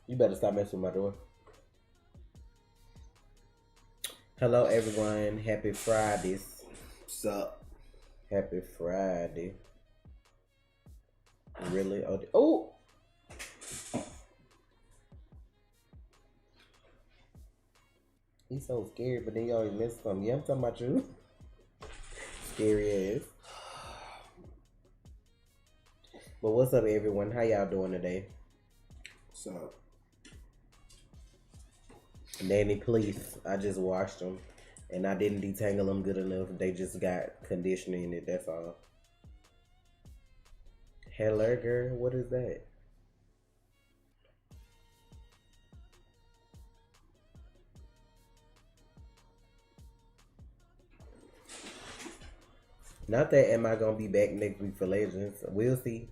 You better stop messing with my door. Hello, everyone. Happy Fridays. What's up? Happy Friday. Really? Oh! He's so scared, but then you always miss something. Yeah, I'm talking about you. Scary ass. But what's up, everyone? How y'all doing today? What's up? Nanny, please. I just washed them. And I didn't detangle them good enough. They just got conditioner in it, that's all. Hello, girl. What is that? Not that am I gonna be back next week for Legends. We'll see.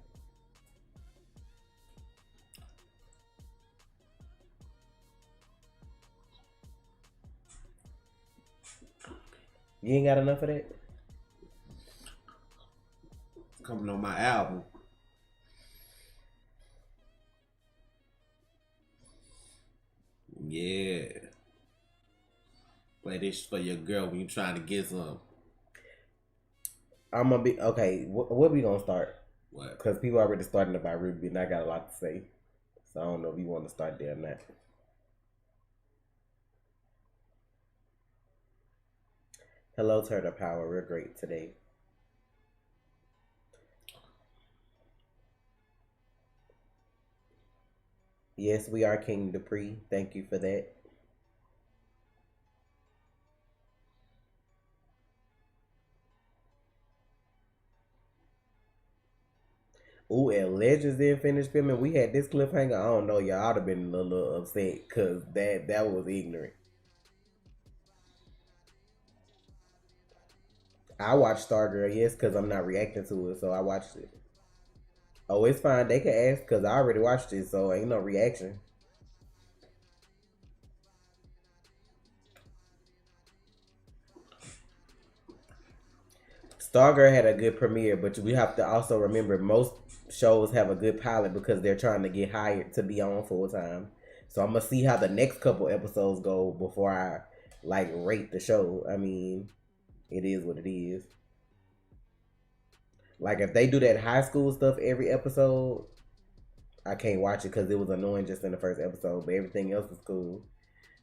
You ain't got enough of that? Coming on my album. Yeah. Play this for your girl when you trying to get some. I'm gonna be okay. What we gonna start? What? Because people already starting about Ruby, and I got a lot to say. So I don't know if you want to start there or not. Hello, Turtle Power. We're great today. Yes, we are King Dupree. Thank you for that. Ooh, and Legends didn't finish filming. We had this cliffhanger. I don't know, y'all. I'd have been a little upset because that was ignorant. I watched Stargirl, yes, because I'm not reacting to it, so I watched it. Oh, it's fine. They can ask because I already watched it, so ain't no reaction. Stargirl had a good premiere, but we have to also remember most shows have a good pilot because they're trying to get hired to be on full time. So I'm gonna see how the next couple episodes go before I like rate the show. I mean, it is what it is. Like if they do that high school stuff every episode, I can't watch it because it was annoying just in the first episode. But everything else was cool.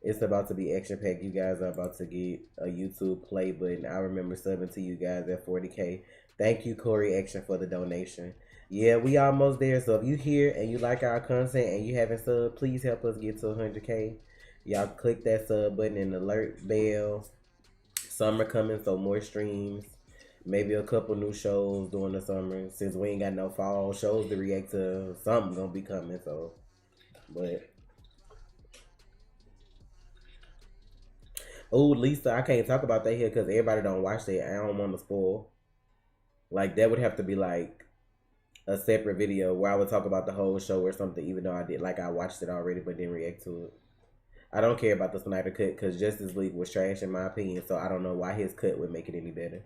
It's about to be action packed. You guys are about to get a YouTube play button. I remember subbing to you guys at 40K. Thank you, Corey Action, for the donation. Yeah, we almost there. So if you here and you like our content and you haven't subbed, please help us get to 100K. Y'all click that sub button and alert bell. Summer coming, so more streams. Maybe a couple new shows during the summer. Since we ain't got no fall shows to react to, something gonna be coming. So, but oh, Lisa, I can't talk about that here because everybody don't watch that. I don't want to spoil. Like that would have to be like a separate video where I would talk about the whole show or something. Even though I did, like I watched it already, but didn't react to it. I don't care about the Snyder Cut because Justice League was trash in my opinion. So I don't know why his cut would make it any better.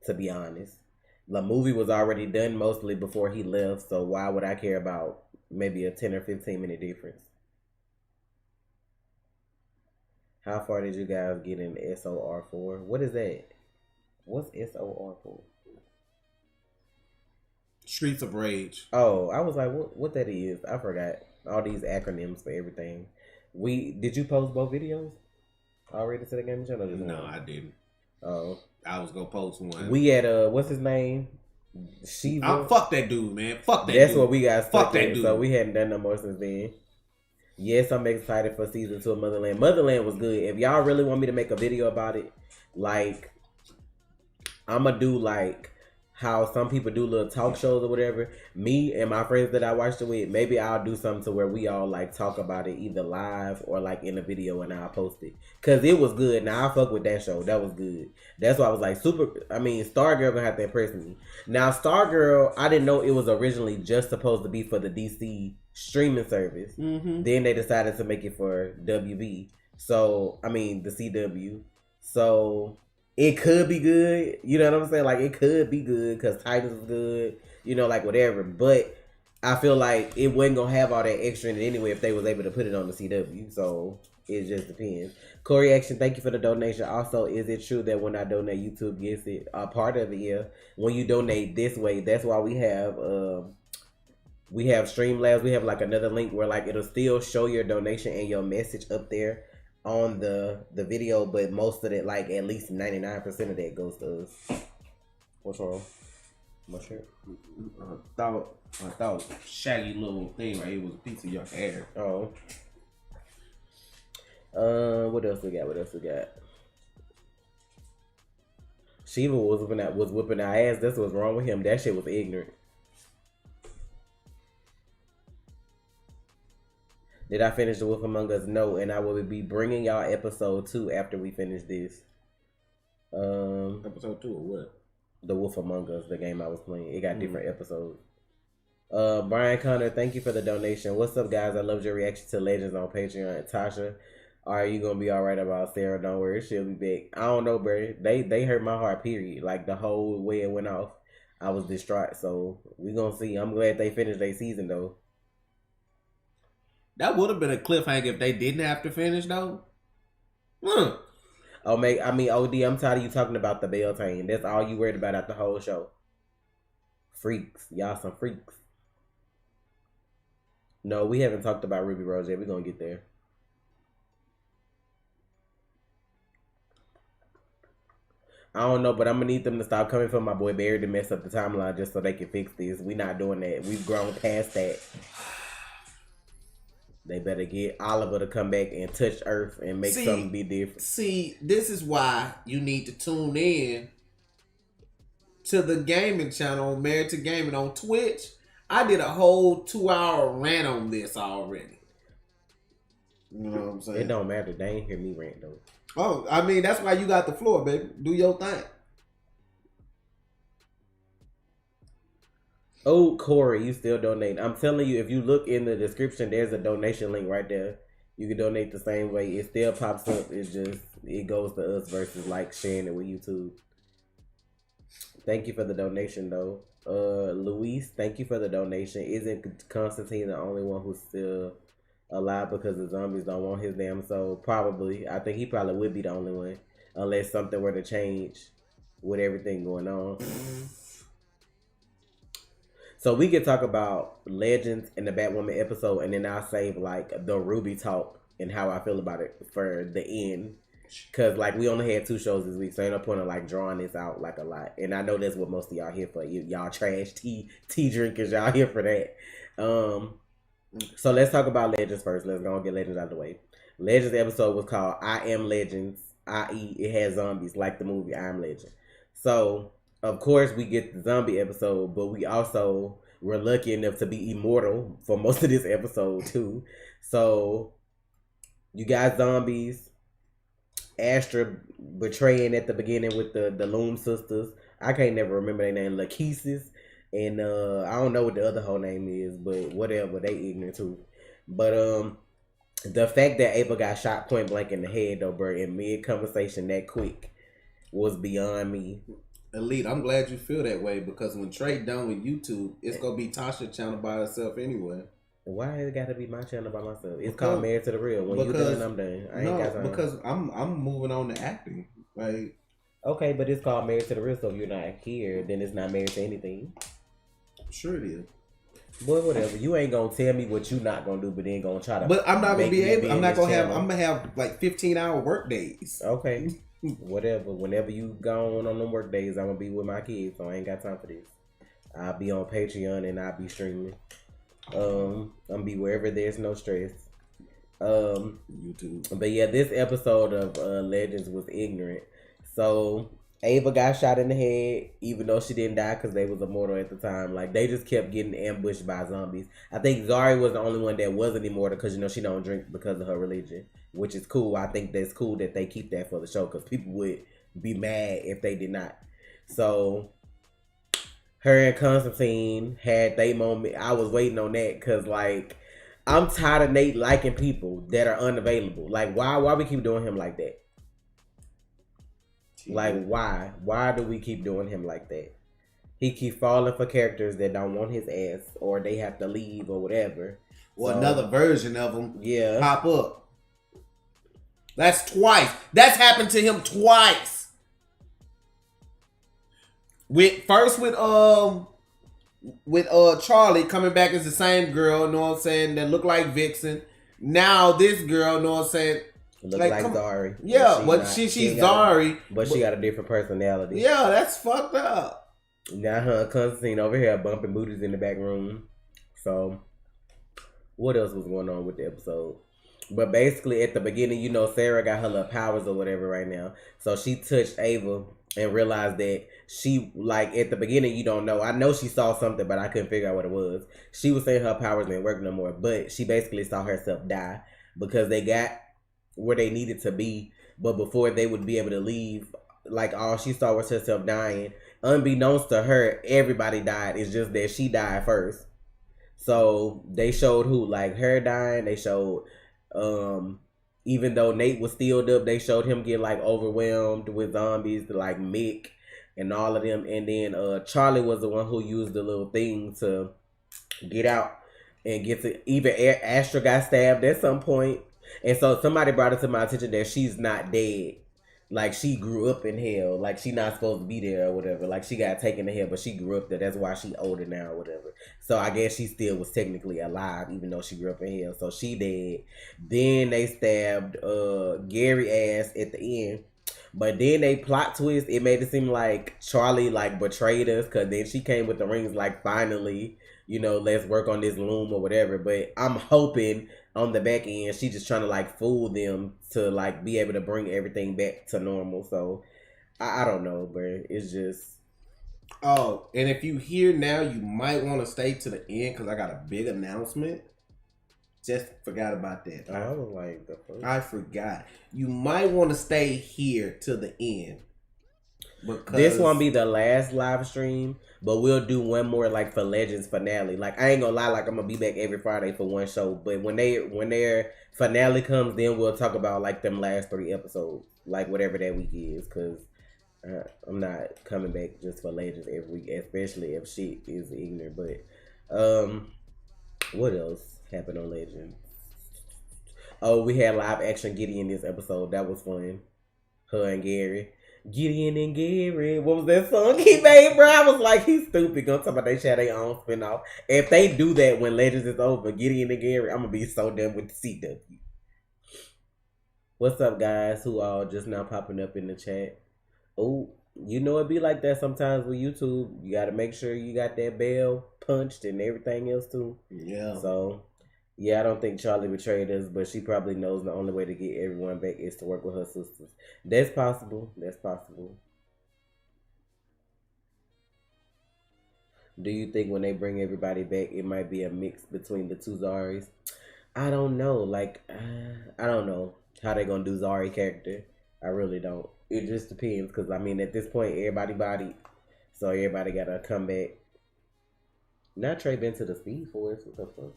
To be honest, the movie was already done mostly before he left. So why would I care about maybe a 10 or 15 minute difference? How far did you guys get in SOR for? What is that? What's SOR for? Streets of Rage. Oh, I was like, what that is? I forgot all these acronyms for everything. Did you post both videos already to the game channel? No, I didn't. Oh, I was gonna post one. we had what's his name? Shiva. Fuck that dude, man. Fuck that. That's dude. what we got stuck Fuck that in, dude. so we hadn't done no more since then. Yes, I'm excited for season 2 of Motherland. Motherland was good. If y'all really want me to make a video about it, like I'ma do like how some people do little talk shows or whatever. Me and my friends that I watched it with, maybe I'll do something to where we all like talk about it either live or like in a video and I'll post it. Cause it was good. Now I fuck with that show. That was good. That's why I was like Stargirl gonna have to impress me. Now Stargirl, I didn't know it was originally just supposed to be for the DC streaming service. Mm-hmm. Then they decided to make it for WB. So the CW. So it could be good. You know what I'm saying? Like it could be good because Titans is good. You know, like whatever. But I feel like it wasn't gonna have all that extra in it anyway if they was able to put it on the CW. So it just depends. Corey Action, thank you for the donation. Also, is it true that when I donate, YouTube gets it a part of it? Yeah. When you donate this way, that's why we have Streamlabs. We have like another link where like it'll still show your donation and your message up there on the video, but most of it, like at least 99% of that goes to us. What's wrong? My shirt. I thought shaggy little thing right here was a piece of your hair. Oh. What else we got? Shiva was whipping our ass. That's what's wrong with him. That shit was ignorant. Did I finish The Wolf Among Us? No, and I will be bringing y'all episode 2 after we finish this. Episode 2 or what? The Wolf Among Us, the game I was playing. It got different episodes. Brian Connor, thank you for the donation. What's up, guys? I loved your reaction to Legends on Patreon. Tasha, are you gonna be all right about Sarah? Don't worry, she'll be back. I don't know, bro. They hurt my heart. Period. Like the whole way it went off, I was distraught. So we gonna see. I'm glad they finished their season though. That would have been a cliffhanger if they didn't have to finish though. Oh, OD, I'm tired of you talking about the Beltane. That's all you worried about at the whole show. Freaks, y'all some freaks. No, we haven't talked about Ruby Rose yet. We're gonna get there. I don't know, but I'm gonna need them to stop coming for my boy Barry to mess up the timeline just so they can fix this. We not doing that. We've grown past that. They better get Oliver to come back and touch Earth and make something be different. See, this is why you need to tune in to the gaming channel, Married to Gaming on Twitch. I did a whole 2-hour rant on this already. You know what I'm saying? It don't matter. They ain't hear me rant though. Oh, I mean, that's why you got the floor, baby. Do your thing. Oh, Corey, you still donate. I'm telling you, if you look in the description, there's a donation link right there. You can donate the same way. It still pops up. It's just, it goes to us versus like sharing it with YouTube. Thank you for the donation though. Luis, thank you for the donation. Isn't Constantine the only one who's still alive because the zombies don't want his damn soul? Probably. I think he probably would be the only one. Unless something were to change with everything going on. So we could talk about Legends in the Batwoman episode, and then I'll save like the Ruby talk and how I feel about it for the end. Cause like we only had 2 shows this week, so ain't no point of like drawing this out like a lot. And I know that's what most of y'all here for. Y'all trash tea drinkers, y'all here for that. So let's talk about Legends first. Let's go and get Legends out of the way. Legends episode was called I Am Legends, i.e. it has zombies like the movie I Am Legend. So of course we get the zombie episode, but we also were lucky enough to be immortal for most of this episode too. So you got zombies. Astra betraying at the beginning with the Loom sisters. I can't never remember their name. Lakesis. And I don't know what the other whole name is, but whatever. They ignorant too. But the fact that Ava got shot point blank in the head though, bro, in mid conversation that quick was beyond me. Elite, I'm glad you feel that way because when Trey done with YouTube, it's gonna be Tasha channel by herself anyway. Why it got to be my channel by myself? It's called Married to the Real. When you done, I'm done. I ain't got time. Because I'm moving on to acting. Like, okay, but it's called Married to the Real. So if you're not here, then it's not married to anything. Sure it is. Boy, whatever. You ain't gonna tell me what you not gonna do, but then gonna try to. But I'm not gonna be able. I'm not gonna have. I'm gonna have like 15-hour work days. Okay, whatever. Whenever you go on them work days, I'm gonna be with my kids, so I ain't got time for this. I'll be on Patreon and I'll be streaming. I'm gonna be wherever there's no stress. YouTube. But yeah, this episode of Legends was ignorant. So Ava got shot in the head, even though she didn't die because they was immortal at the time. Like they just kept getting ambushed by zombies. I think Zari was the only one that wasn't immortal because she don't drink because of her religion, which is cool. I think that's cool that they keep that for the show because people would be mad if they did not. So her and Constantine had they moment. I was waiting on that because, like, I'm tired of Nate liking people that are unavailable. Like, why we keep doing him like that? Like, why? Why do we keep doing him like that? he keep falling for characters that don't want his ass or they have to leave or whatever. Or another version of him pop up. That's twice. That's happened to him twice. With Charlie coming back as the same girl, know what I'm saying, that look like Vixen. Now this girl, know what I'm saying, look like Zari. Yeah, but she's Zari. But she got a different personality. Yeah, that's fucked up. Now her Constantine over here bumping booties in the back room. So what else was going on with the episode? But basically at the beginning, you know, Sarah got her little powers or whatever right now. So she touched Ava and realized that she, like, at the beginning, you don't know. I know she saw something, but I couldn't figure out what it was. She was saying her powers didn't work no more, but she basically saw herself die because they got where they needed to be. But before they would be able to leave, like, all she saw was herself dying. Unbeknownst to her, everybody died. It's just that she died first. So they showed who, like, her dying. They showed, even though Nate was stilled up, they showed him get, like, overwhelmed with zombies, like Mick and all of them. And then Charlie was the one who used the little thing to get out and get to, even Astra got stabbed at some point. And so somebody brought it to my attention that she's not dead. Like, she grew up in hell. Like, she not supposed to be there or whatever. Like, she got taken to hell, but she grew up there. That's why she older now or whatever. So I guess she still was technically alive, even though she grew up in hell. So she dead. Then they stabbed Gary ass at the end. But then they plot twist. It made it seem like Charlie, like, betrayed us. Because then she came with the rings, like, finally, you know, let's work on this loom or whatever. But I'm hoping on the back end, she just trying to, like, fool them to, like, be able to bring everything back to normal. So I don't know, but it's just. Oh, and if you hear now, you might want to stay to the end because I got a big announcement. Just forgot about that. I was like, the fuck? I forgot. You might want to stay here to the end. Because this won't be the last live stream, but we'll do one more, like, for Legends finale. Like, I ain't gonna lie, like, I'm gonna be back every Friday for one show. But when their finale comes, then we'll talk about, like, them last 3 episodes, like, whatever that week is. Because I'm not coming back just for Legends every week, especially if shit is ignorant. But what else happened on Legends? Oh, we had live action Gideon this episode. That was fun. Her and Gary. Gideon and Gary. What was that song he made, bro? I was like, he's stupid. Gonna talk about they share their own spinoff. If they do that when Legends is over, Gideon and Gary, I'm gonna be so done with the CW. What's up, guys? Who all just now popping up in the chat? Oh, you know it be like that sometimes with YouTube. You gotta make sure you got that bell punched and everything else too. Yeah. So yeah, I don't think Charlie betrayed us, but she probably knows the only way to get everyone back is to work with her sisters. That's possible. That's possible. Do you think when they bring everybody back, it might be a mix between the two Zaris? I don't know. Like, I don't know how they're going to do Zari character. I really don't. It just depends. Because, I mean, at this point, everybody bodied. So everybody got to come back. Not Trey been to the Speed Force. What the fuck?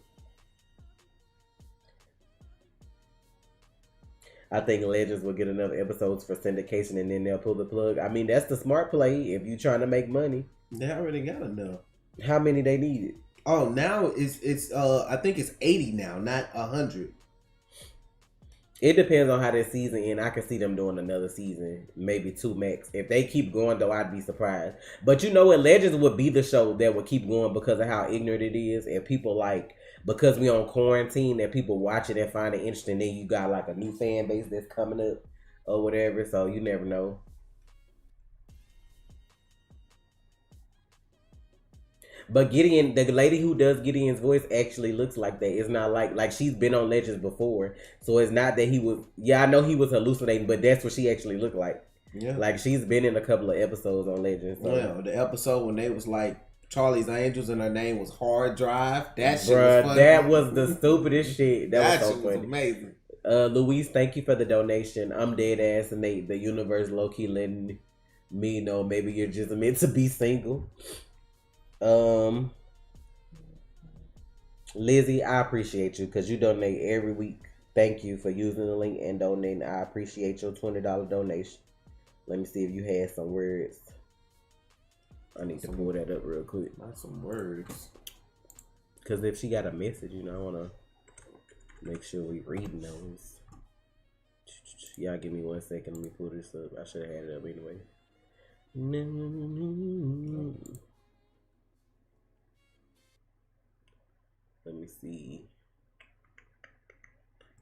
I think Legends will get enough episodes for syndication and then they'll pull the plug. I mean, that's the smart play if you're trying to make money. They already got enough. How many they needed? Oh, now it's I think it's 80 now, not 100. It depends on how this season ends. I can see them doing another season, maybe 2 max. If they keep going, though, I'd be surprised. But you know what? Legends would be the show that would keep going because of how ignorant it is. And people like, because we on quarantine, that people watch it and find it interesting. Then you got like a new fan base that's coming up or whatever. So you never know. But Gideon, the lady who does Gideon's voice actually looks like that. It's not like she's been on Legends before. So it's not that he was, yeah, I know he was hallucinating, but that's what she actually looked like. Yeah. Like she's been in a couple of episodes on Legends. So. Yeah, the episode when they was like Charlie's Angels and her name was Hard Drive. That shit was funny. That was the stupidest shit. That was so funny. Was amazing. Louise, thank you for the donation. I'm dead ass and the universe low key letting me know maybe you're just meant to be single. Lizzie, I appreciate you because you donate every week. Thank you for using the link and donating. I appreciate your $20 donation. Let me see if you had some words. I need to pull that up real quick. Not some words. Because if she got a message, you know, I want to make sure we reading those. Y'all give me 1 second. Let me pull this up. I should have had it up anyway. Let me see.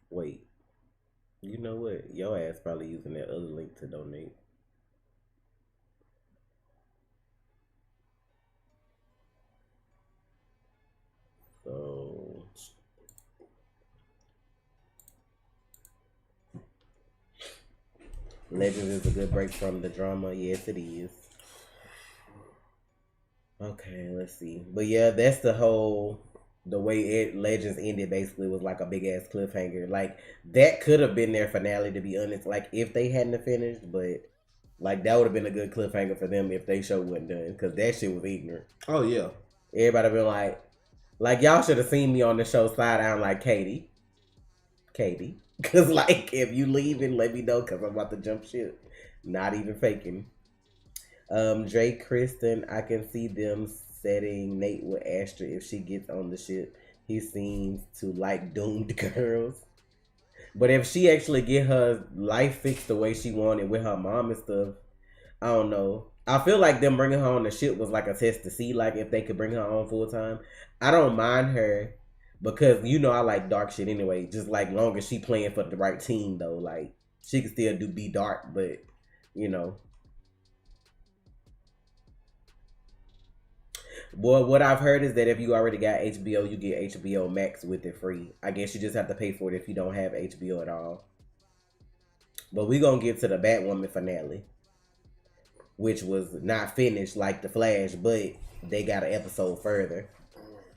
Wait. You know what? Your ass probably using that other link to donate. So Legends is a good break from the drama. Yes, it is. Okay, let's see. But yeah, that's the way Legends ended basically was like a big ass cliffhanger. Like that could have been their finale, to be honest. Like if they hadn't finished, but like that would have been a good cliffhanger for them if they show wasn't done, because that shit was ignorant. Oh yeah, everybody been like y'all should have seen me on the show slide down like Katie, because like if you leaving, let me know because I'm about to jump ship. Not even faking. Drake, Kristen, I can see them setting Nate with Astra if she gets on the ship. He seems to like doomed girls. But if she actually get her life fixed the way she wanted with her mom and stuff, I don't know. I feel like them bringing her on the ship was like a test to see like if they could bring her on full time. I don't mind her because you know I like dark shit anyway. Just like long as she playing for the right team though, like she can still be dark, but you know. Boy, what I've heard is that if you already got HBO, you get HBO Max with it free. I guess you just have to pay for it if you don't have HBO at all. But we gonna get to the Batwoman finale, which was not finished like The Flash, but they got an episode further.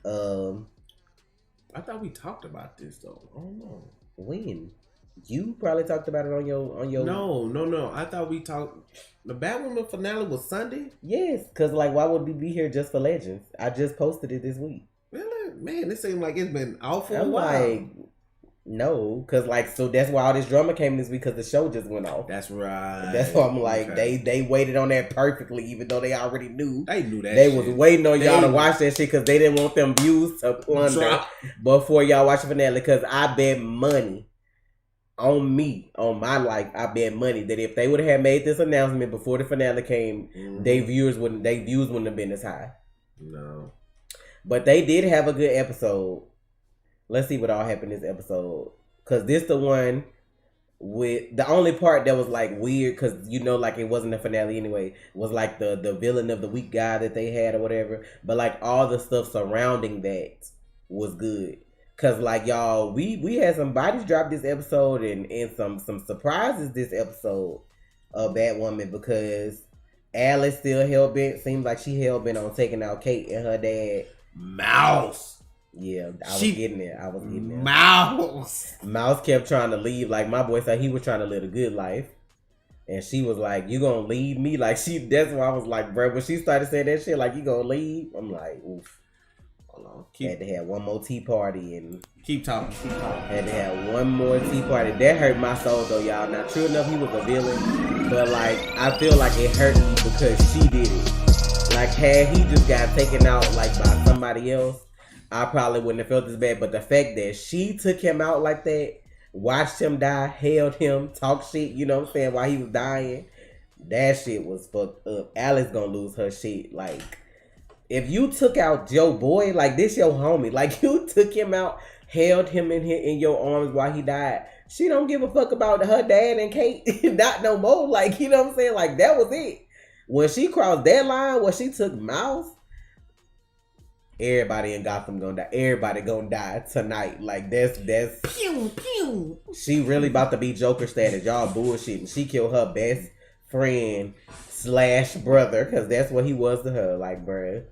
I thought we talked about this though. I don't know. When? You probably talked about it on your. No. I thought we talked. The Batwoman finale was Sunday. Yes, because like, why would we be here just for Legends? I just posted it this week. Really, man, it seemed like it's been awful. I'm like, no, because like, so that's why all this drama came this week because the show just went off. That's right. That's why I'm like, okay. they waited on that perfectly, even though they already knew. They knew that. They was waiting on y'all to watch that shit because they didn't want them views to plunder before y'all watch the finale. Because I bet money. On me, on my life, I bet money that if they would have made this announcement before the finale came, their views wouldn't have been as high. No. But they did have a good episode. Let's see what all happened this episode. Cause this the one with the only part that was like weird, cause you know, like it wasn't a finale anyway, was like the villain of the week guy that they had or whatever. But like all the stuff surrounding that was good. Cause like y'all, we had some bodies drop this episode and some surprises this episode of Batwoman because Alice still hell-bent. Seems like she hell-bent on taking out Kate and her dad. Mouse. Yeah, I was getting there. Mouse kept trying to leave. Like my boy said, he was trying to live a good life. And she was like, you gonna leave me? Like that's why I was like, bro, when she started saying that shit, like, you gonna leave? I'm like, oof. Had to have one more tea party and keep talking. Had to have one more tea party. That hurt my soul though, y'all. Now, true enough, he was a villain, but like I feel like it hurt me because she did it. Like had he just got taken out like by somebody else, I probably wouldn't have felt this bad. But the fact that she took him out like that, watched him die, held him, talked shit, you know what I'm saying, while he was dying, that shit was fucked up. Alice gonna lose her shit, like. If you took out Joe Boy, like this your homie, like you took him out, held him in your arms while he died, she don't give a fuck about her dad and Kate, not no more. Like, you know what I'm saying? Like that was it. When she crossed that line, when she took Mouse, everybody in Gotham gonna die. Everybody gonna die tonight. Like that's pew pew. She really about to be Joker status. Y'all bullshitting. She killed her best friend / brother because that's what he was to her. Like, bruh.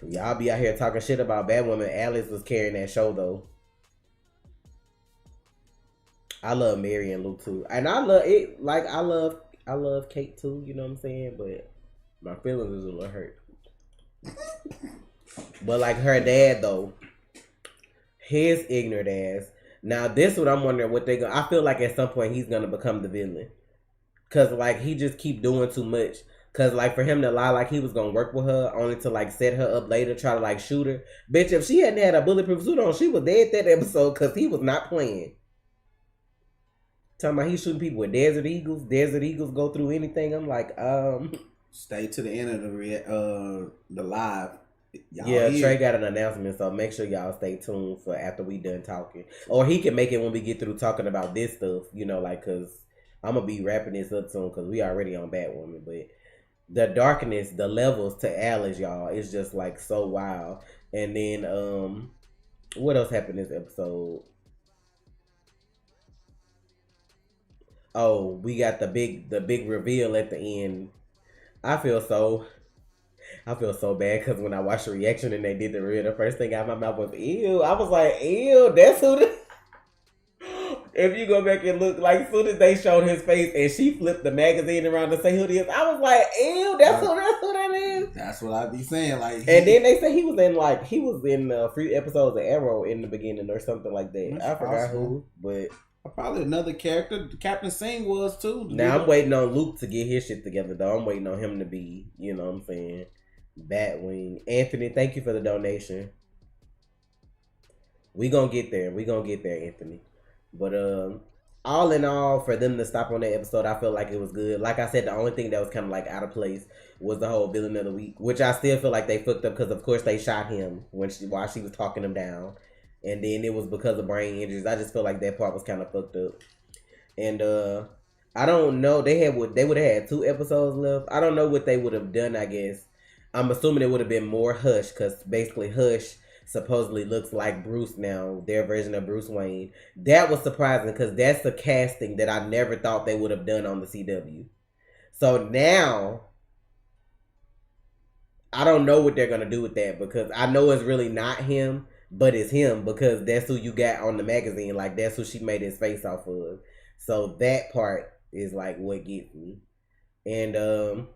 Y'all be out here talking shit about Batwoman. Alice was carrying that show though. I love Mary and Luke too, and I love it. Like I love Kate too. You know what I'm saying? But my feelings is a little hurt. But like her dad though, his ignorant ass. Now this what I'm wondering what they gonna. I feel like at some point he's gonna become the villain, cause like he just keep doing too much. Cause like for him to lie like he was gonna work with her only to like set her up later, try to like shoot her. Bitch, if she hadn't had a bulletproof suit on, she was dead that episode cause he was not playing. Talking about he shooting people with Desert Eagles. Desert Eagles go through anything. I'm like, Stay to the end of the live. Y'all yeah, here. Trey got an announcement, so make sure y'all stay tuned for after we done talking. Or he can make it when we get through talking about this stuff, you know, like, cause I'm gonna be wrapping this up soon cause we already on Batwoman, but the darkness, the levels to Alice, y'all, is just like so wild. And then what else happened this episode? Oh, we got the big reveal at the end. I feel so bad because when I watched the reaction and they did the reveal, the first thing out of my mouth was ew. I was like, ew, that's who this. If you go back and look, like, as soon as they showed his face and she flipped the magazine around to say who it is, I was like, ew, that's who that is. That's what I be saying. Like, and then they say he was in a few episodes of Arrow in the beginning or something like that. I forgot who, but probably another character. Captain Singh was too. Now I'm waiting on Luke to get his shit together though. I'm waiting on him to be, you know what I'm saying, Batwing. Anthony, thank you for the donation. We gonna get there, Anthony. But all in all, for them to stop on that episode, I felt like it was good. Like I said, the only thing that was kind of like out of place was the whole villain of the week, which I still feel like they fucked up because of course they shot him while she was talking him down, and then it was because of brain injuries. I just feel like that part was kind of fucked up. And I don't know. They would have had 2 episodes left. I don't know what they would have done. I guess I'm assuming it would have been more Hush because basically Hush supposedly looks like Bruce now, their version of Bruce Wayne. That was surprising because that's the casting that I never thought they would have done on the CW. So now I don't know what they're gonna do with that because I know it's really not him, but it's him because that's who you got on the magazine. Like that's who she made his face off of. So that part is like what gets me. And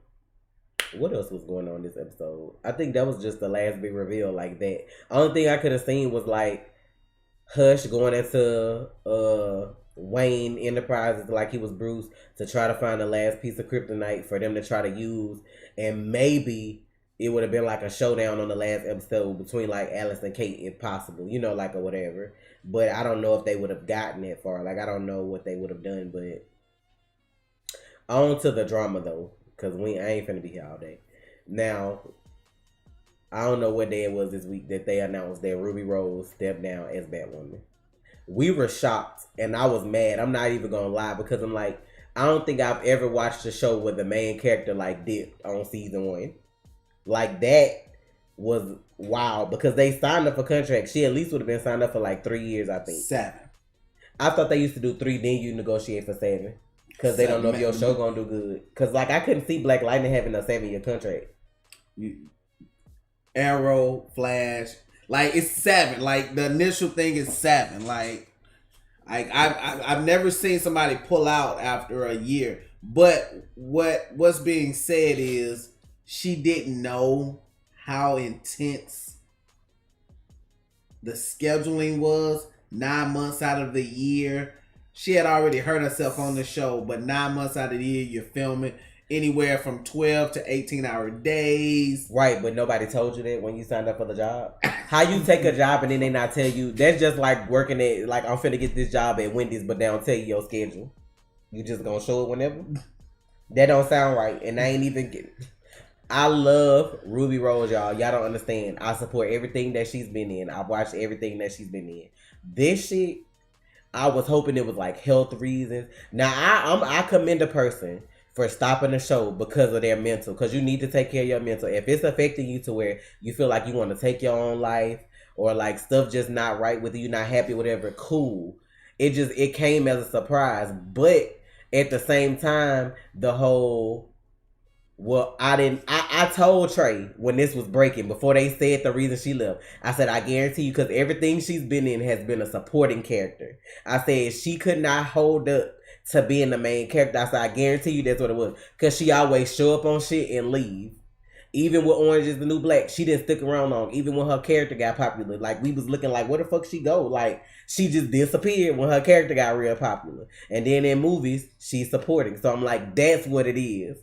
what else was going on this episode? I think that was just the last big reveal like that. Only thing I could have seen was like Hush going into Wayne Enterprises like he was Bruce to try to find the last piece of kryptonite for them to try to use, and maybe it would have been like a showdown on the last episode between like Alice and Kate if possible, you know, like or whatever. But I don't know if they would have gotten that far. Like I don't know what they would have done, but on to the drama though. Because I ain't finna be here all day. Now, I don't know what day it was this week that they announced that Ruby Rose stepped down as Batwoman. We were shocked, and I was mad. I'm not even gonna lie, because I'm like, I don't think I've ever watched a show where the main character like dipped on season 1. Like that was wild, because they signed up for contract. She at least would have been signed up for like 3 years, I think. 7. I thought they used to do 3, then you negotiate for 7. Because they don't know if your show gonna do good. Because like I couldn't see Black Lightning having a 7-year contract. Arrow, Flash, like it's 7. Like the initial thing is 7. Like I've never seen somebody pull out after a year. But what's being said is she didn't know how intense the scheduling was. 9 months out of the year. She had already hurt herself on the show, but 9 months out of the year, you're filming anywhere from 12 to 18-hour days. Right, but nobody told you that when you signed up for the job? How you take a job and then they not tell you? That's just like working at, like, I'm finna get this job at Wendy's, but they don't tell you your schedule. You just gonna show it whenever? That don't sound right, and I ain't even getting... I love Ruby Rose, y'all. Y'all don't understand. I support everything that she's been in. I've watched everything that she's been in. This shit... I was hoping it was like health reasons. Now I commend a person for stopping the show because of their mental. Because you need to take care of your mental. If it's affecting you to where you feel like you want to take your own life or like stuff just not right with you, not happy, whatever, cool. It came as a surprise. But at the same time, the whole... Well, I told Trey when this was breaking, before they said the reason she left, I said, I guarantee you, because everything she's been in has been a supporting character. I said, she could not hold up to being the main character. I said, I guarantee you that's what it was. Because she always show up on shit and leave. Even with Orange is the New Black, she didn't stick around long. Even when her character got popular, like we was looking like, where the fuck she go? Like she just disappeared when her character got real popular. And then in movies, she's supporting. So I'm like, that's what it is.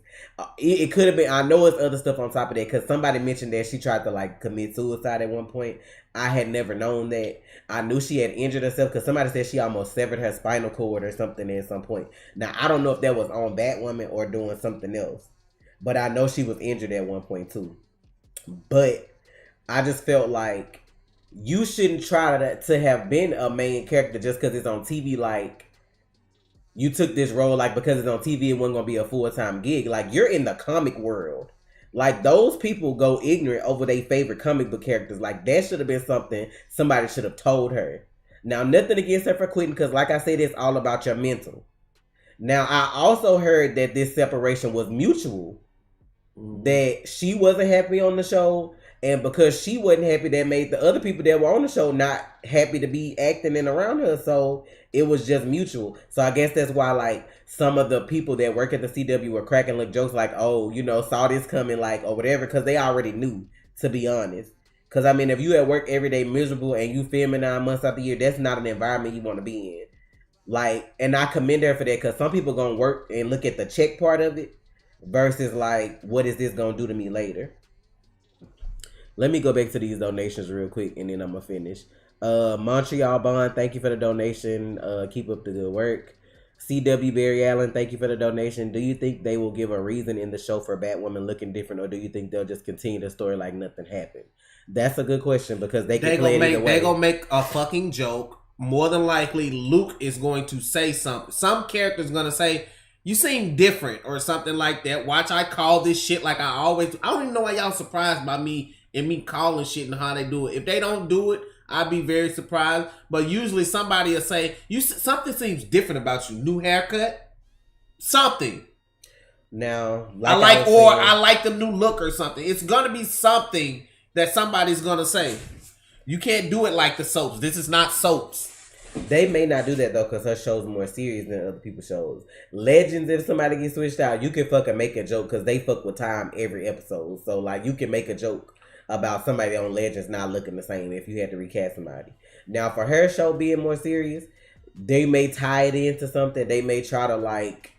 It could have been. I know it's other stuff on top of that because somebody mentioned that she tried to like commit suicide at one point. I had never known that. I knew she had injured herself because somebody said she almost severed her spinal cord or something at some point. Now I don't know if that was on Batwoman or doing something else, but I know she was injured at one point too. But I just felt like you shouldn't try to have been a main character just because it's on TV. Like you took this role like because it's on TV, it wasn't gonna be a full-time gig. Like you're in the comic world. Like those people go ignorant over their favorite comic book characters. Like that should have been something somebody should have told her. Now nothing against her for quitting because like I said, it's all about your mental. Now I also heard that this separation was mutual. That she wasn't happy on the show, and because she wasn't happy, that made the other people that were on the show not happy to be acting and around her. So it was just mutual. So I guess that's why like some of the people that work at the CW were cracking like jokes like, oh, you know, saw this coming, like, or whatever, because they already knew, to be honest. Because I mean, if you at work every day miserable and you filming 9 months out the year, that's not an environment you want to be in. Like, and I commend her for that because some people gonna work and look at the check part of it versus like, what is this gonna do to me later? Let me go back to these donations real quick and then I'm gonna finish. Montreal Bond, thank you for the donation. Keep up the good work. CW Barry Allen, thank you for the donation. Do you think they will give a reason in the show for Batwoman looking different, or do you think they'll just continue the story like nothing happened? That's a good question because they can play it either way. They're gonna make a fucking joke. More than likely, Luke is going to say something. Some character's gonna say, "You seem different," or something like that. Watch, I call this shit like I always do. I don't even know why y'all surprised by me and me calling shit and how they do it. If they don't do it, I'd be very surprised. But usually somebody will say, something seems different about you. New haircut? Something. Now, I like the new look or something. It's gonna be something that somebody's gonna say. You can't do it like the soaps. This is not soaps. They may not do that though, because her show's more serious than other people's shows. Legends, if somebody gets switched out, you can fucking make a joke because they fuck with time every episode. So like, you can make a joke about somebody on Legends not looking the same if you had to recast somebody. Now for her show being more serious, they may tie it into something. They may try to like,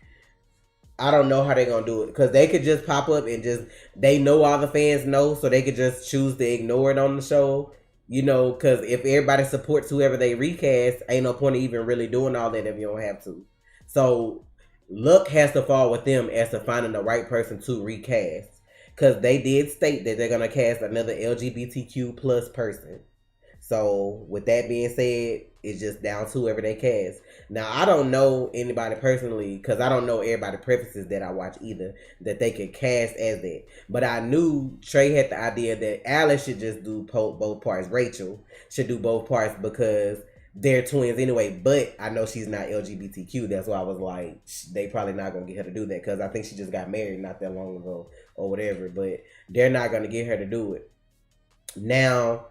I don't know how they're gonna do it because they could just pop up and just, they know all the fans know, so they could just choose to ignore it on the show. You know, because if everybody supports whoever they recast, ain't no point of even really doing all that if you don't have to. So luck has to fall with them as to finding the right person to recast. Because they did state that they're going to cast another LGBTQ plus person. So with that being said, it's just down to whoever they cast. Now, I don't know anybody personally, because I don't know everybody's preferences that I watch either, that they could cast as that. But I knew Trey had the idea that Alice should just do both parts. Rachel should do both parts because they're twins anyway. But I know she's not LGBTQ. That's why I was like, they probably not going to get her to do that because I think she just got married not that long ago or whatever. But they're not going to get her to do it. Now,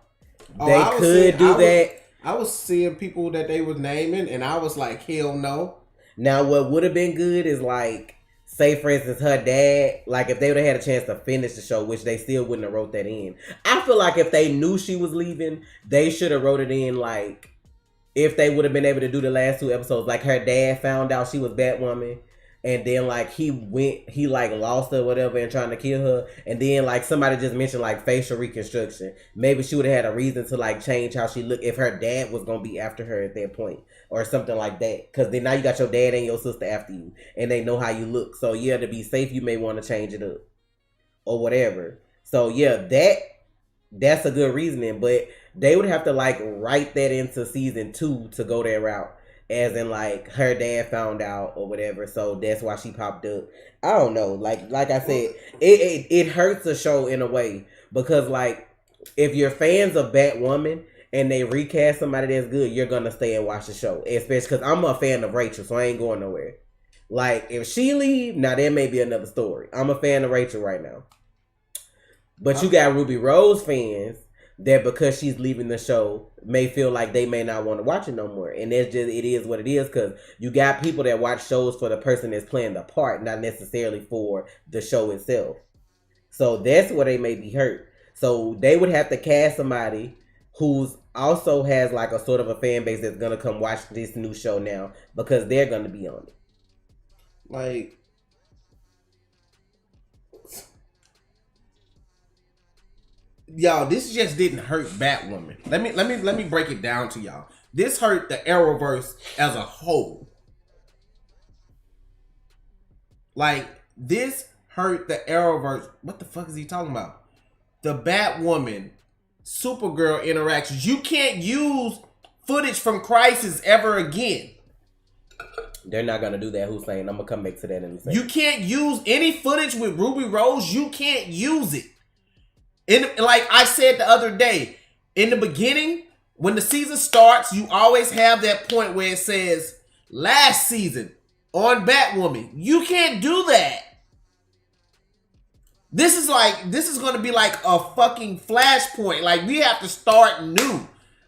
they could do that. I was seeing people that they was naming, and I was like, hell no. Now, what would have been good is like, say for instance, her dad, like if they would have had a chance to finish the show, which they still wouldn't have wrote that in. I feel like if they knew she was leaving, they should have wrote it in like, if they would have been able to do the last 2 episodes, like her dad found out she was Batwoman. And then like he like lost her or whatever and trying to kill her. And then like somebody just mentioned like facial reconstruction. Maybe she would have had a reason to like change how she looked if her dad was going to be after her at that point. Or something like that. Because then now you got your dad and your sister after you. And they know how you look. So yeah, to be safe, you may want to change it up. Or whatever. So yeah, that's a good reasoning. But they would have to like write that into season 2 to go that route. As in like her dad found out or whatever, so that's why she popped up. I don't know, like I said, it hurts the show in a way because like if you're fans of Batwoman and they recast somebody that's good, you're gonna stay and watch the show. Especially because I'm a fan of Rachel, so I ain't going nowhere. Like if she leave, now there may be another story. I'm a fan of Rachel right now, but you got Ruby Rose fans that because she's leaving the show may feel like they may not want to watch it no more. And that's just, it is what it is because you got people that watch shows for the person that's playing the part, not necessarily for the show itself. So that's where they may be hurt. So they would have to cast somebody who's also has like a sort of a fan base that's gonna come watch this new show now because they're gonna be on it. Like, y'all, this just didn't hurt Batwoman. Let me break it down to y'all. This hurt the Arrowverse as a whole. Like, this hurt the Arrowverse. What the fuck is he talking about? The Batwoman, Supergirl interactions. You can't use footage from Crisis ever again. They're not gonna do that, Hussein. I'm gonna come back to that in a second. You can't use any footage with Ruby Rose. You can't use it. Like I said the other day, in the beginning, when the season starts, you always have that point where it says last season on Batwoman. You can't do that. This is going to be like a fucking flashpoint. Like, we have to start new.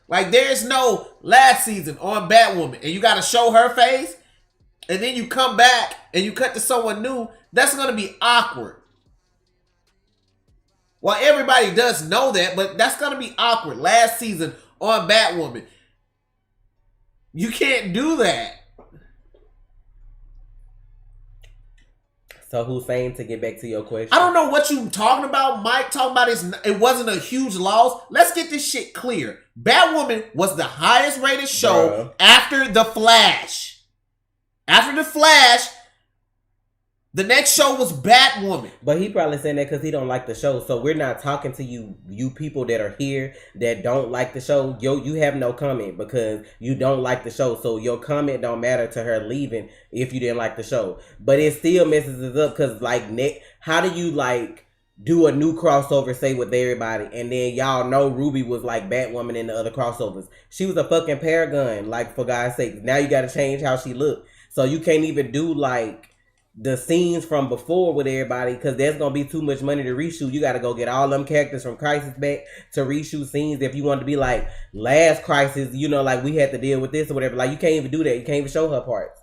Like, there's no last season on Batwoman and you got to show her face and then you come back and you cut to someone new. That's going to be awkward. Well, everybody does know that, but that's going to be awkward. Last season on Batwoman. You can't do that. So Hussein, to get back to your question, I don't know what you talking about. Mike talking about it wasn't a huge loss. Let's get this shit clear. Batwoman was the highest rated show after The Flash. After The Flash, the next show was Batwoman. But he probably saying that because he don't like the show. So we're not talking to you people that are here that don't like the show. You have no comment because you don't like the show. So your comment don't matter to her leaving if you didn't like the show. But it still messes us up because like how do you like do a new crossover, say with everybody, and then y'all know Ruby was like Batwoman in the other crossovers. She was a fucking paragon, like, for God's sake. Now you got to change how she looked. So you can't even do like the scenes from before with everybody because there's gonna be too much money to reshoot. You gotta go get all them characters from Crisis back to reshoot scenes if you want to be like last Crisis, you know, like we had to deal with this or whatever. Like, you can't even do that. You can't even show her parts.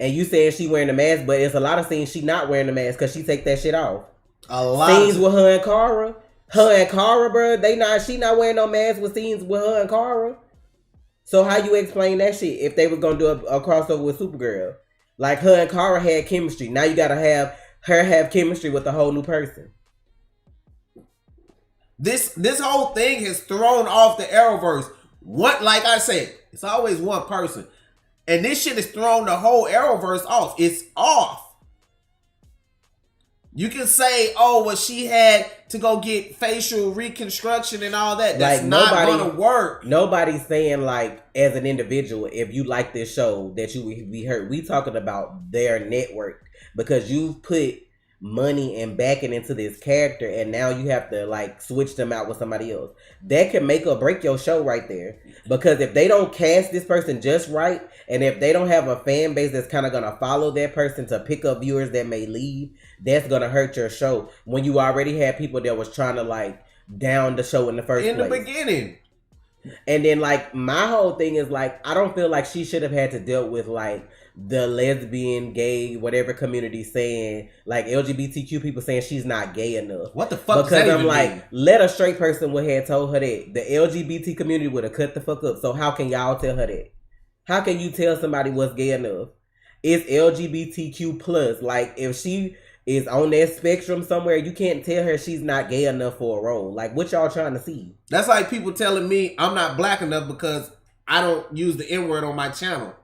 And you saying she wearing the mask, but it's a lot of scenes she not wearing the mask because she take that shit off. A lot scenes with her and Kara. Her and Kara, bro, she not wearing no mask with scenes with her and Kara. So how you explain that shit if they was gonna do a crossover with Supergirl? Like, her and Kara had chemistry. Now you gotta have her have chemistry with a whole new person. This whole thing has thrown off the Arrowverse. What, like I said, it's always one person. And this shit has thrown the whole Arrowverse off. It's off. You can say, oh, well, she had to go get facial reconstruction and all that. That's like, not going to work. Nobody's saying, like, as an individual, if you like this show, that you would be hurt. We talking about their network because you've put money and backing into this character and now you have to, like, switch them out with somebody else. That can make or break your show right there. Because if they don't cast this person just right, and if they don't have a fan base that's kind of going to follow that person to pick up viewers that may leave, that's going to hurt your show when you already had people that was trying to, like, down the show in the first place. In the beginning. And then, like, my whole thing is, like, I don't feel like she should have had to deal with, like, the lesbian, gay, whatever community saying, like, LGBTQ people saying she's not gay enough. What the fuck because does that I'm even like, mean? let a straight person would have told her that. The LGBT community would have cut the fuck up. So how can y'all tell her that? How can you tell somebody what's gay enough? It's LGBTQ plus. Like, if she is on that spectrum somewhere, you can't tell her she's not gay enough for a role. Like, what y'all trying to see? That's like people telling me I'm not black enough because I don't use the N-word on my channel.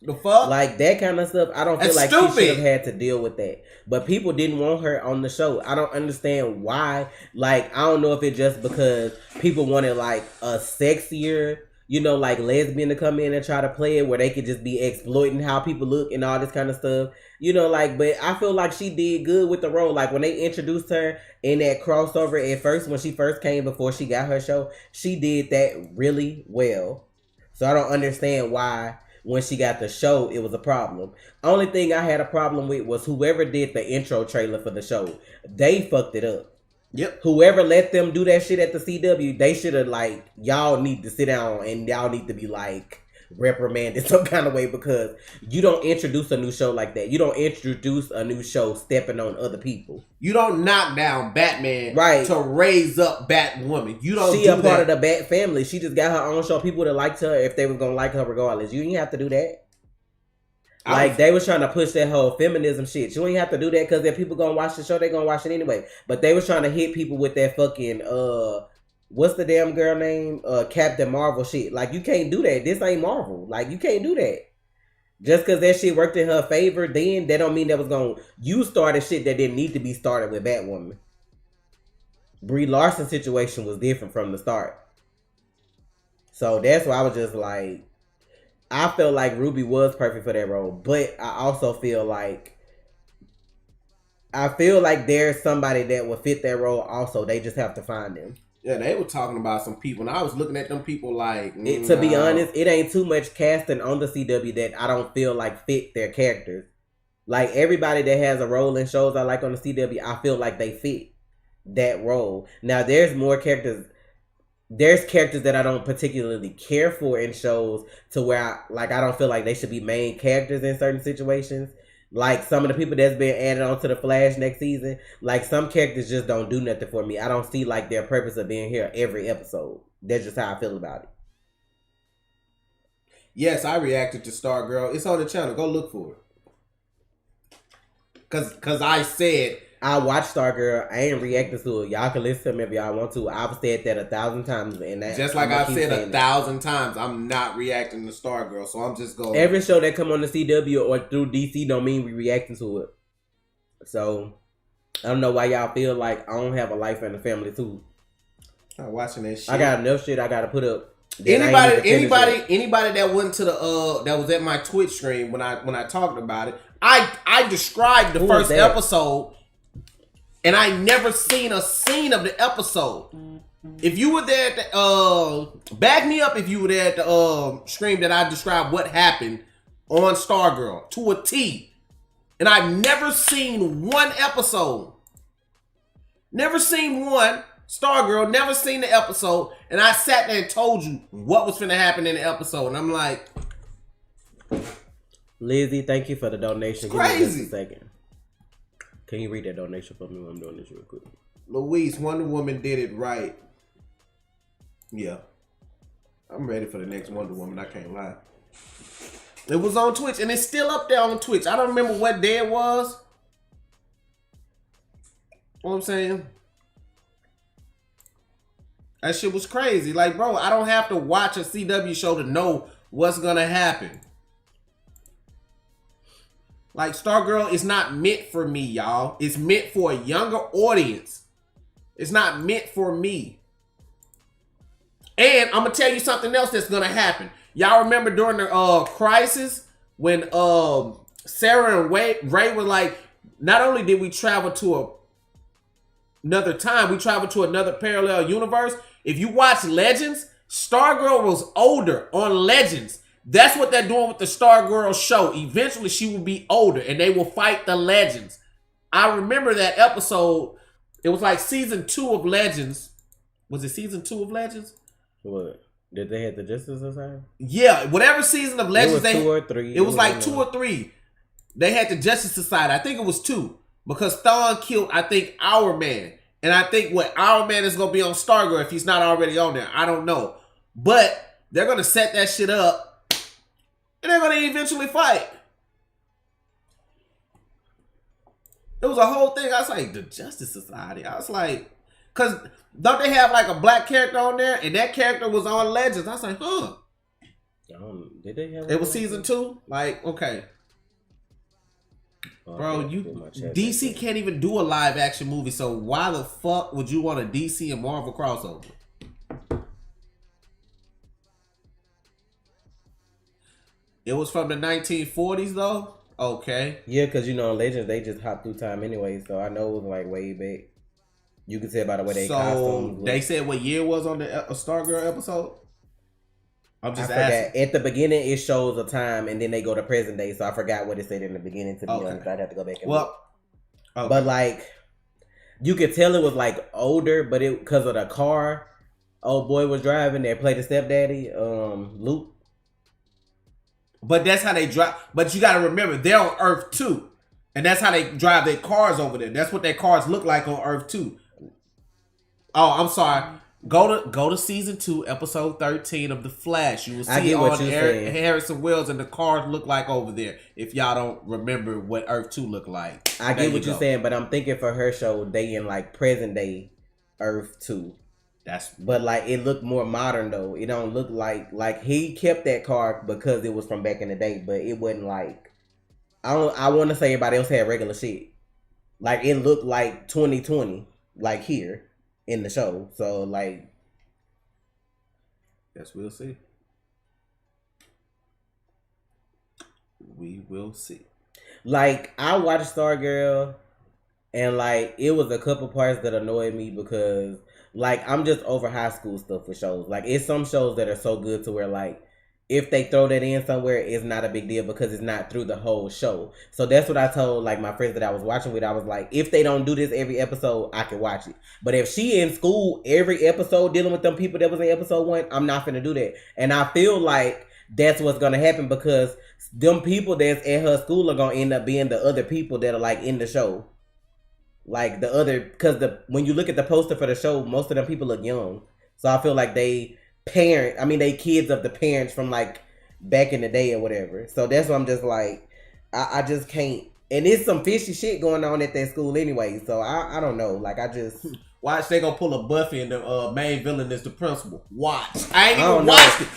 The fuck? Like, that kind of stuff, I don't feel like stupid. She should have had to deal with that. But people didn't want her on the show. I don't understand why. Like, I don't know if it's just because people wanted, like, a sexier, you know, like, lesbian to come in and try to play it where they could just be exploiting how people look and all this kind of stuff. You know, like, but I feel like she did good with the role. Like, when they introduced her in that crossover at first, when she first came before she got her show, she did that really well. So I don't understand why when she got the show, it was a problem. Only thing I had a problem with was whoever did the intro trailer for the show. They fucked it up. Yep. Whoever let them do that shit at the CW, they should have, like, y'all need to sit down and y'all need to be like, reprimanded some kind of way, because you don't introduce a new show like that. You don't introduce a new show stepping on other people. You don't knock down Batman to raise up Batwoman. You don't. She a part of the Bat family. She just got her own show. People would have liked her if they was gonna like her regardless. You didn't have to do that. Like, they was trying to push that whole feminism shit. You ain't have to do that, because if people gonna watch the show, they gonna watch it anyway. But they was trying to hit people with that fucking what's the damn girl name? Captain Marvel shit. Like, you can't do that. This ain't Marvel. Like, you can't do that. Just because that shit worked in her favor, then that don't mean that was gonna. You started shit that didn't need to be started with Batwoman. Brie Larson's situation was different from the start. So that's why I was just like, I felt like Ruby was perfect for that role, but I also feel like there's somebody that would fit that role also. They just have to find them. Yeah, they were talking about some people, and I was looking at them people like... To be honest, it ain't too much casting on the CW that I don't feel like fit their characters. Like, everybody that has a role in shows I like on the CW, I feel like they fit that role. Now, there's more characters... There's characters that I don't particularly care for in shows to where I don't feel like they should be main characters in certain situations. Like some of the people that's been added on to the Flash next season, like some characters just don't do nothing for me. I don't see like their purpose of being here every episode. That's just how I feel about it. Yes, I reacted to Stargirl. It's on the channel. Go look for it. Cause I said I watched Stargirl. I ain't reacting to it. Y'all can listen to me if y'all want to. I've said that 1,000 times. And that, just like I've said 1,000 times, I'm not reacting to Stargirl. So I'm just going. Every show that come on the CW or through DC don't mean we reacting to it. So I don't know why y'all feel like I don't have a life and a family too. I'm watching that shit. I got enough shit I gotta put up. Anybody that went to the that was at my Twitch stream when I talked about it, I described the first episode. And I never seen a scene of the episode. If you were there at the, back me up if you were there at the stream that I described what happened on Stargirl to a T. And I've never seen one episode. Never seen one. Stargirl, never seen the episode. And I sat there and told you what was finna happen in the episode. And I'm like... Lizzie, thank you for the donation. It's crazy. Give me just a second. Can you read that donation for me when I'm doing this real quick? Louise, Wonder Woman did it right. Yeah. I'm ready for the next Wonder Woman. I can't lie. It was on Twitch, and it's still up there on Twitch. I don't remember what day it was. You know what I'm saying? That shit was crazy. Like, bro, I don't have to watch a CW show to know what's going to happen. Like, Stargirl is not meant for me, y'all. It's meant for a younger audience. It's not meant for me. And I'm going to tell you something else that's going to happen. Y'all remember during the crisis when Sarah and Ray were like, not only did we travel to another time, we traveled to another parallel universe. If you watch Legends, Stargirl was older on Legends. That's what they're doing with the Stargirl show. Eventually, she will be older, and they will fight the Legends. I remember that episode. It was like season 2 of Legends. Was it season 2 of Legends? What? Did they have the Justice Society? Yeah, whatever season of Legends it was 2 or 3. It was like 2 or 3. They had the Justice Society. I think it was 2 because Thawne killed, I think, Our Man, and I think what Our Man is gonna be on Stargirl if he's not already on there. I don't know, but they're gonna set that shit up. And they're going to eventually fight. It was a whole thing. I was like, the Justice Society. I was like, because don't they have like a black character on there? And that character was on Legends. I was like, huh. Did they have? It was season 2? Like, okay. Bro, DC can't even do a live action movie. So why the fuck would you want a DC and Marvel crossover? It was from the 1940s, though? Okay. Yeah, because, Legends, they just hop through time anyway, so I know it was, like, way back. You can tell by the way they costumes. So, they said what year was on the Stargirl episode? I'm just asking. At the beginning, it shows a time, and then they go to present day, so I forgot what it said in the beginning, to be honest. I'd have to go back and look. Okay. But, like, you could tell it was, like, older, but it because of the car old boy was driving that played the stepdaddy, Luke. But that's how they drive. But you got to remember, they're on Earth too, and that's how they drive their cars over there. That's what their cars look like on Earth too. Oh, I'm sorry. Go to season 2, episode 13 of The Flash. You will see all the Harrison Wells and the cars look like over there. If y'all don't remember what Earth 2 looked like, I get what you're saying, but I'm thinking for her show, they in like present day Earth 2. But like it looked more modern though. It don't look like he kept that car because it was from back in the day, but it wasn't like I want to say everybody else had regular shit. Like it looked like 2020, like here in the show. So like, yes, we'll see. We will see. Like I watched Stargirl, and like it was a couple parts that annoyed me because. Like, I'm just over high school stuff with shows. Like, it's some shows that are so good to where, like, if they throw that in somewhere, it's not a big deal because it's not through the whole show. So that's what I told, like, my friends that I was watching with. I was like, if they don't do this every episode, I can watch it. But if she in school every episode dealing with them people that was in episode 1, I'm not finna do that. And I feel like that's what's gonna happen because them people that's at her school are gonna end up being the other people that are, like, in the show. Like the other, because when you look at the poster for the show, most of them people look young. So I feel like they kids of the parents from like back in the day or whatever. So that's why I'm just like, I just can't. And there's some fishy shit going on at that school anyway. So I don't know. Like I just. Watch, they gonna pull a Buffy and the main villain is the principal. Watch. I ain't even watched it.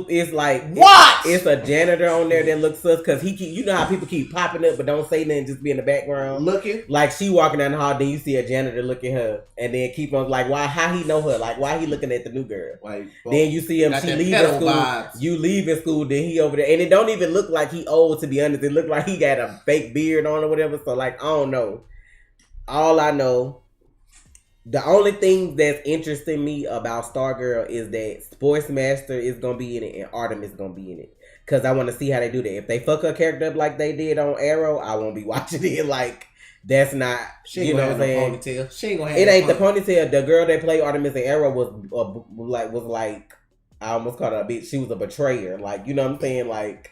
It's like watch. It's a janitor on there that looks sus because you know how people keep popping up but don't say nothing, just be in the background looking. Like she walking down the hall, then you see a janitor look at her and then keep on like how he know her? Like why he looking at the new girl? Like, then you see him, she leaving school. Vibes. You leaving school, then he over there, and it don't even look like he old. To be honest, it look like he got a fake beard on or whatever. So like I don't know. All I know. The only thing that's interesting me about Stargirl is that Sportsmaster is going to be in it and Artemis is going to be in it. Because I want to see how they do that. If they fuck her character up like they did on Arrow, I won't be watching it. Like, that's not, you know what I'm saying? Ponytail. She ain't going to have it ain't the ponytail. The girl that played Artemis and Arrow was like, I almost called her a bitch. She was a betrayer. Like, you know what I'm saying? Like,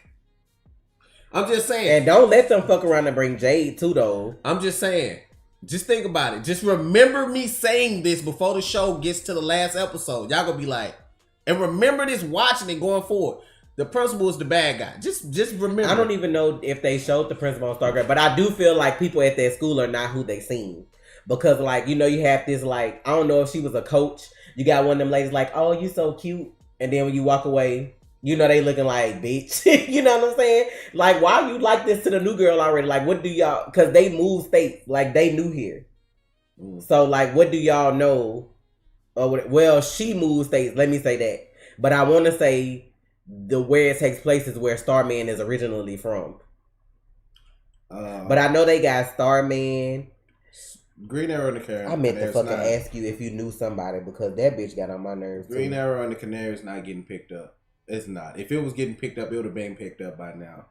I'm just saying. And don't let them fuck around and bring Jade too, though. I'm just saying. Just think about it. Just remember me saying this before the show gets to the last episode. Y'all gonna be like, and remember this watching it going forward. The principal is the bad guy. Just remember. I don't even know if they showed the principal on Stargirl, but I do feel like people at that school are not who they seem. Because like, you know, you have this like, I don't know if she was a coach. You got one of them ladies like, oh, you so cute. And then when you walk away, you know they looking like, bitch. You know what I'm saying? Like, why you like this to the new girl already? Like, what do y'all... Because they moved states. Like, they new here. So, like, what do y'all know? Well, she moved states. Let me say that. But I want to say where it takes place is where Starman is originally from. But I know they got Starman... Green Arrow and the Canary. I meant to fucking ask you if you knew somebody because that bitch got on my nerves. Green Arrow and the Canary is not getting picked up. It's not. If it was getting picked up, it would have been picked up by now.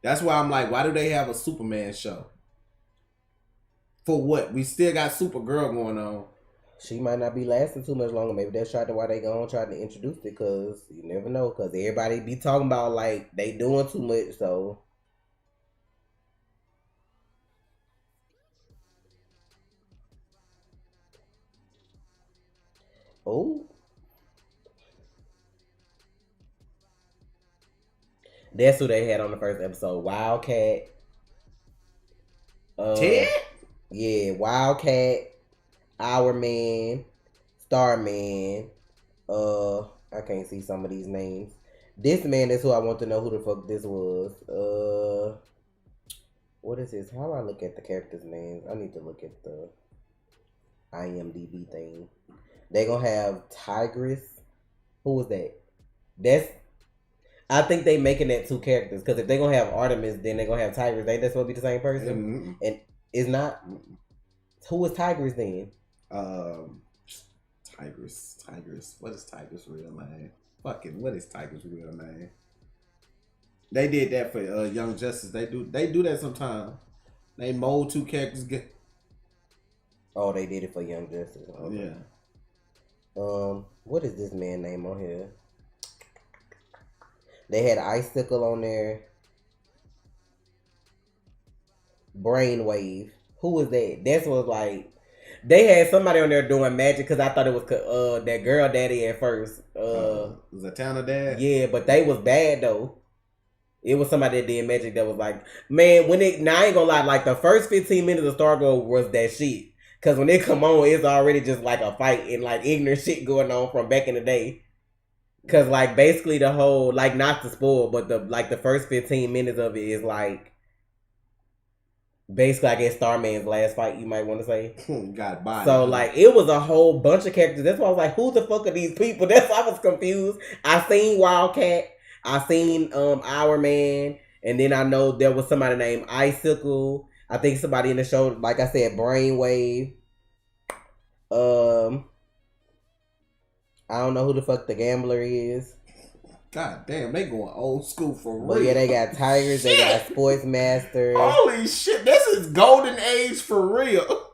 That's why I'm like, why do they have a Superman show? For what? We still got Supergirl going on. She might not be lasting too much longer. Maybe that's why they go on trying to introduce it because you never know. Because everybody be talking about like they doing too much. So. Oh. That's who they had on the first episode. Wildcat. Ted? Yeah, Wildcat, Our Man, Starman. I can't see some of these names. This man is who I want to know who the fuck this was. What is this? How do I look at the characters' names? I need to look at the IMDb thing. They gonna have Tigress. Who was that? I think they making that 2 characters because if they gonna have Artemis, then they gonna have Tigress. Ain't that supposed to be the same person? Mm-hmm. And it's not. Who is Tigress then? Tigress. What is Tigress' real name? What is Tigress' real name? They did that for Young Justice. They do that sometimes. They mold 2 characters. Oh, they did it for Young Justice. Okay. Yeah. What is this man name on here? They had Icicle on there. Brainwave. Who was that? That was like they had somebody on there doing magic because I thought it was that girl daddy at first. Zatanna dad. Yeah, but they was bad though. It was somebody that did magic that was like, man, when it now I ain't gonna lie, like the first 15 minutes of Stargirl was that shit. Cause when they come on, it's already just like a fight and like ignorant shit going on from back in the day. Cause like basically the whole like not to spoil, but the first 15 minutes of it is like basically I guess Starman's last fight, you might want to say. Got body. So like it was a whole bunch of characters. That's why I was like, who the fuck are these people? That's why I was confused. I seen Wildcat, I seen Our Man, and then I know there was somebody named Icicle. I think somebody in the show, like I said, Brainwave. I don't know who the fuck the gambler is. God damn, they going old school for real. But yeah, they got Tigers, they got Sportsmaster. Holy shit, this is golden age for real.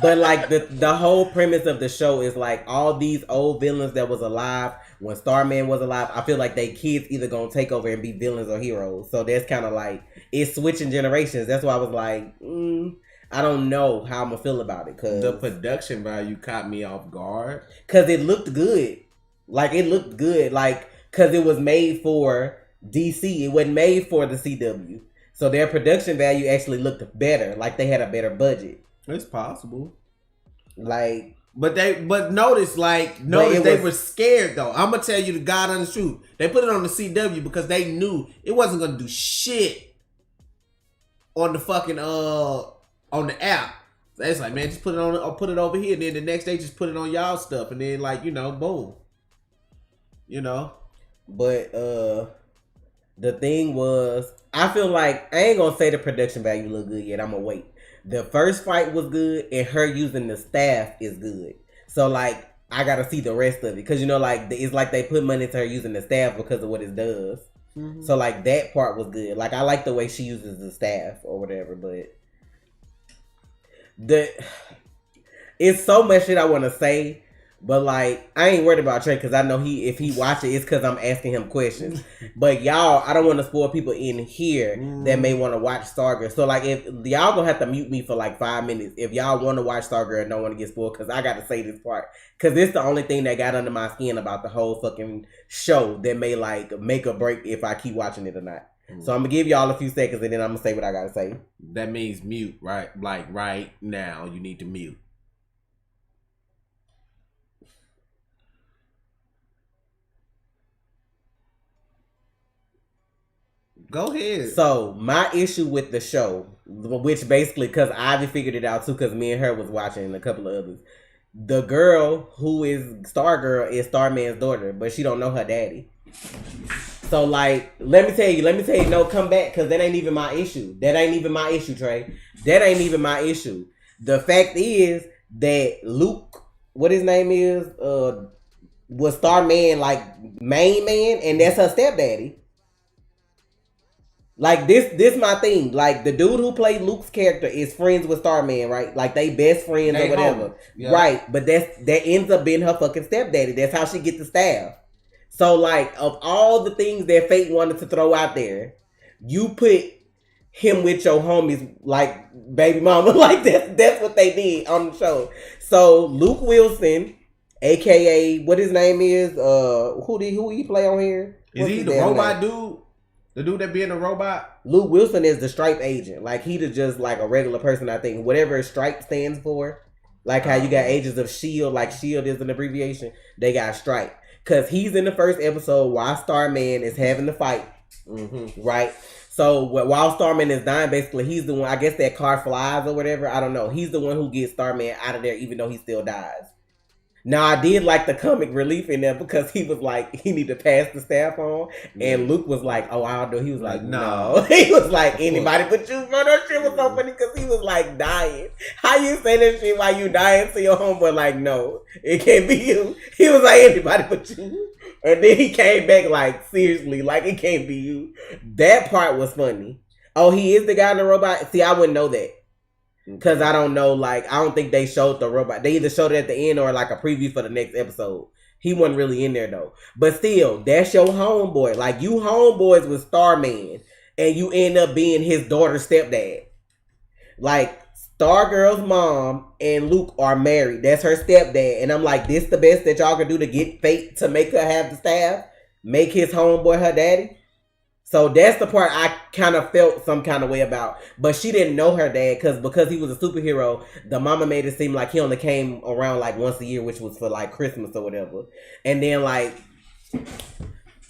But like the whole premise of the show is like all these old villains that was alive when Starman was alive. I feel like they kids either gonna take over and be villains or heroes. So that's kind of like it's switching generations. That's why I was like, I don't know how I'm gonna feel about it. Cause the production value caught me off guard. Cause it looked good. Like it looked good. Like cause it was made for DC. It wasn't made for the CW. So their production value actually looked better. Like they had a better budget. It's possible. Like, but notice they were scared though. I'm gonna tell you the God honest truth. They put it on the CW because they knew it wasn't gonna do shit on the fucking on the app. So it's like, man, just put it on or put it over here. And then the next day, just put it on y'all stuff, and then like boom. But the thing was, I feel like I ain't gonna say the production value look good yet. I'm gonna wait. The first fight was good, and her using the staff is good. So like, I gotta see the rest of it because like it's like they put money into her using the staff because of what it does. Mm-hmm. So like that part was good. Like I like the way she uses the staff or whatever, but it's so much shit I want to say. But like, I ain't worried about Trey because I know if he watch it, it's because I'm asking him questions. But y'all, I don't want to spoil people in here that may want to watch Stargirl. So like, if y'all gonna have to mute me for like 5 minutes if y'all want to watch Stargirl and don't want to get spoiled, because I got to say this part because it's the only thing that got under my skin about the whole fucking show that may like make or break if I keep watching it or not. So I'm gonna give y'all a few seconds and then I'm gonna say what I gotta say. That means mute, right? Like right now, you need to mute. Go ahead. So my issue with the show, which basically because Ivy figured it out too, because me and her was watching and a couple of others. The girl who is Stargirl is Starman's daughter, but she don't know her daddy. So like, let me tell you, no, come back, because that ain't even my issue. That ain't even my issue, Trey. That ain't even my issue. The fact is that Luke, what his name is, was Starman like main man, and that's her stepdaddy. Like this my thing. Like the dude who played Luke's character is friends with Starman, right? Like they best friends or whatever. Yeah. Right. But that ends up being her fucking stepdaddy. That's how she get the staff. So like of all the things that fate wanted to throw out there, you put him with your homies like baby mama. Like that's what they did on the show. So Luke Wilson, aka what his name is, who he play on here? Is he the robot dude? The dude that being a robot? Luke Wilson is the Stripe agent. Like, he just like a regular person, I think. Whatever Stripe stands for. Like how you got Agents of S.H.I.E.L.D. Like S.H.I.E.L.D. is an abbreviation. They got Stripe. Because he's in the first episode while Starman is having the fight. Mm-hmm. Right? So, while Starman is dying, basically, he's the one, I guess that car flies or whatever. I don't know. He's the one who gets Starman out of there even though he still dies. Now, I did like the comic relief in there because he was like, he need to pass the staff on. And Luke was like, oh, I'll do. He was like, no. He was like, anybody but you, bro. That shit was so funny because he was like dying. How you say that shit while you dying to your homeboy? Like, no, it can't be you. He was like, anybody but you. And then he came back like, seriously, like, it can't be you. That part was funny. Oh, he is the guy in the robot? See, I wouldn't know that. Because I don't know, like, I don't think they showed the robot. They either showed it at the end or like a preview for the next episode. He wasn't really in there though. But still, that's your homeboy. Like you homeboys with Starman, and you end up being his daughter's stepdad. Like Stargirl's mom and Luke are married. That's her stepdad. And I'm like, this the best that y'all can do to get Fate to make her have the staff? Make his homeboy her daddy? So that's the part I kind of felt some kind of way about. But she didn't know her dad because he was a superhero. The mama made it seem like he only came around like once a year, which was for like Christmas or whatever. And then like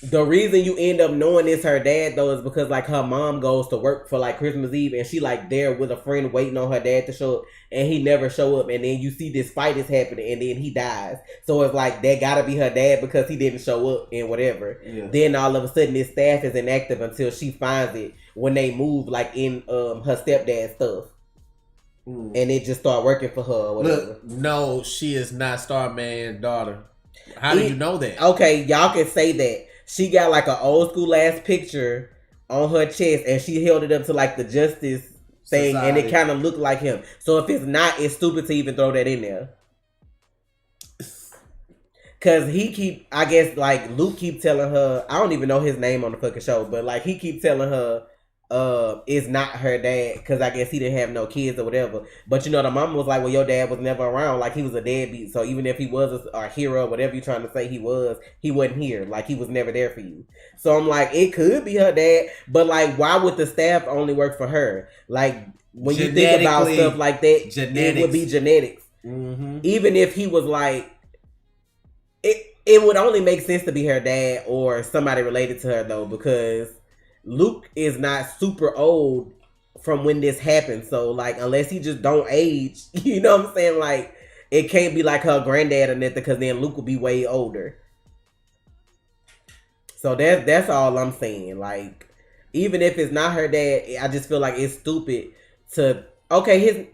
the reason you end up knowing it's her dad though is because like her mom goes to work for like Christmas Eve and she like there with a friend waiting on her dad to show up and he never show up, and then you see this fight is happening and then he dies. So it's like that gotta be her dad because he didn't show up and whatever. Yeah. Then all of a sudden this staff is inactive until she finds it when they move like in her stepdad's stuff. And it just start working for her or whatever. Look, no, she is not Starman's daughter. How do you know that? Okay, y'all can say that. She got like an old school ass picture on her chest and she held it up to like the justice thing. Society. And it kind of looked like him. So if it's not, it's stupid to even throw that in there. Cause I guess like Luke keep telling her, I don't even know his name on the fucking show, but like he keep telling her it's not her dad because I guess he didn't have no kids or whatever. But you know the mama was like, well, your dad was never around, like he was a deadbeat, so even if he was a hero, whatever you're trying to say he wasn't here, like he was never there for you. So I'm like, it could be her dad, but like why would the staff only work for her? Like when you think about stuff like that, it would be genetics. Mm-hmm. Even if he was like it would only make sense to be her dad or somebody related to her though, because Luke is not super old from when this happened. So, like, unless he just don't age, you know what I'm saying? Like, it can't be like her granddad or nothing because then Luke will be way older. So, that's all I'm saying. Like, even if it's not her dad, I just feel like it's stupid to... Okay,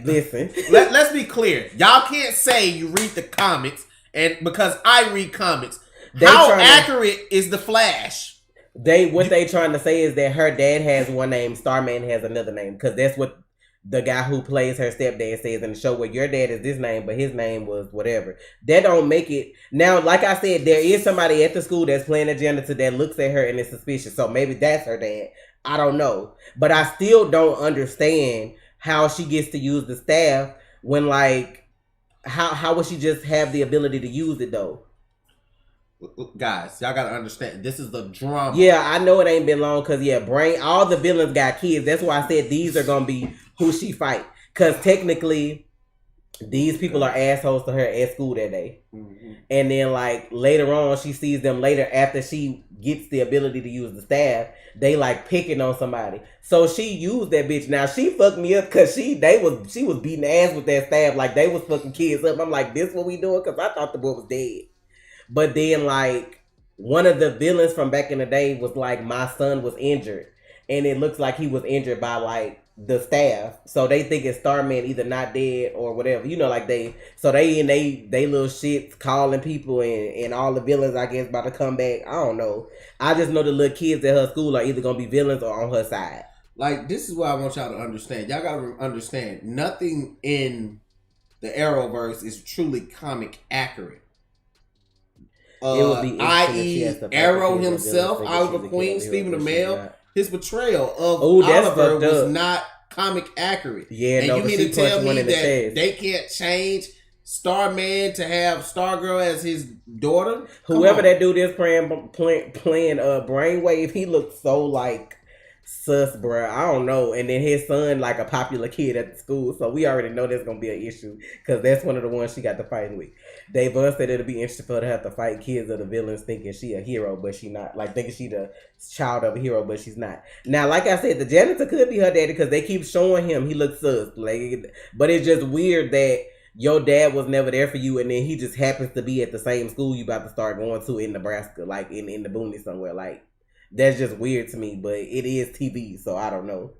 listen. Let's be clear. Y'all can't say you read the comics, and because I read comics... How accurate is the Flash? What they trying to say is that her dad has one name, Starman has another name, because that's what the guy who plays her stepdad says in the show. Where your dad is this name, but his name was whatever. That don't make it. Now, like I said, there is somebody at the school that's playing a janitor that looks at her and is suspicious. So maybe that's her dad. I don't know, but I still don't understand how she gets to use the staff when like how would she just have the ability to use it though? Guys, y'all gotta understand, this is the drama. Yeah, I know it ain't been long because all the villains got kids. That's why I said these are gonna be who she fight. Because technically, these people are assholes to her at school that day. Mm-hmm. And then like later on, she sees them later after she gets the ability to use the staff. They like picking on somebody. So she used that bitch. Now she fucked me up because she was beating ass with that staff like they was fucking kids up. I'm like, this what we doing? Because I thought the boy was dead. But then, like, one of the villains from back in the day was like, my son was injured. And it looks like he was injured by, like, the staff. So they think it's Starman either not dead or whatever. You know, like, they in they little shit calling people and all the villains, I guess, about to come back. I don't know. I just know the little kids at her school are either going to be villains or on her side. Like, this is what I want y'all to understand. Y'all got to understand, nothing in the Arrowverse is truly comic accurate. I.e. Arrow himself, Oliver Queen, Stephen Amell, his portrayal of Oliver was not comic accurate. Yeah, and you mean to tell me that they can't change Starman to have Stargirl as his daughter? Whoever that dude is playing Brainwave, he looks so like sus, bruh. I don't know. And then his son, like a popular kid at the school, so we already know there's gonna be an issue because that's one of the ones she got to fight with. Dave said it'll be interesting for her to have to fight kids of the villains thinking she a hero, but she not. Like thinking she the child of a hero, but she's not. Now, like I said, the janitor could be her daddy because they keep showing him he looks sus. Like, but it's just weird that your dad was never there for you, and then he just happens to be at the same school you about to start going to in Nebraska, like in the boonies somewhere. Like, that's just weird to me, but it is TV, so I don't know.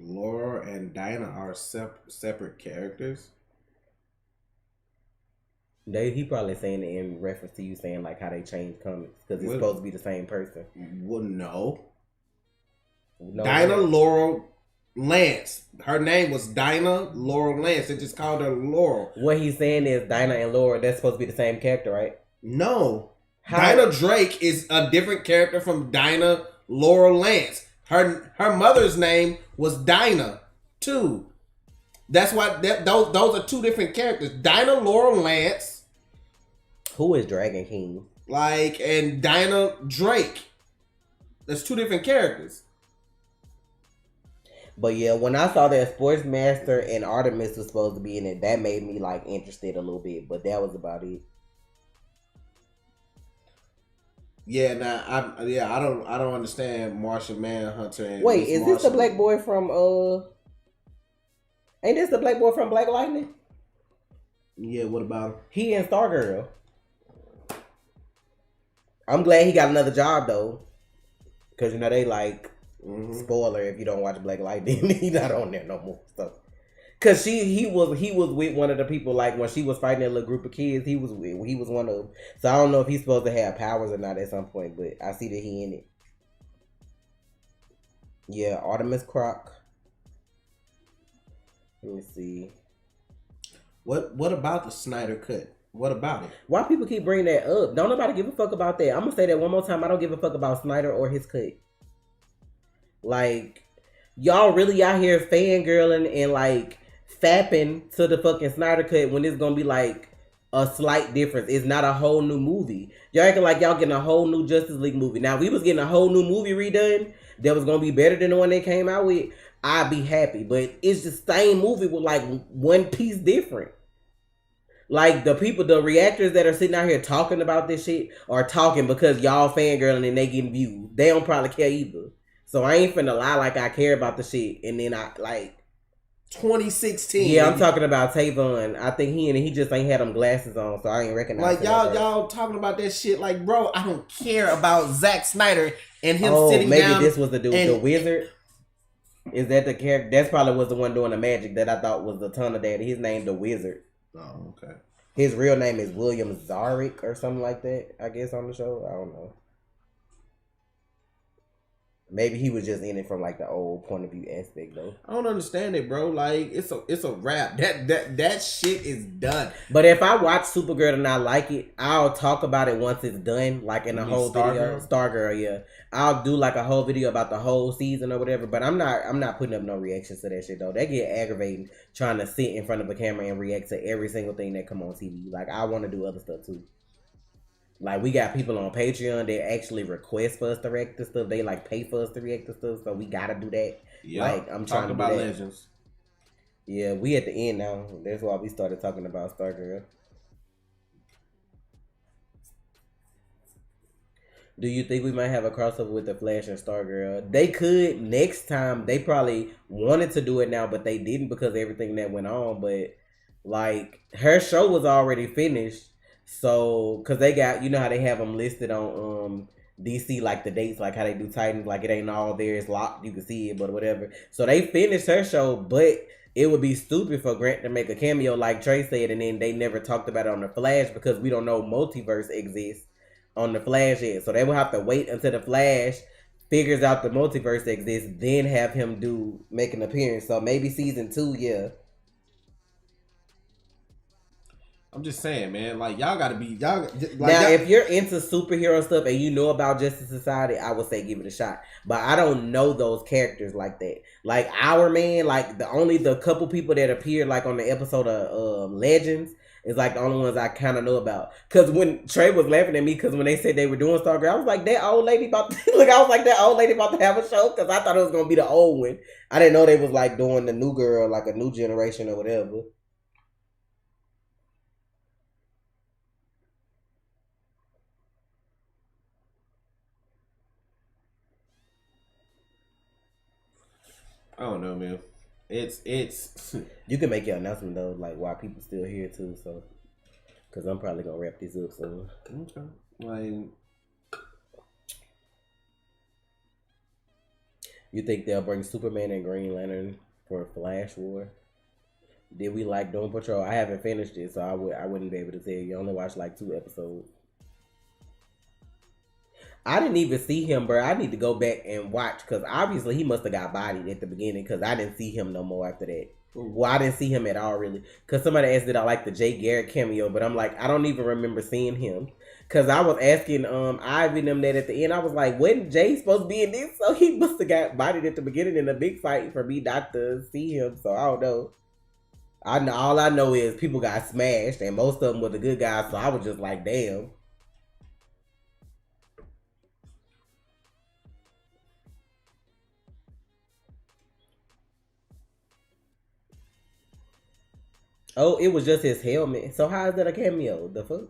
Laura and Dinah are separate characters. He probably saying it in reference to you saying like how they changed comics because it's supposed to be the same person. Well, no. No Dinah way. Laurel Lance. Her name was Dinah Laurel Lance. They just called her Laurel. What he's saying is Dinah and Laura, that's supposed to be the same character, right? No. How? Dinah Drake is a different character from Dinah Laurel Lance. Her mother's name was Dinah too. That's why those are two different characters. Dinah Laurel Lance, Who is Dragon King? and Dinah Drake. That's two different characters. But yeah, when I saw that Sportsmaster and Artemis was supposed to be in it, that made me like interested a little bit. But that was about it. Yeah, I don't understand Martian Manhunter. And Wait, is this the Martian. black boy from Ain't this the black boy from Black Lightning? Yeah, what about him? He in Stargirl. I'm glad he got another job though, cause you know they like spoiler if you don't watch Black Lightning, he not on there no more. So, cause he was with one of the people like when she was fighting that little group of kids, he was one of them. So I don't know if he's supposed to have powers or not at some point, but I see that he in it. Yeah, Artemis Croc. Let me see. What about the Snyder Cut? What about it? Why people keep bringing that up? Don't nobody give a fuck about that. I'm gonna say that one more time. I don't give a fuck about Snyder or his cut. Like, y'all really out here fangirling and like fapping to the fucking Snyder Cut when it's gonna be like a slight difference. It's not a whole new movie. Y'all acting like y'all getting a whole new Justice League movie. Now, if we was getting a whole new movie redone that was gonna be better than the one they came out with, I'd be happy. But it's the same movie with like one piece different. Like the people, the reactors that are sitting out here talking about this shit are talking because y'all fangirling and they getting views. They don't probably care either. So I ain't finna lie like I care about the shit. And then I like 2016. Yeah, I'm talking about Tavon. I think he just ain't had them glasses on, so I ain't recognize. Like y'all talking about that shit. Like, bro, I don't care about Zack Snyder and him sitting maybe down. Maybe this was the dude, the wizard. Is that the character? That's probably was the one doing the magic that I thought was the ton of daddy. His name the Wizard. Oh, okay. His real name is William Zarek or something like that, I guess, on the show. I don't know. Maybe he was just in it from like the old point of view aspect though. I don't understand it, bro. Like it's a wrap. That shit is done. But if I watch Supergirl and I like it, I'll talk about it once it's done, like in a whole video. Stargirl, yeah. I'll do like a whole video about the whole season or whatever. But I'm not putting up no reactions to that shit though. They get aggravating trying to sit in front of a camera and react to every single thing that come on TV. Like I want to do other stuff too. Like, we got people on Patreon that actually request for us to react to stuff. They, like, pay for us to react to stuff, so we gotta do that. Yeah, like, I'm trying to do that. Legends. Yeah, we at the end now. That's why we started talking about Stargirl. Do you think we might have a crossover with the Flash and Stargirl? They could next time. They probably wanted to do it now, but they didn't because of everything that went on. But, like, her show was already finished. So, because they got, you know how they have them listed on DC, like the dates, like how they do Titans, like it ain't all there, it's locked, you can see it, but whatever. So they finished her show, but it would be stupid for Grant to make a cameo like Trey said, and then they never talked about it on the Flash because we don't know multiverse exists on the Flash yet. So they will have to wait until the Flash figures out the multiverse exists, then have him make an appearance. So maybe season 2, yeah. I'm just saying, man. Like y'all gotta be if you're into superhero stuff and you know about Justice Society, I would say give it a shot. But I don't know those characters like that. Like Our Man, like the couple people that appeared like on the episode of Legends is like the only ones I kind of know about. Cause when Trey was laughing at me, cause when they said they were doing Stargirl, I was like, that old lady about to I was like, that old lady about to have a show, cause I thought it was gonna be the old one. I didn't know they was like doing the new girl, like a new generation or whatever. I don't know, man. It's You can make your announcement though, like why people still here too. So, because I'm probably gonna wrap this up soon. Okay. Like, you think they'll bring Superman and Green Lantern for a Flash War? Did we like Doom Patrol? I haven't finished it, so I wouldn't be able to tell you. I only watched like 2 episodes. I didn't even see him, bro. I need to go back and watch because obviously he must have got bodied at the beginning because I didn't see him no more after that. Well, I didn't see him at all, really. Because somebody asked did I like the Jay Garrett cameo, but I'm like, I don't even remember seeing him. Because I was asking Ivy them that at the end. I was like, wasn't Jay supposed to be in this? So he must have got bodied at the beginning in a big fight for me not to see him. So I don't know. All I know is people got smashed, and most of them were the good guys. So I was just like, damn. Oh, it was just his helmet. So how is that a cameo? The fuck?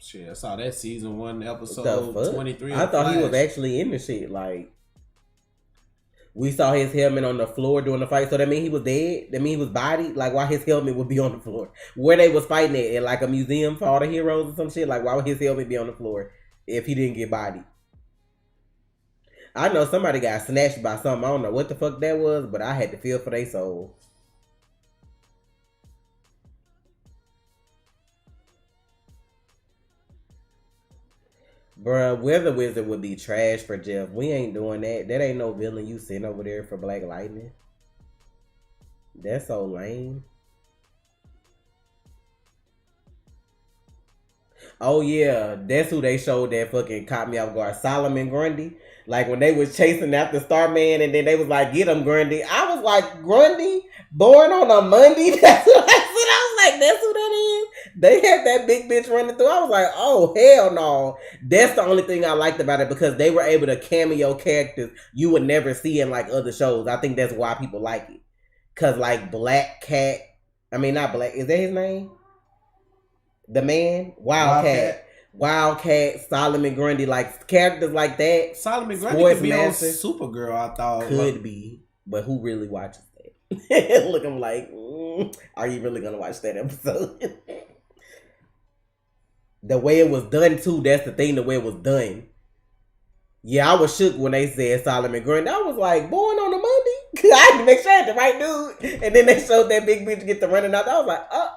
Shit, I saw that season 1 episode 23. I thought he was actually in the shit. Like, we saw his helmet on the floor during the fight. So that mean he was dead? That mean he was bodied? Like, why his helmet would be on the floor? Where they was fighting at like a museum for all the heroes or some shit? Like, why would his helmet be on the floor if he didn't get bodied? I know somebody got snatched by something. I don't know what the fuck that was, but I had to feel for their soul. Bruh, Weather Wizard would be trash for Jeff. We ain't doing that. That ain't no villain you sitting over there for Black Lightning. That's so lame. Oh yeah, that's who they showed that fucking caught me off guard. Solomon Grundy. Like when they was chasing after Starman and then they was like, get him Grundy. I was like, Grundy? Born on a Monday? That's what I said. I was like, that's who that is? They had that big bitch running through. I was like, oh, hell no. That's the only thing I liked about it because they were able to cameo characters you would never see in like other shows. I think that's why people like it. Because like Black Cat, I mean, not Black, is that his name? The man? Wildcat, Solomon Grundy, like characters like that. Solomon Grundy could be on Supergirl, I thought. Could be, but who really watches that? Look, I'm like, are you really gonna watch that episode? The way it was done too, that's the thing, the way it was done. Yeah, I was shook when they said Solomon Grundy. I was like, born on a Monday? I had to make sure I had the right dude. And then they showed that big bitch get to running out. I was like, oh.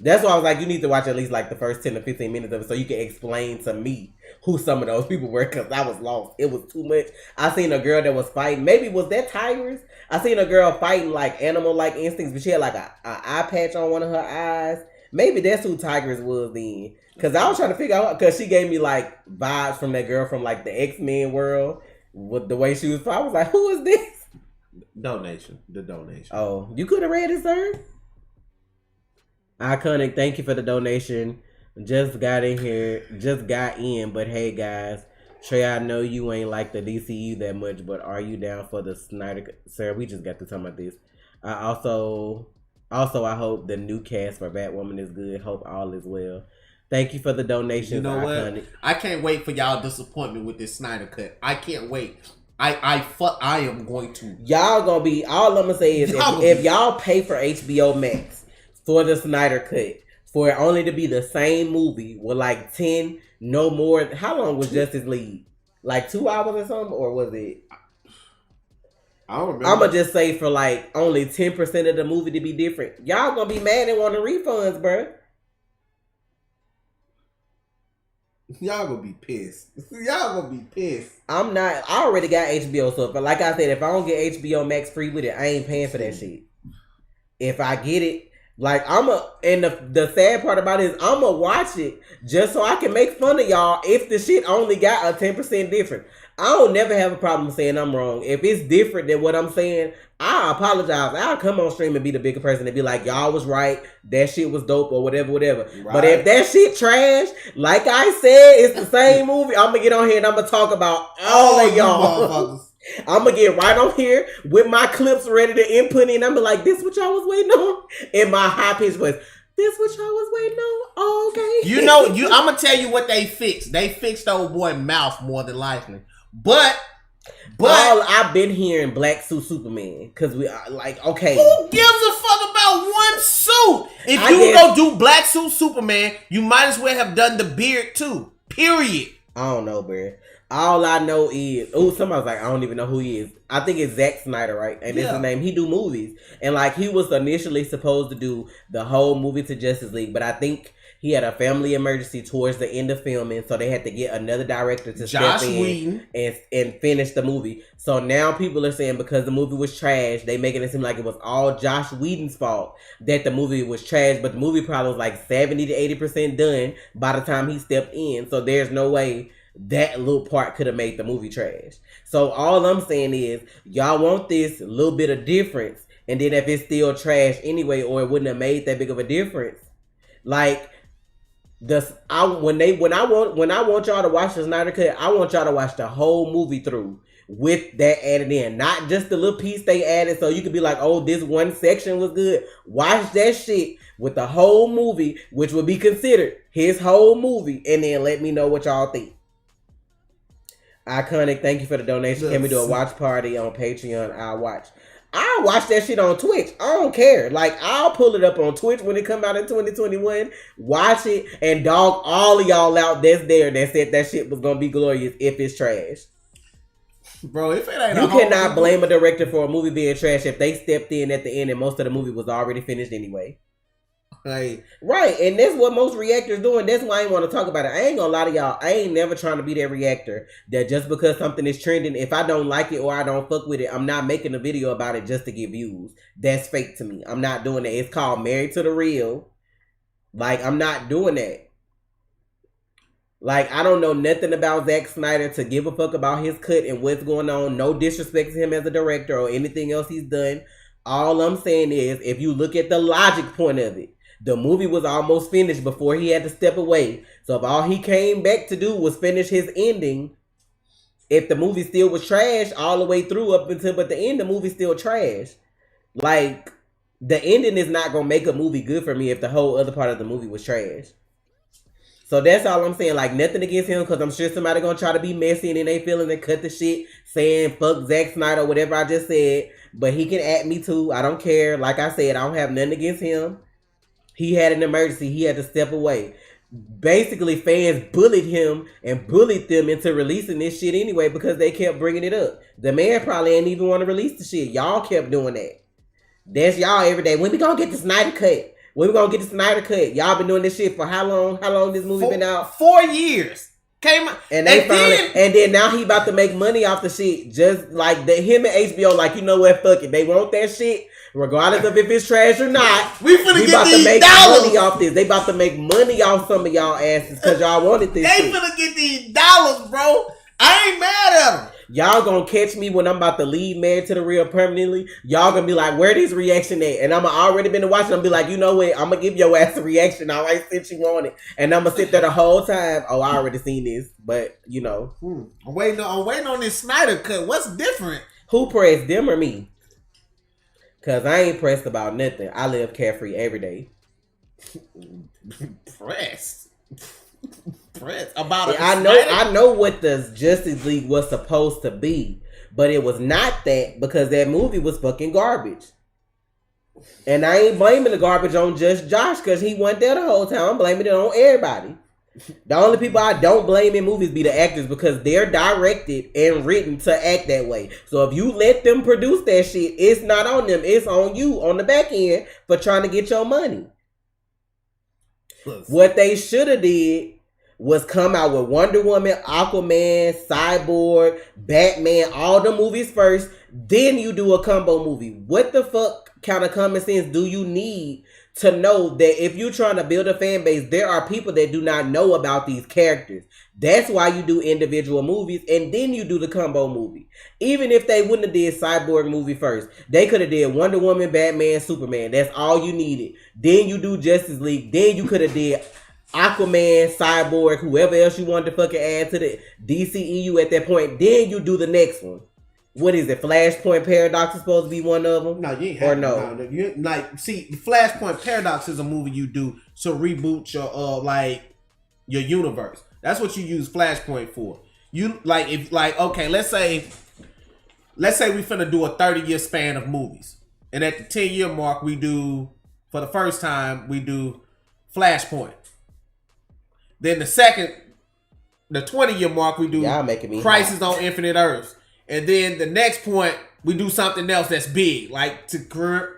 That's why I was like, you need to watch at least like the first 10 to 15 minutes of it so you can explain to me who some of those people were because I was lost. It was too much. I seen a girl that was fighting. Maybe was that Tigers? I seen a girl fighting like animal-like instincts, but she had like a eye patch on one of her eyes. Maybe that's who Tigers was then. Because I was trying to figure out, because she gave me like vibes from that girl from like the X-Men world with the way she was. I was like, who is this? The donation. Oh, you could have read it, sir. Iconic, thank you for the donation. Just got in, but hey guys, Trey, I know you ain't like the DCU that much, but are you down for the Snyder Cut? Sir, we just got to talk about this. I also I hope the new cast for Batwoman is good. Hope all is well. Thank you for the donation. You know Iconic. What? I can't wait for y'all disappointment with this Snyder Cut. I can't wait. I am going to. Y'all gonna be. All I'm gonna say is if y'all pay for HBO Max for the Snyder Cut, for it only to be the same movie with like 10, no more. How long was Justice League? Like 2 hours or something? Or was it? I don't remember. I'm going to just say for like only 10% of the movie to be different. Y'all going to be mad and want the refunds, bro. Y'all going to be pissed. Y'all going to be pissed. I'm not. I already got HBO. So, but like I said, if I don't get HBO Max free with it, I ain't paying for that shit. If I get it, like and the sad part about it is I'ma watch it just so I can make fun of y'all if the shit only got a 10% different. I don't never have a problem saying I'm wrong. If it's different than what I'm saying, I apologize. I'll come on stream and be the bigger person and be like, y'all was right, that shit was dope or whatever. Right. But if that shit trash, like I said, it's the same movie, I'm gonna get on here and I'm gonna talk about all of y'all. I'm gonna get right on here with my clips ready to input in. I'm like, this what y'all was waiting on? In my high pitched voice, this what y'all was waiting on? Oh, okay. You know, I'm gonna tell you what they fixed. They fixed old boy mouth more than likely. But all I've been hearing Black Suit Superman because we are like, okay. Who gives a fuck about one suit? If you go do Black Suit Superman, you might as well have done the beard too. Period. I don't know, bro. All I know is, somebody's like, I don't even know who he is. I think it's Zack Snyder, right? And that's his name. He do movies. And like, he was initially supposed to do the whole movie to Justice League, but I think He had a family emergency towards the end of filming, so they had to get another director to step in and finish the movie. So now people are saying because the movie was trash, they making it seem like it was all Josh Whedon's fault that the movie was trash, but the movie probably was like 70 to 80% done by the time he stepped in. So there's no way that little part could have made the movie trash. So all I'm saying is, y'all want this little bit of difference, and then if it's still trash anyway, or it wouldn't have made that big of a difference, like when I want y'all to watch the Snyder Cut, I want y'all to watch the whole movie through with that added in, not just the little piece they added, so you could be like, oh, this one section was good. Watch that shit with the whole movie, which would be considered his whole movie, and then let me know what y'all think. Iconic, thank you for the donation. Can we do a watch party on Patreon? I'll watch that shit on Twitch. I don't care. Like, I'll pull it up on Twitch when it come out in 2021. Watch it and dog all of y'all out that's there that said that shit was gonna be glorious if it's trash. Bro, if it ain't, you cannot blame a director for a movie being trash if they stepped in at the end and most of the movie was already finished anyway. Right, and that's what most reactors doing. That's why I ain't want to talk about it. I ain't gonna lie to y'all. I ain't never trying to be that reactor that just because something is trending, if I don't like it or I don't fuck with it, I'm not making a video about it just to get views. That's fake to me. I'm not doing that. It's called Married to the Real. Like, I'm not doing that. Like, I don't know nothing about Zack Snyder to give a fuck about his cut and what's going on. No disrespect to him as a director or anything else he's done. All I'm saying is, if you look at the logic point of it, the movie was almost finished before he had to step away. So if all he came back to do was finish his ending, if the movie still was trash all the way through up until but the end, the movie's still trash. Like, the ending is not gonna make a movie good for me if the whole other part of the movie was trash. So that's all I'm saying. Like, nothing against him, because I'm sure somebody gonna try to be messy and in their feelings and cut the shit saying fuck Zack Snyder, whatever I just said. But he can at me too. I don't care. Like I said, I don't have nothing against him. He had an emergency. He had to step away. Basically, fans bullied him and bullied them into releasing this shit anyway because they kept bringing it up. The man probably ain't even want to release the shit. Y'all kept doing that. That's y'all every day. When we gonna get the Snyder Cut? When we gonna get the Snyder Cut? Y'all been doing this shit for how long? How long this movie been out? 4 years. Came out. And then now he about to make money off the shit. Just like him and HBO, like, you know what, fuck it. They want that shit. Regardless of if it's trash or not, we finna get these dollars. Money off this. They about to make money off some of y'all asses because y'all wanted this. They finna get these dollars, bro. I ain't mad at them. Y'all gonna catch me when I'm about to leave Married to the Real permanently. Y'all gonna be like, where this reaction at? And I'm already been to watch it. I'm be like, you know what? I'm gonna give your ass a reaction. All right, since you want it. And I'm gonna sit there the whole time. Oh, I already seen this. But, you know. I'm waiting on this Snyder Cut. What's different? Who pressed, them or me? Because I ain't pressed about nothing. I live carefree every day. Pressed about it. I know what the Justice League was supposed to be, but it was not that because that movie was fucking garbage. And I ain't blaming the garbage on just Josh because he wasn't there the whole time. I'm blaming it on everybody. The only people I don't blame in movies be the actors because they're directed and written to act that way. So if you let them produce that shit, it's not on them. It's on you on the back end for trying to get your money. What they should have did was come out with Wonder Woman, Aquaman, Cyborg, Batman, all the movies first. Then you do a combo movie. What the fuck kind of common sense do you need to know that if you're trying to build a fan base, there are people that do not know about these characters. That's why you do individual movies and then you do the combo movie. Even if they wouldn't have did Cyborg movie first, they could have did Wonder Woman, Batman, Superman. That's all you needed. Then you do Justice League. Then you could have did Aquaman, Cyborg, whoever else you wanted to fucking add to the DCEU at that point. Then you do the next one. What is it? Flashpoint Paradox is supposed to be one of them? No, you ain't have no. You like see the Flashpoint Paradox is a movie you do to reboot your your universe. That's what you use Flashpoint for. You okay, let's say we finna do a 30-year span of movies, and at the 10-year mark we do for the first time we do Flashpoint. Then the 20-year mark we do Crisis on Infinite Earths. And then the next point, we do something else that's big, like to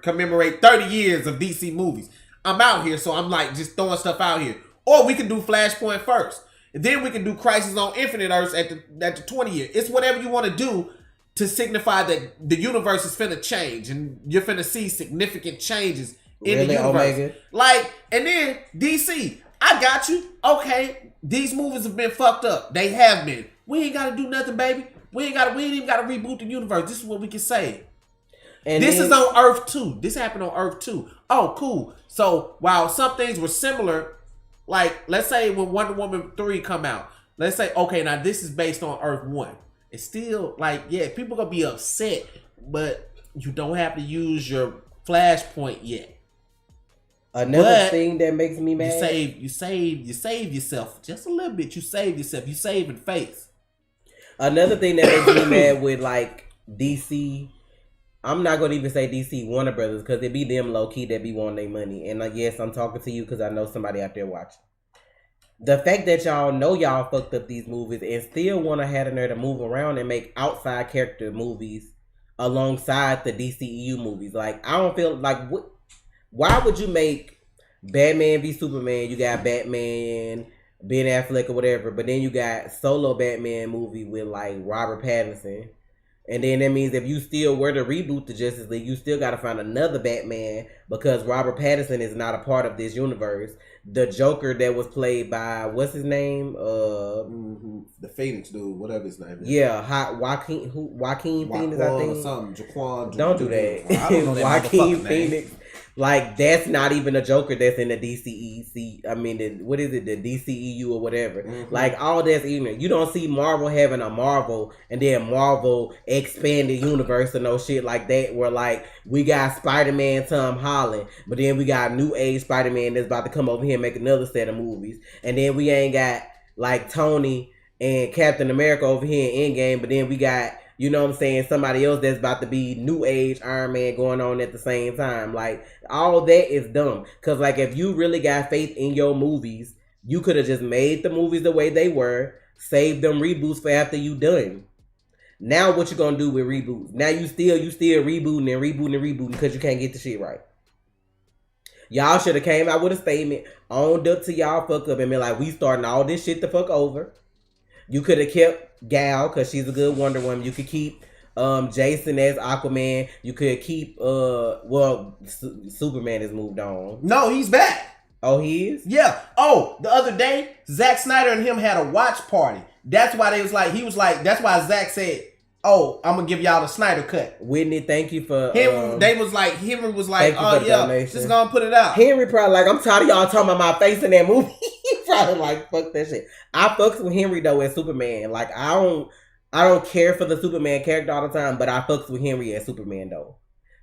commemorate 30 years of DC movies. I'm out here, so I'm like just throwing stuff out here. Or we can do Flashpoint first. And then we can do Crisis on Infinite Earths at the 20 year. It's whatever you want to do to signify that the universe is finna change and you're finna see significant changes in the universe. Omega? Like, and then DC, I got you. Okay, these movies have been fucked up. They have been. We ain't gotta do nothing, baby. We ain't even gotta reboot the universe. This is what we can say. And this is on Earth 2. This happened on Earth 2. Oh, cool. So while some things were similar, like let's say when Wonder Woman 3 come out, let's say, okay, now this is based on Earth 1. It's still like, yeah, people gonna be upset, but you don't have to use your Flashpoint yet. Another thing that makes me mad. You save yourself just a little bit. You save yourself. You saving face. Another thing that makes me mad with like DC, I'm not gonna even say DC Warner Brothers because it be them low key that be wanting their money. And yes, I'm talking to you because I know somebody out there watching. The fact that y'all know y'all fucked up these movies and still want to have in there to move around and make outside character movies alongside the DCEU movies. Like I don't feel like what. Why would you make Batman v Superman? You got Batman, Ben Affleck or whatever, but then you got solo Batman movie with like Robert Pattinson. And then that means if you still were to reboot the Justice League, you still got to find another Batman because Robert Pattinson is not a part of this universe. The Joker that was played by, what's his name? The Phoenix dude, whatever his name is. Yeah, Joaquin Phoenix, I think. Or something. Jaquan. Don't do that. I don't know that Joaquin Phoenix. Like, that's not even a Joker that's in the DCEC. I mean, what is it? The DCEU or whatever. Mm-hmm. Like, all that's even. You don't see Marvel having a Marvel and then Marvel expanded universe or no shit like that where, like, we got Spider-Man Tom Holland, but then we got New Age Spider-Man that's about to come over here and make another set of movies. And then we ain't got, like, Tony and Captain America over here in Endgame, but then we got, you know what I'm saying, somebody else that's about to be New Age Iron Man going on at the same time. Like, all that is dumb. Because, like, if you really got faith in your movies, you could have just made the movies the way they were, saved them reboots for after you done. Now what you gonna do with reboots? Now you still rebooting because you can't get the shit right. Y'all should have came out with a statement, owned up to y'all fuck up and been like, we starting all this shit the fuck over. You could have kept Gal because she's a good Wonder Woman. You could keep Jason as Aquaman. You could keep Superman has moved on. No, he's back. Oh, he is? Yeah. Oh, the other day, Zack Snyder and him had a watch party. That's why that's why Zack said, oh, I'm gonna give y'all the Snyder Cut. Whitney, thank you for Henry was like, oh yeah, just gonna put it out. Henry probably like, I'm tired of y'all talking about my face in that movie. He probably like, fuck that shit. I fucks with Henry though as Superman. Like I don't care for the Superman character all the time, but I fucks with Henry as Superman though.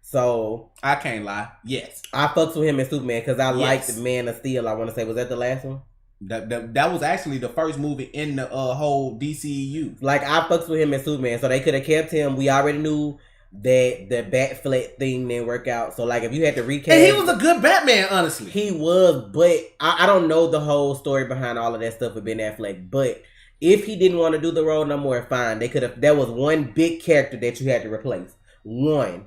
So I can't lie. Yes, I fucks with him as Superman because I liked Man of Steel. I want to say, was that the last one? That was actually the first movie in the whole DCEU. Like I fucks with him as Superman, so they could have kept him. We already knew that the Batfleck thing didn't work out. So like if you had to recast, and he was a good Batman, honestly. He was, but I don't know the whole story behind all of that stuff with Ben Affleck. But if he didn't want to do the role no more, fine. They could have. There was one big character that you had to replace. One.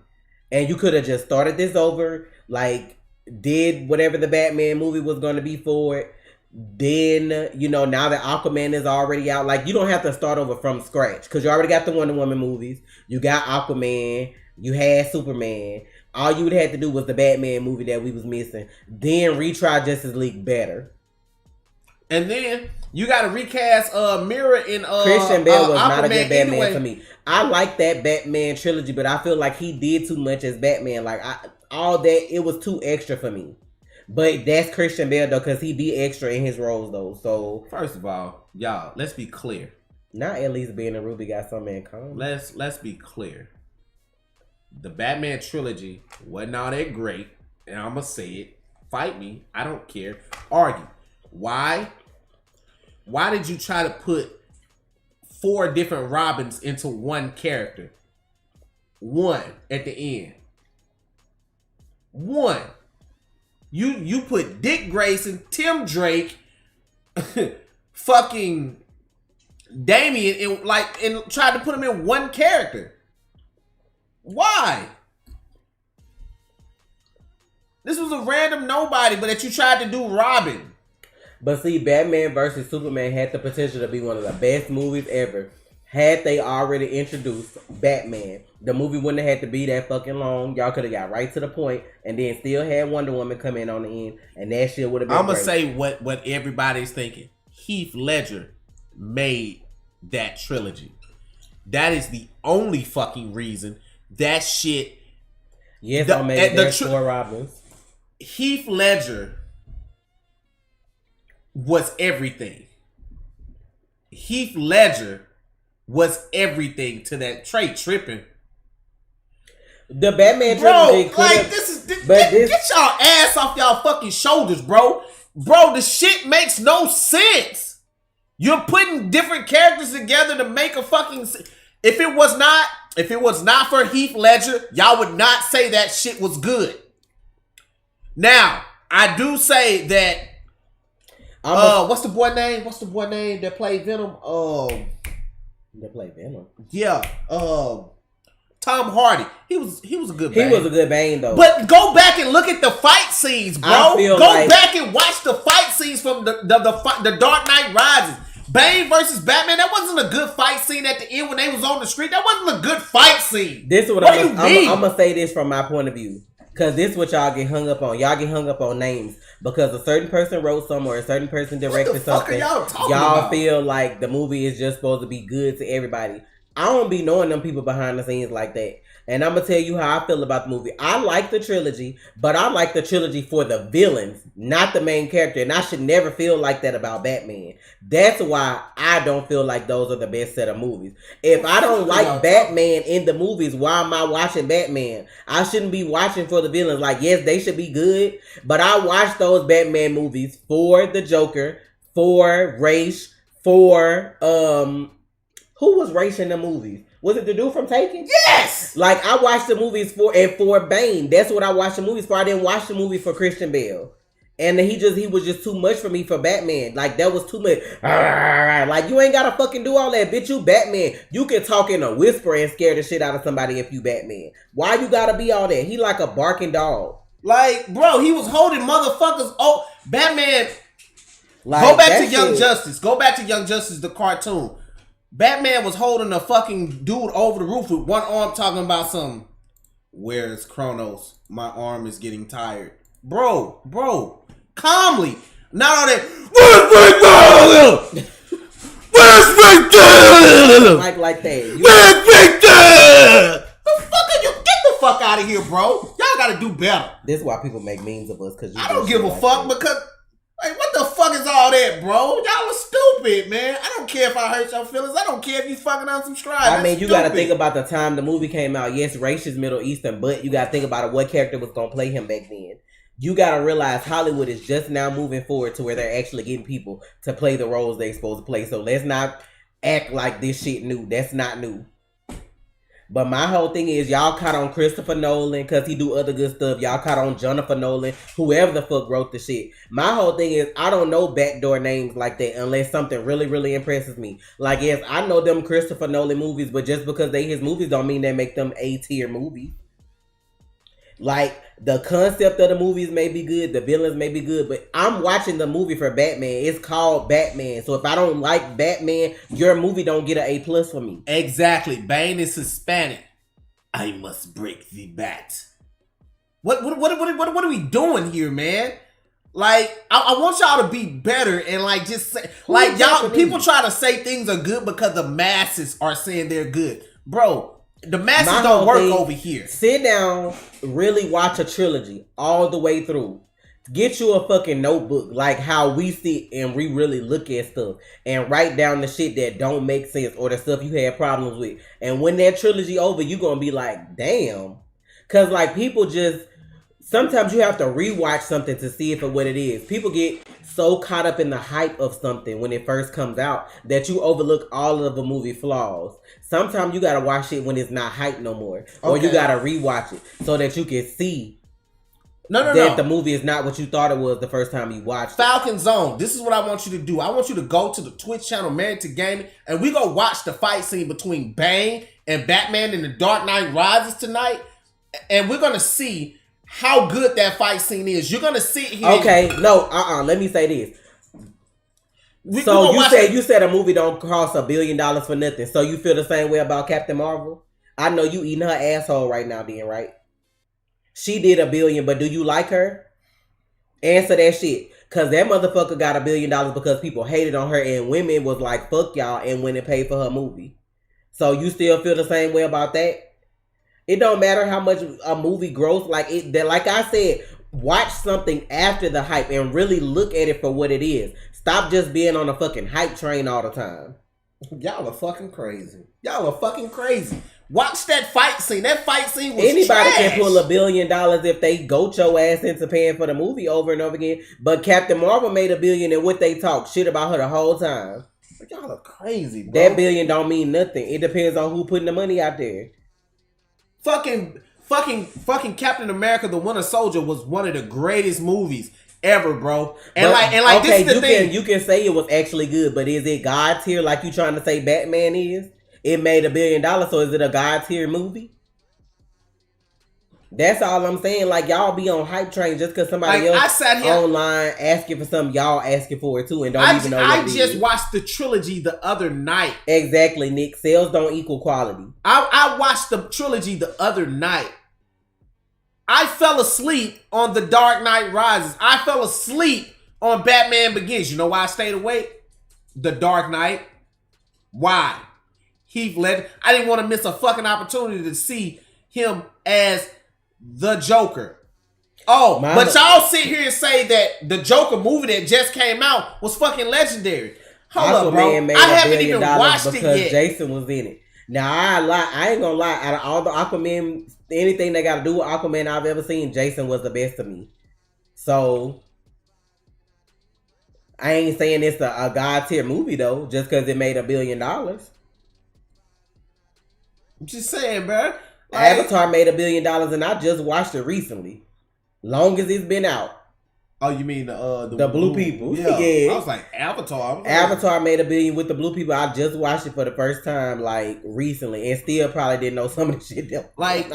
And you could have just started this over, like did whatever the Batman movie was going to be for it. Then, you know, now that Aquaman is already out, like you don't have to start over from scratch because you already got the Wonder Woman movies. You got Aquaman. You had Superman. All you would have to do was the Batman movie that we was missing. Then retry Justice League better. And then you got to recast Mira in Christian Bale was Aquaman not a good Batman anyway. for me. I like that Batman trilogy, but I feel like he did too much as Batman. Like all that, it was too extra for me. But that's Christian Bale though, because he be extra in his roles though. So first of all, y'all, let's be clear. Not at least being a Ruby got something in common. Let's be clear. The Batman trilogy wasn't all that great, and I'm gonna say it. Fight me, I don't care. Argue. Why did you try to put 4 different Robins into one character? One at the end. One. You put Dick Grayson, Tim Drake, fucking Damian and tried to put him in one character. Why? This was a random nobody, but that you tried to do Robin. But see, Batman versus Superman had the potential to be one of the best movies ever. Had they already introduced Batman, the movie wouldn't have had to be that fucking long. Y'all could have got right to the point, and then still had Wonder Woman come in on the end, and that shit would have been. I'm gonna say what everybody's thinking. Heath Ledger made that trilogy. That is the only fucking reason that shit. Yes, I made that four Robins. Heath Ledger was everything. Heath Ledger was everything to that Trey tripping. The Batman trilogy, like get y'all ass off y'all fucking shoulders, bro. Bro, the shit makes no sense. You're putting different characters together to make a fucking. If it was not for Heath Ledger, y'all would not say that shit was good. Now, I do say that. What's the boy name? What's the boy name that played Venom? That played Venom. Yeah. Tom Hardy. He was a good Bane. He was a good Bane though. But go back and look at the fight scenes, bro. Go back and watch the fight scenes from the Dark Knight Rises. Bane versus Batman. That wasn't a good fight scene at the end when they was on the street. That wasn't a good fight scene. This is what I'm gonna say this from my point of view. Cause this is what y'all get hung up on. Y'all get hung up on names because a certain person wrote something or a certain person directed something. Y'all feel like the movie is just supposed to be good to everybody. I don't be knowing them people behind the scenes like that. And I'm going to tell you how I feel about the movie. I like the trilogy, but I like the trilogy for the villains, not the main character. And I should never feel like that about Batman. That's why I don't feel like those are the best set of movies. If I don't like Batman in the movies, why am I watching Batman? I shouldn't be watching for the villains. Like, yes, they should be good, but I watch those Batman movies for the Joker, for Ra's, for, who was Ra's in the movies? Was it the dude from Taken? Yes! Like, I watched the movies for Bane. That's what I watched the movies for. I didn't watch the movie for Christian Bale. And he was just too much for me for Batman. Like, that was too much. Like, you ain't gotta fucking do all that, bitch. You Batman. You can talk in a whisper and scare the shit out of somebody if you Batman. Why you gotta be all that? He like a barking dog. Like, bro, he was holding motherfuckers. Oh, Batman. Like, go back to Young Justice. Go back to Young Justice, the cartoon. Batman was holding a fucking dude over the roof with one arm talking about something. Where's Kronos? My arm is getting tired. Bro, calmly. Not all that. Where's like that. The fuck are you? Get the fuck out of here, bro. Y'all gotta do better. This is why people make memes of us. Cause I don't give a fuck because... Like, what the fuck is all that, bro? Y'all are stupid, man. I don't care if I hurt your feelings. I don't care if you fucking unsubscribe. I mean, you gotta think about the time the movie came out. Yes, race is Middle Eastern, but you gotta think about what character was gonna play him back then. You gotta realize Hollywood is just now moving forward to where they're actually getting people to play the roles they're supposed to play. So let's not act like this shit new. That's not new. But my whole thing is y'all caught on Christopher Nolan because he do other good stuff. Y'all caught on Jonathan Nolan, whoever the fuck wrote the shit. My whole thing is I don't know backdoor names like that unless something really, really impresses me. Like, yes, I know them Christopher Nolan movies, but just because they his movies don't mean they make them A-tier movies. Like, the concept of the movies may be good, the villains may be good, but I'm watching the movie for Batman. It's called Batman. So if I don't like Batman, your movie don't get an A+ for me. Exactly. Bane is Hispanic. I must break the bat. What are we doing here, man? Like, I want y'all to be better and like just say, like, y'all people try to say things are good because the masses are saying they're good. Bro, the masses don't work over here. Sit down, really watch a trilogy all the way through. Get you a fucking notebook, like how we sit and we really look at stuff and write down the shit that don't make sense or the stuff you had problems with. And when that trilogy over, you gonna be like, damn. Cause like people just, sometimes you have to rewatch something to see if it what it is. People get so caught up in the hype of something when it first comes out that you overlook all of the movie flaws. Sometimes you gotta watch it when it's not hype no more. Or you gotta rewatch it so that you can see that the movie is not what you thought it was the first time you watched it. Falcon Zone, this is what I want you to do. I want you to go to the Twitch channel Married to Gaming and we go watch the fight scene between Bane and Batman in the Dark Knight Rises tonight. And we're gonna see how good that fight scene is. You're gonna sit here. Okay, no, let me say this. So you said a movie don't cost $1 billion for nothing. So you feel the same way about Captain Marvel? I know you eating her asshole right now, then, right? She did $1 billion, but do you like her? Answer that shit. Cause that motherfucker got $1 billion because people hated on her and women was like, fuck y'all, and went and paid for her movie. So you still feel the same way about that? It don't matter how much a movie grows. Like I said, watch something after the hype and really look at it for what it is. Stop just being on a fucking hype train all the time. Y'all are fucking crazy. Watch that fight scene. That fight scene was Anybody trash. can pull $1 billion if they goat your ass into paying for the movie over and over again. But Captain Marvel made $1 billion, and what they talk shit about her the whole time. Y'all are crazy, bro. That $1 billion don't mean nothing. It depends on who putting the money out there. Fucking Captain America: The Winter Soldier was one of the greatest movies ever, bro. And okay, this is the thing. You can say it was actually good, but is it God tier like you trying to say Batman is? It made $1 billion, so is it a God tier movie? That's all I'm saying. Like, y'all be on hype train just because somebody else online asking for something, y'all asking for it too, and don't even know what it is. I just watched the trilogy the other night. Exactly, Nick. Sales don't equal quality. I watched the trilogy the other night. I fell asleep on The Dark Knight Rises. I fell asleep on Batman Begins. You know why I stayed awake? The Dark Knight. Why? Heath Ledger. I didn't want to miss a fucking opportunity to see him as the Joker. But y'all sit here and say that the Joker movie that just came out was fucking legendary. Hold up, bro. I haven't even watched it yet. Jason was in it. Now, I ain't gonna lie. Out of all the Aquaman, anything that got to do with Aquaman I've ever seen, Jason was the best to me. So, I ain't saying it's a God tier movie, though, just because it made $1 billion. I'm just saying, bro. Avatar made $1 billion, and I just watched it recently. Long as it's been out. Oh, you mean the blue people? Yeah. Yeah. I was like, Avatar. Avatar made $1 billion with the blue people. I just watched it for the first time, like, recently, and still probably didn't know some of the shit. Like,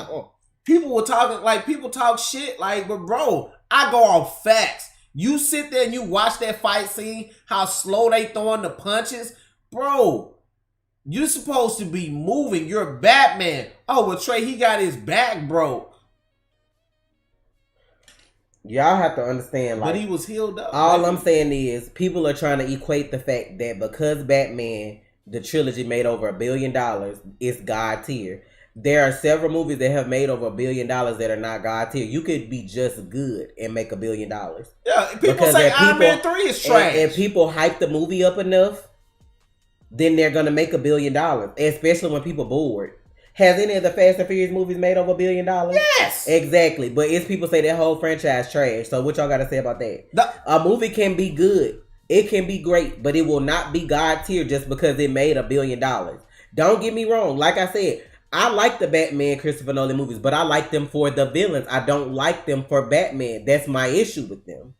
people were talking, like, people talk shit, like, but bro, I go off facts. You sit there and you watch that fight scene, how slow they throwing the punches, bro. You're supposed to be moving. You're Batman. Oh, well, Trey, he got his back broke. Y'all have to understand, like, but he was healed up. All I'm saying is, people are trying to equate the fact that because Batman, the trilogy made over $1 billion, it's God tier. There are several movies that have made over $1 billion that are not God tier. You could be just good and make $1 billion. Yeah, people say Iron Man 3 is trash. And people hype the movie up enough, then they're gonna make $1 billion, especially when people bored. Has any of the Fast and Furious movies made over $1 billion? Yes, exactly. But it's people say that whole franchise trash. So what y'all got to say about that? A movie can be good, it can be great, but it will not be God tier just because it made $1 billion. Don't get me wrong. Like I said, I like the Batman Christopher Nolan movies, but I like them for the villains. I don't like them for Batman. That's my issue with them.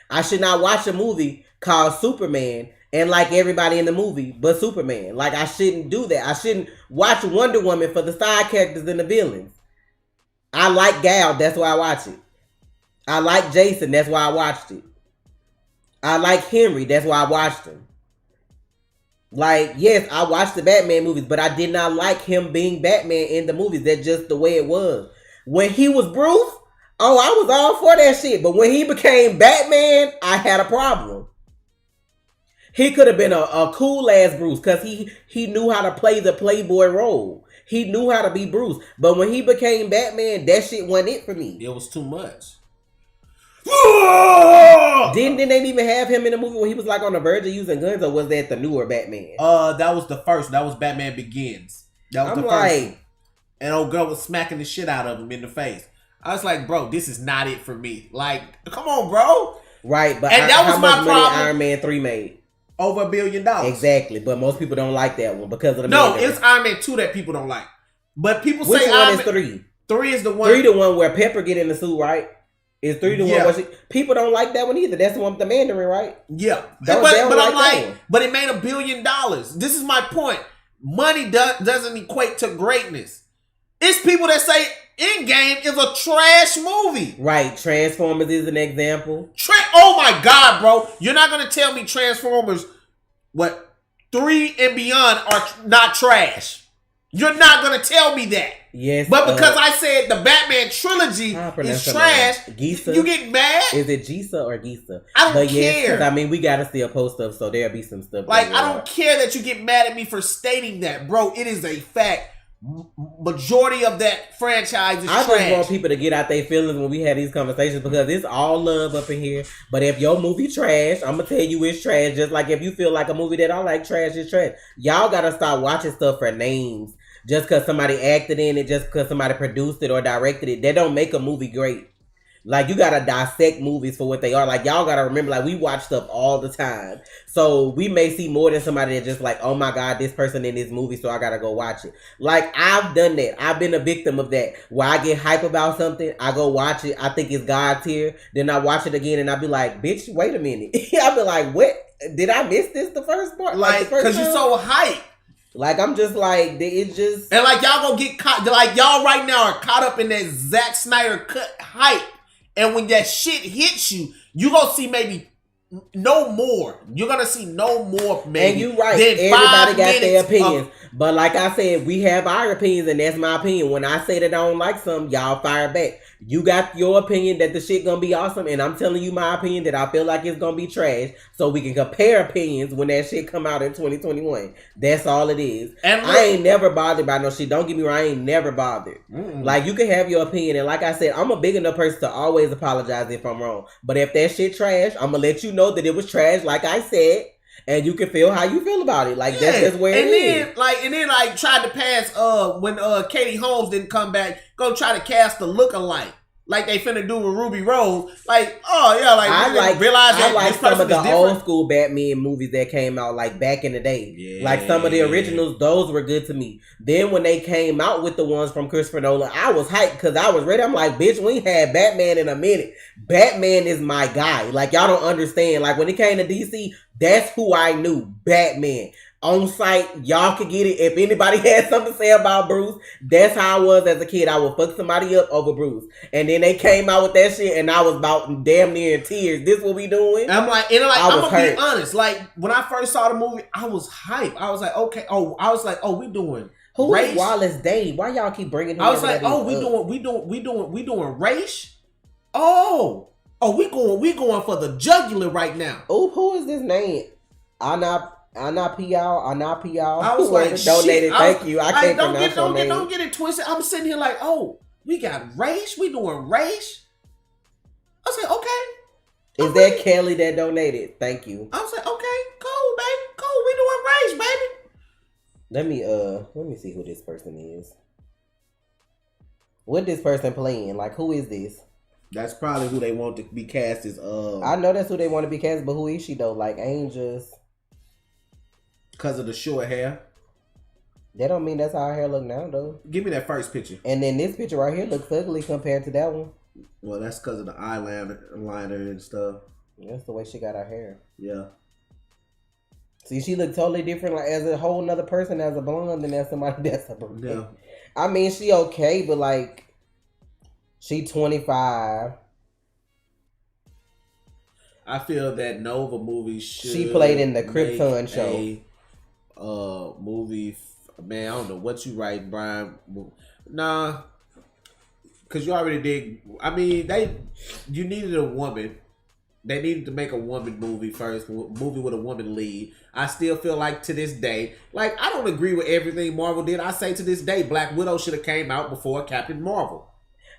I should not watch a movie called Superman and like everybody in the movie but Superman. Like, I shouldn't do that. I shouldn't watch Wonder Woman for the side characters and the villains. I like Gal, that's why I watch it. I like Jason, that's why I watched it. I like Henry, that's why I watched him. Like, yes, I watched the Batman movies, but I did not like him being Batman in the movies. That's just the way it was. When he was Bruce, oh, I was all for that shit. But when he became Batman, I had a problem. He could have been a cool ass Bruce because he knew how to play the playboy role. He knew how to be Bruce. But when he became Batman, that shit wasn't it for me. It was too much. Didn't they even have him in the movie when he was like on the verge of using guns, or was that the newer Batman? That was the first. That was Batman Begins. That was the first. Like, and old girl was smacking the shit out of him in the face. I was like, bro, this is not it for me. Like, come on, bro. Right, but and that was how my much problem. money Iron Man 3 made? Over $1 billion. Exactly, but most people don't like that one because of the No, it's Iron Man 2 that people don't like. But people Which say one Iron is Man 3? 3 is the one. 3 the one where Pepper get in the suit, right? Is 3 the one where people don't like that one either. That's the one with the Mandarin, right? Yeah. But I'm like, but it made $1 billion. This is my point. Money doesn't equate to greatness. It's people that say Endgame is a trash movie. Right. Transformers is an example. Oh my God, bro. You're not going to tell me Transformers, 3 and beyond are not trash. You're not going to tell me that. Yes. But because I said the Batman trilogy is trash, you get mad? Is it Gisa or Gisa? I don't care. Yes, I mean, we got to still post stuff, so there'll be some stuff. Like, I don't care that you get mad at me for stating that, bro. It is a fact. Majority of that franchise is trash. I just want people to get out their feelings when we have these conversations because it's all love up in here. But if your movie trash, I'm gonna tell you it's trash. Just like if you feel like a movie that I like trash is trash. Y'all gotta stop watching stuff for names. Just because somebody acted in it, just because somebody produced it or directed it, that don't make a movie great. Like, you gotta dissect movies for what they are. Like, y'all gotta remember, like, we watch stuff all the time. So, we may see more than somebody that just like, oh my God, this person in this movie, so I gotta go watch it. Like, I've done that. I've been a victim of that. Where I get hype about something, I go watch it, I think it's God's here, then I watch it again, and I be like, bitch, wait a minute. I be like, what? Did I miss this the first part? Like, because you're so hype. Like, I'm just like, it's just... And like, y'all gonna get caught, like, y'all right now are caught up in that Zack Snyder cut hype. And when that shit hits you, you gonna see maybe no more. You're gonna see no more, maybe. And you right. Everybody got their opinions. But like I said, we have our opinions, and that's my opinion. When I say that I don't like something, y'all fire back. You got your opinion that the shit gonna be awesome, and I'm telling you my opinion that I feel like it's gonna be trash, so we can compare opinions when that shit come out in 2021. That's all it is. And I ain't never bothered by no shit. Don't get me wrong, I ain't never bothered. Like, you can have your opinion, and like I said, I'm a big enough person to always apologize if I'm wrong. But if that shit trash, I'm gonna let you know that it was trash, like I said. And you can feel how you feel about it. Like, that's just where it is. And then tried to pass when Katie Holmes didn't come back, go try to cast a lookalike. Like they finna do with Ruby Rose. Like, oh yeah, like I like some of the old school Batman movies that came out like back in the day. Yeah. Like some of the originals, those were good to me. Then when they came out with the ones from Christopher Nolan, I was hyped because I was ready. I'm like, bitch, we ain't had Batman in a minute. Batman is my guy. Like, y'all don't understand. Like, when it came to DC, that's who I knew. Batman. On site, y'all could get it. If anybody had something to say about Bruce, that's how I was as a kid. I would fuck somebody up over Bruce. And then they came out with that shit, and I was about damn near in tears. This what we doing? And I'm gonna be honest. Like, when I first saw the movie, I was hyped. I was like, okay. We doing. Who is Wallace Dave? Why y'all keep bringing him? I was like, we doing race. We going for the jugular right now. Oh, who is this name? Anna Pial. I was like, donated. Thank you. I can't pronounce your name. Don't get it twisted. I'm sitting here like, we got race. We doing race. I was like, okay. Is that Kelly that donated? Thank you. I was like, okay, cool, baby, cool. We doing race, baby. Let me see who this person is. What this person playing? Like, who is this? That's probably who they want to be cast as. I know that's who they want to be cast, but who is she though? Like, ain't just. Because of the short hair. That don't mean that's how her hair look now, though. Give me that first picture. And then this picture right here looks ugly compared to that one. Well, that's because of the eyeliner and stuff. That's the way she got her hair. Yeah. See, she look totally different, like as a whole nother person, as a blonde, than as somebody that's a brunette. Yeah. I mean, she okay, but like, she 25. I feel that Nova movies should. She played in the Krypton show. Movie, man. I don't know what you write, Brian. Nah, because you already did. I mean, you needed a woman. They needed to make a woman movie first, movie with a woman lead. I still feel like to this day, like, I don't agree with everything Marvel did. I say to this day, Black Widow should have came out before Captain Marvel.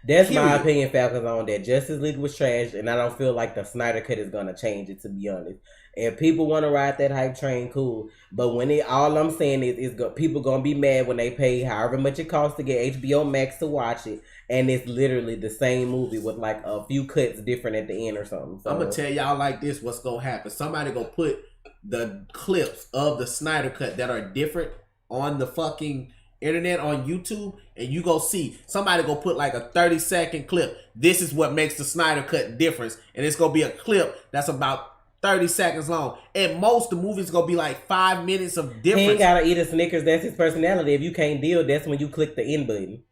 That's my opinion, Falcons, on that. Justice League was trash, and I don't feel like the Snyder Cut is gonna change it, to be honest. If people want to ride that hype train, cool. But when all I'm saying is people gonna be mad when they pay however much it costs to get HBO Max to watch it, and it's literally the same movie with like a few cuts different at the end or something. So, I'm gonna tell y'all like this: what's gonna happen? Somebody gonna put the clips of the Snyder Cut that are different on the fucking internet on YouTube, and you go see somebody go put like a 30-second clip. This is what makes the Snyder Cut difference, and it's gonna be a clip that's about 30 seconds long. At most, the movie's gonna be like 5 minutes of difference. He ain't gotta eat a Snickers. That's his personality. If you can't deal, that's when you click the end button.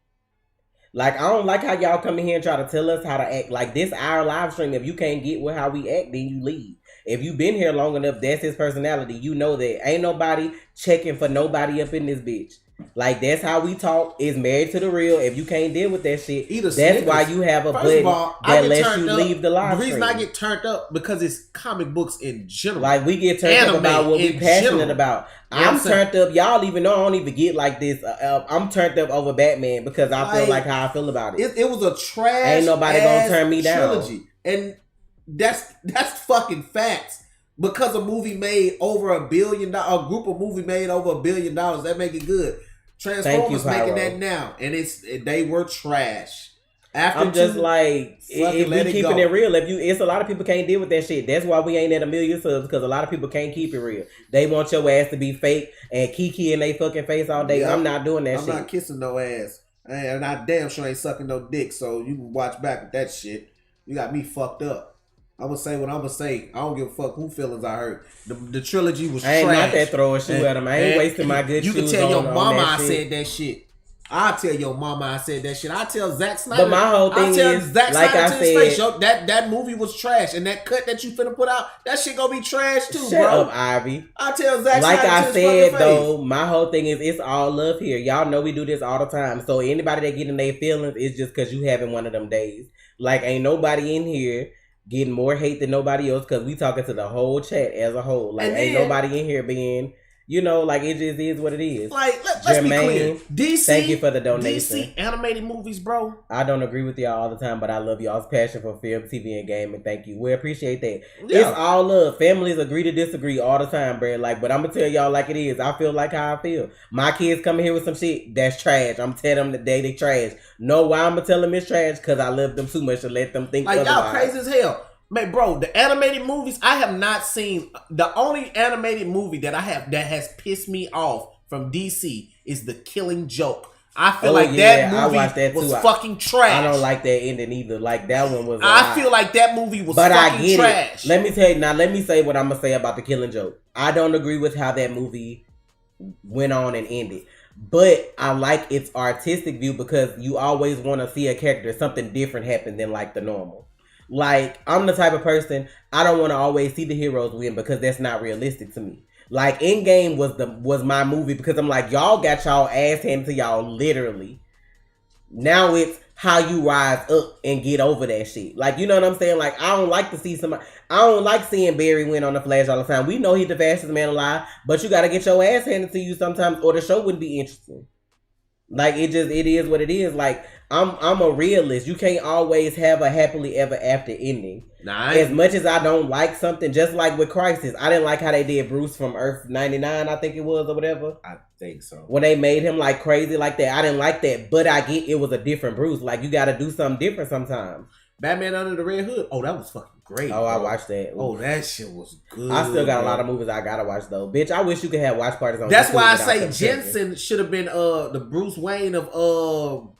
Like, I don't like how y'all come in here and try to tell us how to act. Like, this our live stream. If you can't get with how we act, then you leave. If you been here long enough, that's his personality. You know that. Ain't nobody checking for nobody up in this bitch. Like, that's how we talk. Is married to the real. If you can't deal with that shit, that's why you have a button that lets you leave the live stream. The reason I get turned up because it's comic books in general. Like, we get turned up about what we passionate about. I'm turned up. Y'all even know I don't even get like this. I'm turned up over Batman because I feel like how I feel about it. It was a trash. Ain't nobody gonna turn me trilogy. down. And that's fucking facts. Because a movie made over $1 billion, a group of movie made over $1 billion, that make it good. Transformers making that now, and they were trash. I'm just like, if we keeping it real, it's a lot of people can't deal with that shit. That's why we ain't at 1 million subs, because a lot of people can't keep it real. They want your ass to be fake and kiki in they fucking face all day. I'm not doing that shit. I'm not kissing no ass, and I damn sure ain't sucking no dick. So you can watch back with that shit. You got me fucked up. I'm gonna say what I'm gonna say. I don't give a fuck who feelings I hurt. The trilogy was trash. I ain't not that throwing shoe at him. I ain't wasting my good shoes. You can tell your mama I said that shit. I'll tell your mama I said that shit. I tell Zack Snyder. But my whole thing is, like I said, that movie was trash, and that cut that you finna put out, that shit gonna be trash too, Shut bro. up, Ivy. I tell Zack like Snyder. Like I said though, my whole thing is it's all love here. Y'all know we do this all the time. So anybody that get in their feelings is just because you having one of them days. Like, ain't nobody in here getting more hate than nobody else because we talking to the whole chat as a whole. Like, ain't nobody in here being, like, it just is what it is. Like, let's be clear. DC, thank you for the donation. DC animated movies, bro. I don't agree with y'all all the time, but I love y'all's passion for film, TV, and gaming. Thank you. We appreciate that. Yeah. It's all love. Families agree to disagree all the time, bro. Like, but I'm gonna tell y'all like it is. I feel like how I feel. My kids come here with some shit that's trash. I'm telling them that they trash. Know why I'm gonna tell them it's trash? Because I love them too much to let them think like otherwise. Y'all crazy as hell. Man, bro, the animated movies, I have not seen. The only animated movie that I have that has pissed me off from DC is The Killing Joke. I feel that movie was fucking trash. I don't like that ending either. Like, that one was I feel like that movie was fucking trash. Let me tell you, now let me say what I'm going to say about The Killing Joke. I don't agree with how that movie went on and ended. But I like its artistic view because you always want to see a character, something different happen than like the normal. Like, I'm the type of person, I don't want to always see the heroes win because that's not realistic to me. Like, Endgame was my movie because I'm like, y'all got y'all ass handed to y'all literally. Now it's how you rise up and get over that shit. Like, you know what I'm saying? Like, I don't like to see somebody, I don't like seeing Barry win on the Flash all the time. We know he's the fastest man alive, but you got to get your ass handed to you sometimes or the show wouldn't be interesting. Like, it is what it is. Like, I'm a realist. You can't always have a happily ever after ending. As much as I don't like something, just like with Crisis, I didn't like how they did Bruce from Earth 99, I think it was, or whatever. I think so. When they made him like crazy like that, I didn't like that. But I get it was a different Bruce. Like, you got to do something different sometimes. Batman Under the Red Hood. Oh, that was fucking great. Oh, bro. I watched that. Ooh. Oh, that shit was good. I still got a lot of movies I gotta watch though. Bitch, I wish you could have watch parties on. That's why I say Jensen should have been the Bruce Wayne of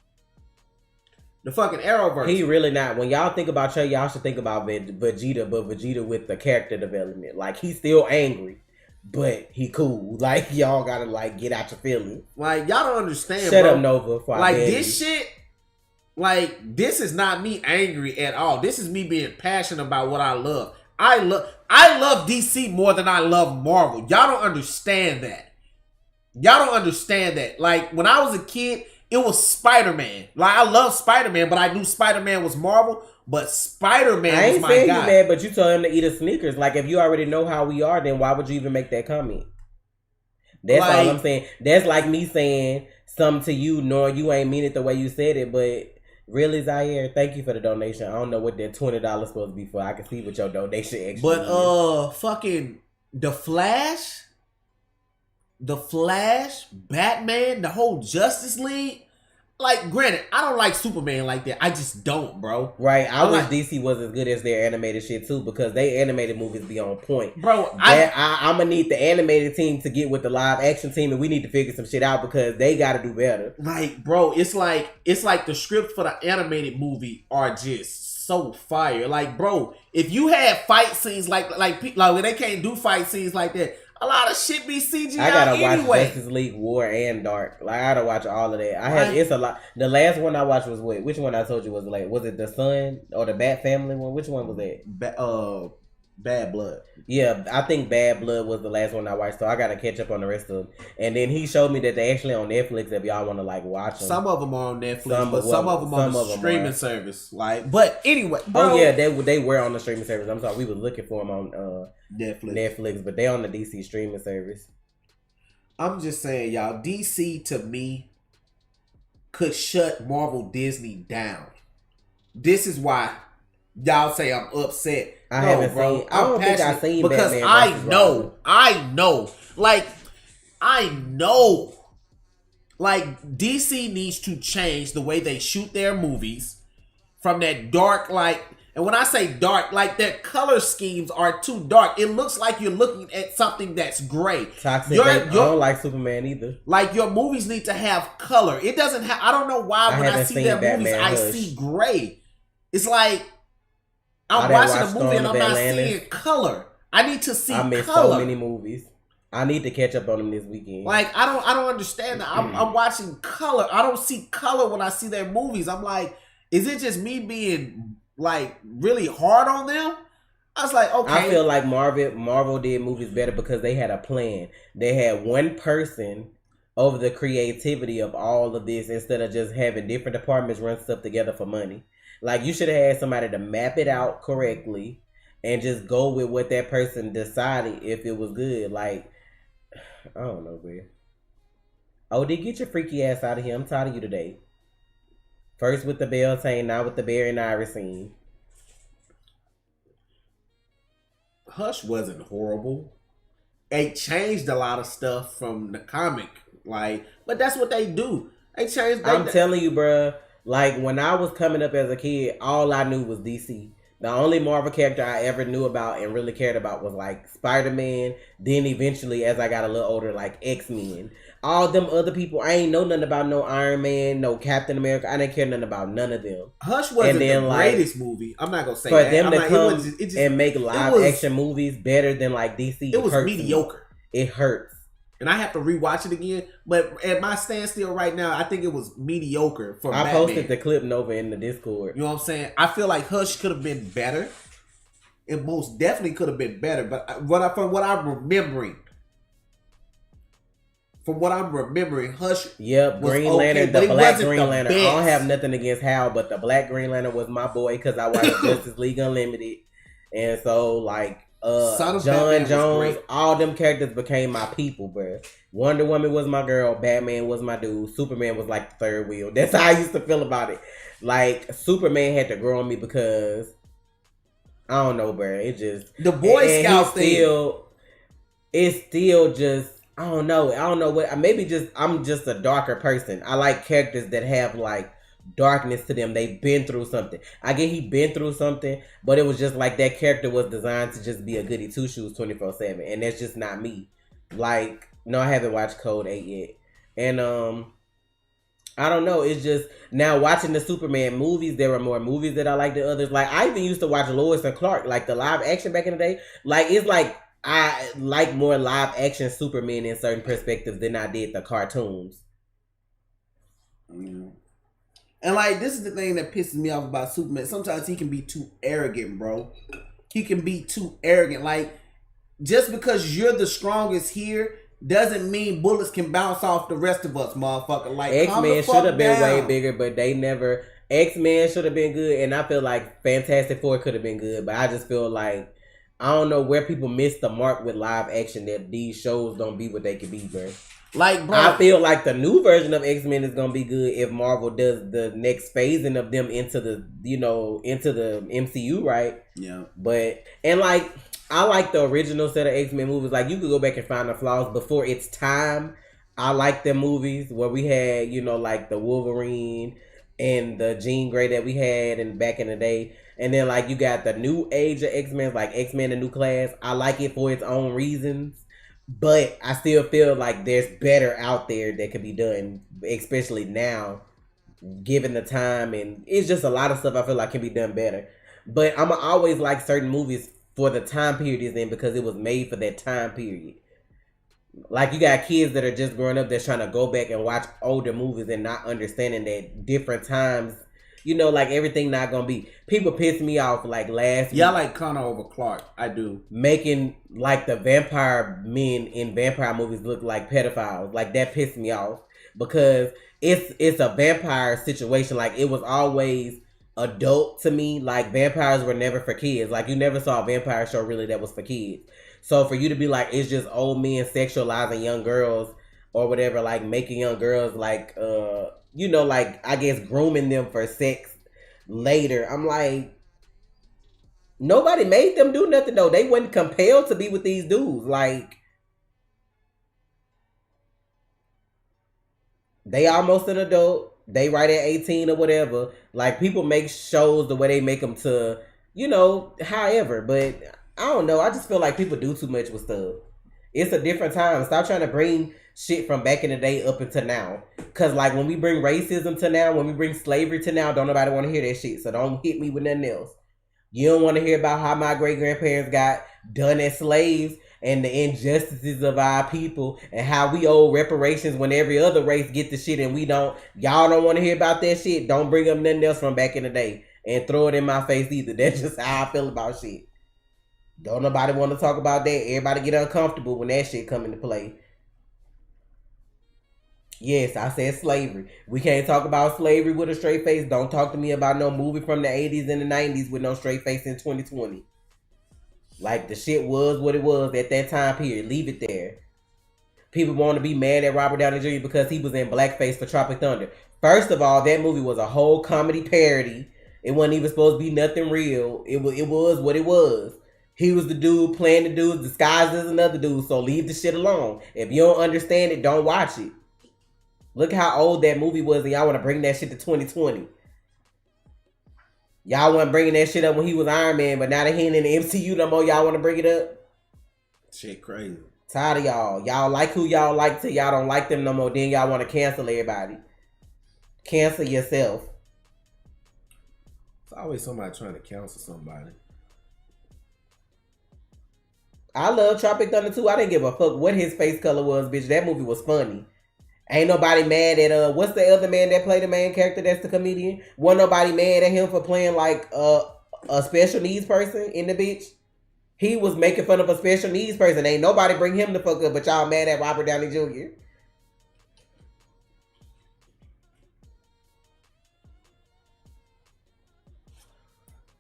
the fucking Arrowverse. He really not. When y'all think about y'all should think about Vegeta, but Vegeta with the character development. Like, he's still angry, but he cool. Like, y'all gotta like get out your feelings. Like, y'all don't understand. Shut up, Nova. Like, this shit. Like, this is not me angry at all. This is me being passionate about what I love. I love DC more than I love Marvel. Y'all don't understand that. Y'all don't understand that. Like, when I was a kid, it was Spider-Man. Like, I love Spider-Man, but I knew Spider-Man was Marvel. But Spider-Man was my guy. I ain't saying you mad, but you told him to eat his sneakers. Like, if you already know how we are, then why would you even make that comment? That's all I'm saying. That's like me saying something to you, knowing you ain't mean it the way you said it, but... Really, Zaire, thank you for the donation. I don't know what that $20 supposed to be for. I can see what your donation actually is. Fucking The Flash, Batman, the whole Justice League. Like, granted, I don't like Superman like that. I just don't, bro. Right. I wish DC was as good as their animated shit, too, because they animated movies be on point. Bro, I'm going to need the animated team to get with the live action team, and we need to figure some shit out because they got to do better. Like, bro, it's like the scripts for the animated movie are just so fire. Like, bro, if you had fight scenes like when they can't do fight scenes like that, A lot of shit be CGI I gotta anyway. watch Justice League War and Dark. Like I gotta watch all of that. It's a lot. The last one I watched was what? Which one I told you was like? Was it the Sun or the Bat Family one? Which one was that? Bad Blood. Yeah, I think Bad Blood was the last one I watched, so I gotta catch up on the rest of them. And then he showed me that they actually on Netflix if y'all want to like watch them. Some of them are on Netflix, but some of them on the streaming service. Like, but anyway, bro. Oh yeah, they were on the streaming service. I'm sorry, we were looking for them on Netflix, but they on the DC streaming service. I'm just saying, y'all, DC to me could shut Marvel Disney down. This is why y'all say I'm upset. I don't think I've seen because Batman I know. Like DC needs to change the way they shoot their movies from that dark, like, and when I say dark, like their color schemes are too dark. It looks like you're looking at something that's gray. Toxic. I don't like Superman either. Like your movies need to have color. It doesn't have. I don't know why when I see their movies, I see gray. It's like I'm watching a movie and I'm not seeing color. I need to see color. I missed so many movies. I need to catch up on them this weekend. Like I don't understand that. I'm watching color. I don't see color when I see their movies. I'm like, is it just me being like really hard on them? I was like, okay. I feel like Marvel did movies better because they had a plan. They had one person over the creativity of all of this instead of just having different departments run stuff together for money. Like, you should have had somebody to map it out correctly and just go with what that person decided if it was good. Like, I don't know, man. Oh, get your freaky ass out of here. I'm tired of you today. First with the Beltane, now with the Bear and Iris scene. Hush wasn't horrible. They changed a lot of stuff from the comic. Like, but that's what they do. They changed. I'm telling you, bruh. Like, when I was coming up as a kid, all I knew was DC. The only Marvel character I ever knew about and really cared about was, like, Spider-Man. Then eventually, as I got a little older, like, X-Men. All them other people, I ain't know nothing about no Iron Man, no Captain America. I didn't care nothing about none of them. Hush wasn't the greatest movie. I'm not going to say for that. For them to come and make live-action movies better than, like, DC. It was mediocre. It hurts. And I have to rewatch it again. But at my standstill right now, I think it was mediocre for Batman. I posted the clip Nova in the Discord. You know what I'm saying? I feel like Hush could have been better. It most definitely could have been better. But from what I'm remembering, Hush. Yep, Green Lantern, the Black Green Lantern. I don't have nothing against Hal, but the Black Green Lantern was my boy because I watched Justice League Unlimited. And so, like, John Jones, all them characters became my people, bro. Wonder Woman was my girl. Batman was my dude. Superman was like the third wheel. That's how I used to feel about it. Like, Superman had to grow on me because I don't know, bro. It just the Boy Scout thing. It's still just I don't know what. Maybe just I'm just a darker person. I like characters that have like darkness to them. They've been through something. I get he been through something, but it was just like that character was designed to just be a goody two shoes 24/7, and that's just not me. Like, no, I haven't watched Code 8 yet, and I don't know. It's just now watching the Superman movies. There are more movies that I like than others. Like, I even used to watch Lois and Clark, like the live action back in the day. Like, it's like I like more live action Superman in certain perspectives than I did the cartoons. And like, this is the thing that pisses me off about Superman. Sometimes he can be too arrogant, bro. He can be too arrogant. Like, just because you're the strongest here doesn't mean bullets can bounce off the rest of us, motherfucker. Like, X-Men should have been way bigger, but they never. X-Men should have been good, and I feel like Fantastic Four could have been good, but I just feel like I don't know where people miss the mark with live action that these shows don't be what they could be, bro. Like, bro, I feel like the new version of X-Men is gonna be good if Marvel does the next phasing of them into the MCU, right? Yeah. But and like I like the original set of X-Men movies. Like, you could go back and find the flaws before its time. I like the movies where we had, like the Wolverine and the Jean Grey that we had and back in the day. And then like you got the new age of X-Men, like X-Men: A New Class. I like it for its own reasons. But I still feel like there's better out there that could be done, especially now, given the time. And it's just a lot of stuff I feel like can be done better. But I'm always like certain movies for the time period it's in because it was made for that time period. Like you got kids that are just growing up that's trying to go back and watch older movies and not understanding that different times, like everything not gonna be. People pissed me off like last Yeah, I week like Connor over Clark. I do. making like the vampire men in vampire movies look like pedophiles. Like that pissed me off because it's a vampire situation. Like it was always adult to me. Like vampires were never for kids. Like you never saw a vampire show really that was for kids. So for you to be like it's just old men sexualizing young girls or whatever, like making young girls like like I guess grooming them for sex later. I'm like, nobody made them do nothing though. They weren't compelled to be with these dudes. Like they almost an adult. They right at 18 or whatever. Like people make shows the way they make them to, however. But I don't know. I just feel like people do too much with stuff. It's a different time. Stop trying to bring shit from back in the day up into now. Cause like when we bring racism to now, when we bring slavery to now, don't nobody want to hear that shit. So don't hit me with nothing else. You don't want to hear about how my great grandparents got done as slaves and the injustices of our people and how we owe reparations when every other race get the shit and we don't. Y'all don't want to hear about that shit. Don't bring up nothing else from back in the day and throw it in my face either. That's just how I feel about shit. Don't nobody want to talk about that. Everybody get uncomfortable when that shit come into play. Yes, I said slavery. We can't talk about slavery with a straight face. Don't talk to me about no movie from the 80s and the 90s with no straight face in 2020. Like, the shit was what it was at that time period. Leave it there. People want to be mad at Robert Downey Jr. because he was in blackface for Tropic Thunder. First of all, that movie was a whole comedy parody. It wasn't even supposed to be nothing real. It was what it was. He was the dude playing the dude disguised as another dude, so leave the shit alone. If you don't understand it, don't watch it. Look how old that movie was, and y'all want to bring that shit to 2020. Y'all wasn't bringing that shit up when he was Iron Man, but now that he ain't in the MCU no more, y'all want to bring it up? Shit crazy. Tired of y'all. Y'all like who y'all like till y'all don't like them no more. Then y'all want to cancel everybody. Cancel yourself. It's always somebody trying to cancel somebody. I love Tropic Thunder 2. I didn't give a fuck what his face color was, bitch. That movie was funny. Ain't nobody mad at what's the other man that played the main character that's the comedian? Wasn't nobody mad at him for playing like a special needs person in the bitch. He was making fun of a special needs person. Ain't nobody bring him the fuck up, but y'all mad at Robert Downey Jr.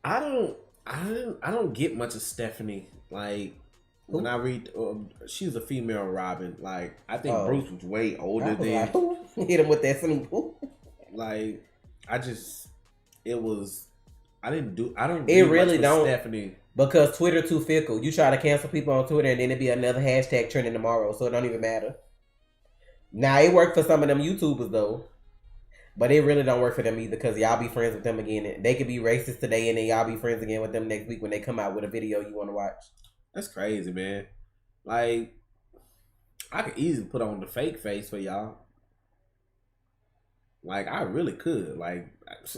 I don't get much of Stephanie. Like when I read, she's a female Robin. Like I think Bruce was way older than. Like, hit him with that Snoop. Like I don't. It really don't. Stephanie. Because Twitter too fickle. You try to cancel people on Twitter and then it'd be another hashtag trending tomorrow, so it don't even matter. Now it worked for some of them YouTubers though. But it really don't work for them either because y'all be friends with them again. They could be racist today and then y'all be friends again with them next week when they come out with a video you want to watch. That's crazy, man. Like, I could easily put on the fake face for y'all. Like, I really could. Like,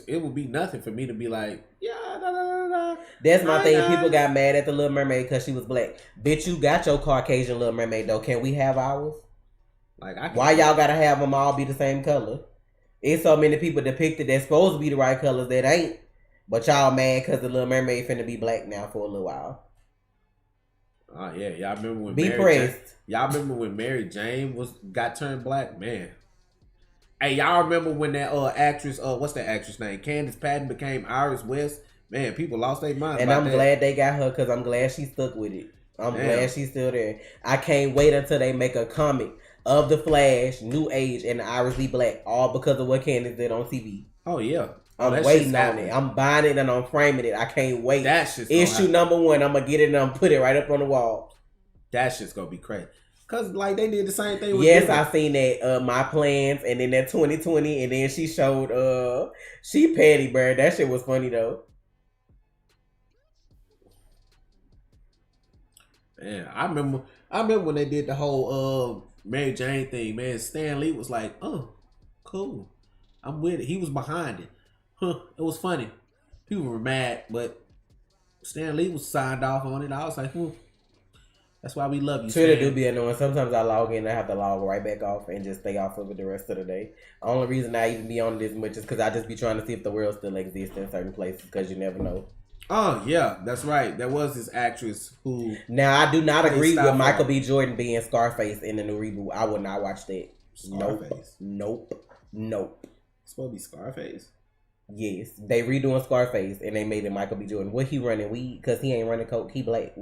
it would be nothing for me to be like, yeah, da. That's my thing. People got mad at the Little Mermaid because she was black. Bitch, you got your Caucasian Little Mermaid though. Can we have ours? Like, why y'all gotta have them all be the same color? It's so many people depicted that's supposed to be the right colors that ain't. But y'all mad because the Little Mermaid finna be black now for a little while. Oh yeah, y'all remember when y'all remember when Mary Jane got turned black? Man. Hey, y'all remember when that actress, what's that actress name? Candace Patton became Iris West? Man, people lost their minds. And I'm glad they got her because I'm glad she stuck with it. I'm glad she's still there. I can't wait until they make a comic of the Flash, New Age, and the Iris Lee Black, all because of what Candace did on TV. Oh yeah, I'm waiting on it. I'm buying it and I'm framing it. I can't wait. That's just issue number 1. I'm gonna get it and I'm put it right up on the wall. That's just gonna be crazy. Cause like they did the same thing with Yes, I seen that My Plans and then that 2020 and then she showed she petty, bro. That shit was funny though. Man, I remember when they did the whole Mary Jane thing, man. Stan Lee was like, oh, cool. I'm with it. He was behind it. It was funny. People were mad, but Stan Lee was signed off on it. I was like, That's why we love you. Twitter do be annoying. Sometimes I log in and I have to log right back off and just stay off of it the rest of the day. The only reason I even be on this much is because I just be trying to see if the world still exists in certain places because you never know. Oh, yeah, that's right. There was this actress who... Now, I do not agree with Michael B. Jordan being Scarface in the new reboot. I would not watch that. Scarface? Nope. It's supposed to be Scarface? Yes. They redoing Scarface and they made it Michael B. Jordan. What he running weed? Because he ain't running coke. He black.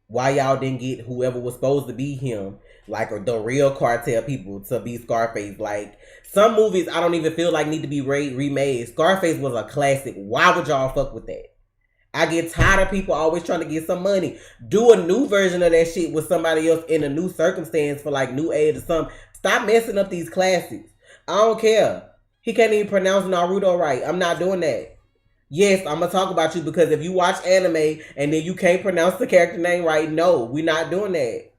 Why y'all didn't get whoever was supposed to be him, like the real cartel people, to be Scarface? Like, some movies I don't even feel like need to be remade. Scarface was a classic. Why would y'all fuck with that? I get tired of people always trying to get some money. Do a new version of that shit with somebody else in a new circumstance for like new age or something. Stop messing up these classics. I don't care. He can't even pronounce Naruto right. I'm not doing that. Yes, I'm going to talk about you because if you watch anime and then you can't pronounce the character name right, no, we're not doing that.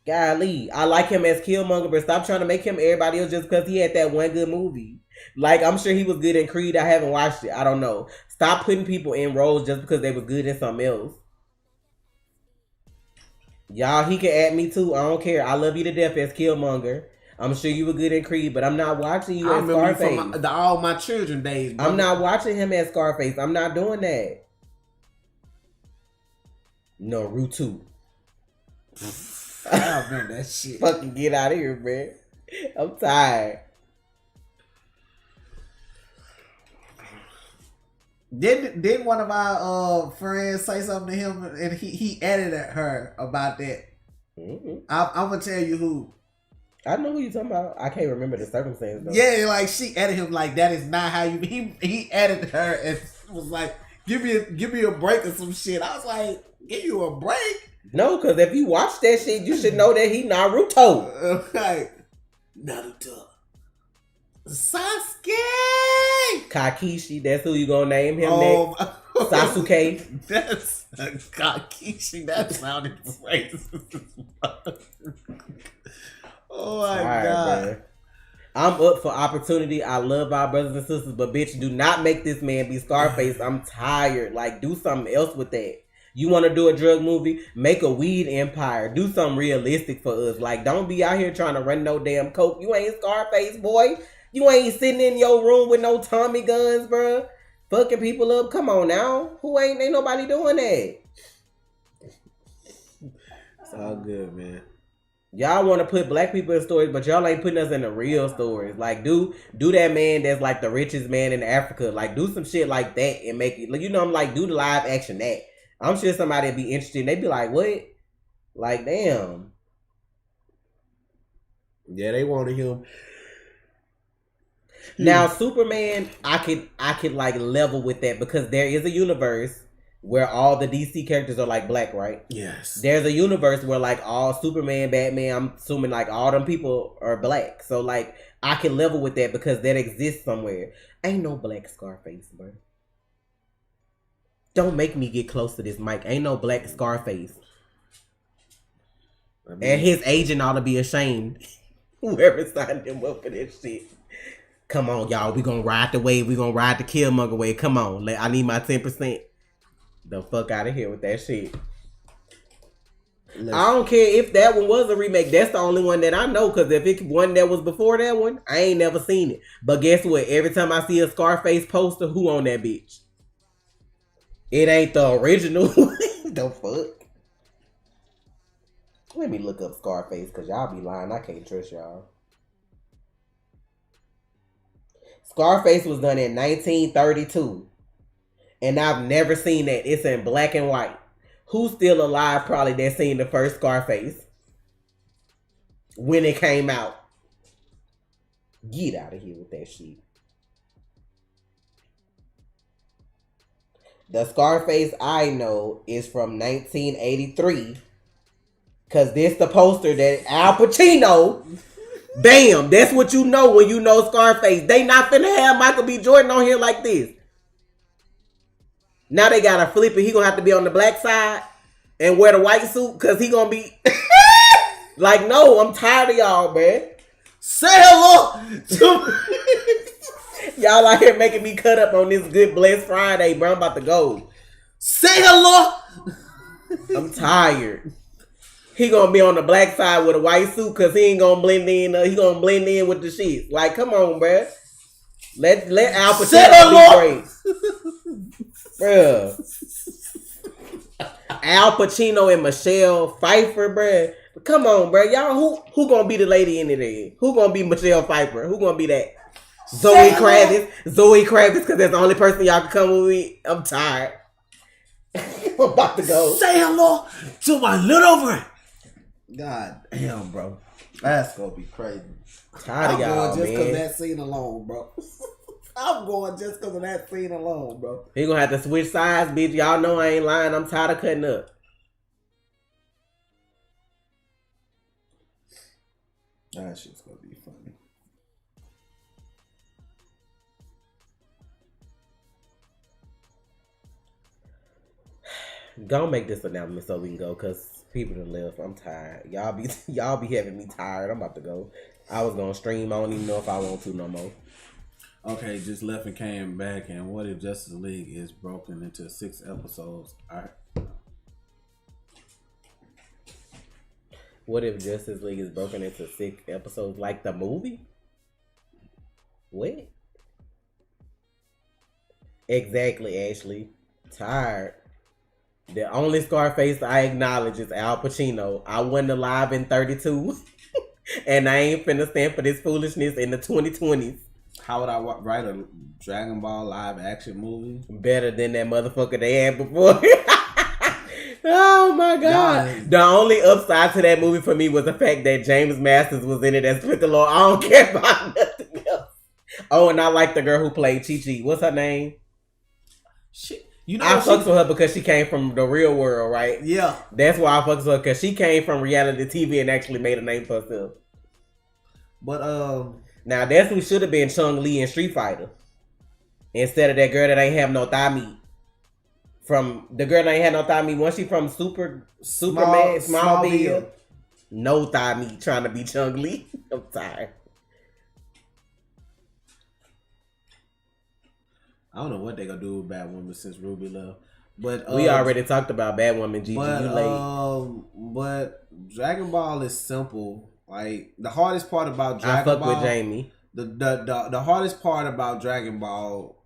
Golly, I like him as Killmonger, but stop trying to make him everybody else just because he had that one good movie. Like, I'm sure he was good in Creed. I haven't watched it. I don't know. Stop putting people in roles just because they were good in something else. Y'all, he can add me too. I don't care. I love you to death as Killmonger. I'm sure you were good in Creed, but I'm not watching you as Scarface. You from all my children days. Brother. I'm not watching him as Scarface. I'm not doing that. Naruto. I remember that shit. Fucking get out of here, man. I'm tired. Didn't one of our friends say something to him and he edited her about that? Mm-hmm. I'm gonna tell you who. I know who you talking about. I can't remember the circumstances though. Yeah, like she edited him like that is not how you. He edited her and was like, give me a break or some shit. I was like, give you a break? No, because if you watch that shit, you should know that he Naruto. Like Naruto, Sasuke, Kakishi. That's who you gonna name him next. Sasuke. That's Kakishi. That sounded racist. Oh my God. Man. I'm up for opportunity. I love our brothers and sisters, but bitch, do not make this man be Scarface. I'm tired. Like, do something else with that. You want to do a drug movie? Make a weed empire. Do something realistic for us. Like, don't be out here trying to run no damn coke. You ain't Scarface, boy. You ain't sitting in your room with no Tommy guns, bro. Fucking people up. Come on now. Ain't nobody doing that. It's all good, man. Y'all want to put black people in stories, but y'all ain't putting us in the real stories. Like, do that man that's like the richest man in Africa. Like, do some shit like that and make it. You know, I'm like, do the live action that. I'm sure somebody would be interested. And they'd be like, what? Like, damn. Yeah, they wanted him. Now, Superman, I could like level with that because there is a universe where all the DC characters are like black, right? Yes. There's a universe where like all Superman, Batman, I'm assuming like all them people are black. So like I can level with that because that exists somewhere. Ain't no black Scarface, bro. Don't make me get close to this mic. Ain't no black Scarface. And his agent ought to be ashamed. Whoever signed him up for that shit. Come on, y'all. We gonna ride the wave. We gonna ride the Killmonger wave. Come on. I need my 10%. The fuck out of here with that shit. I don't care if that one was a remake. That's the only one that I know. Because if it one that was before that one, I ain't never seen it. But guess what? Every time I see a Scarface poster, who on that bitch? It ain't the original. The fuck? Let me look up Scarface because y'all be lying. I can't trust y'all. Scarface was done in 1932. And I've never seen that. It's in black and white. Who's still alive probably that seen the first Scarface? When it came out. Get out of here with that shit. The Scarface I know is from 1983. Because this the poster that Al Pacino. Bam! That's what you know when you know Scarface. They not finna have Michael B. Jordan on here like this. Now they gotta flip it. He gonna have to be on the black side and wear the white suit because he gonna be like, no, I'm tired of y'all, man. Say hello to y'all out here making me cut up on this good blessed Friday, bro. I'm about to go. Say hello I'm tired. He gonna be on the black side with a white suit because he ain't gonna blend in. He gonna blend in with the shit. Like, come on, bruh. Let Al Pacino be great, bruh. Al Pacino and Michelle Pfeiffer, bruh. Come on, bruh. Y'all, who gonna be the lady in it? Who gonna be Michelle Pfeiffer? Who gonna be that? Zoe Kravitz, because that's the only person y'all can come with me. I'm tired. I'm about to go. Say hello to my little friend. God damn, bro. That's gonna be crazy. Tired of y'all, just because man. that scene alone, bro. I'm going just because of that scene alone, bro. He gonna have to switch sides, bitch. Y'all know I ain't lying. I'm tired of cutting up. That shit's gonna be funny. Go make this announcement so we can go, cause people done left. I'm tired. Y'all be having me tired. I'm about to go. I was gonna stream. I don't even know if I want to no more. Okay, just left and came back. And what if Justice League is broken into 6 episodes? What if Justice League is broken into 6 episodes, like the movie? What? Exactly, Ashley. Tired. The only Scarface I acknowledge is Al Pacino. I wasn't alive in 32. And I ain't finna stand for this foolishness in the 2020s. How would I write a Dragon Ball live action movie? Better than that motherfucker they had before. Oh my God. The only upside to that movie for me was the fact that James Masters was in it as Piccolo. I don't care about nothing else. Oh, and I like the girl who played Chi-Chi. What's her name? Shit. You know, I fucks with her because she came from the real world, right? Yeah. That's why I fucks with her, because she came from reality TV and actually made a name for herself. But now that's who should have been Chun-Li in Street Fighter, instead of that girl that ain't have no thigh meat. From the girl that ain't had no thigh meat, wasn't she from Superman, Smallville? No thigh meat, trying to be Chun-Li. I'm tired. I don't know what they gonna do with Batwoman since Ruby left. But we already talked about Batwoman, Gigi. But Dragon Ball is simple. Like, the hardest part about Dragon Ball, I fuck with Jamie. The hardest part about Dragon Ball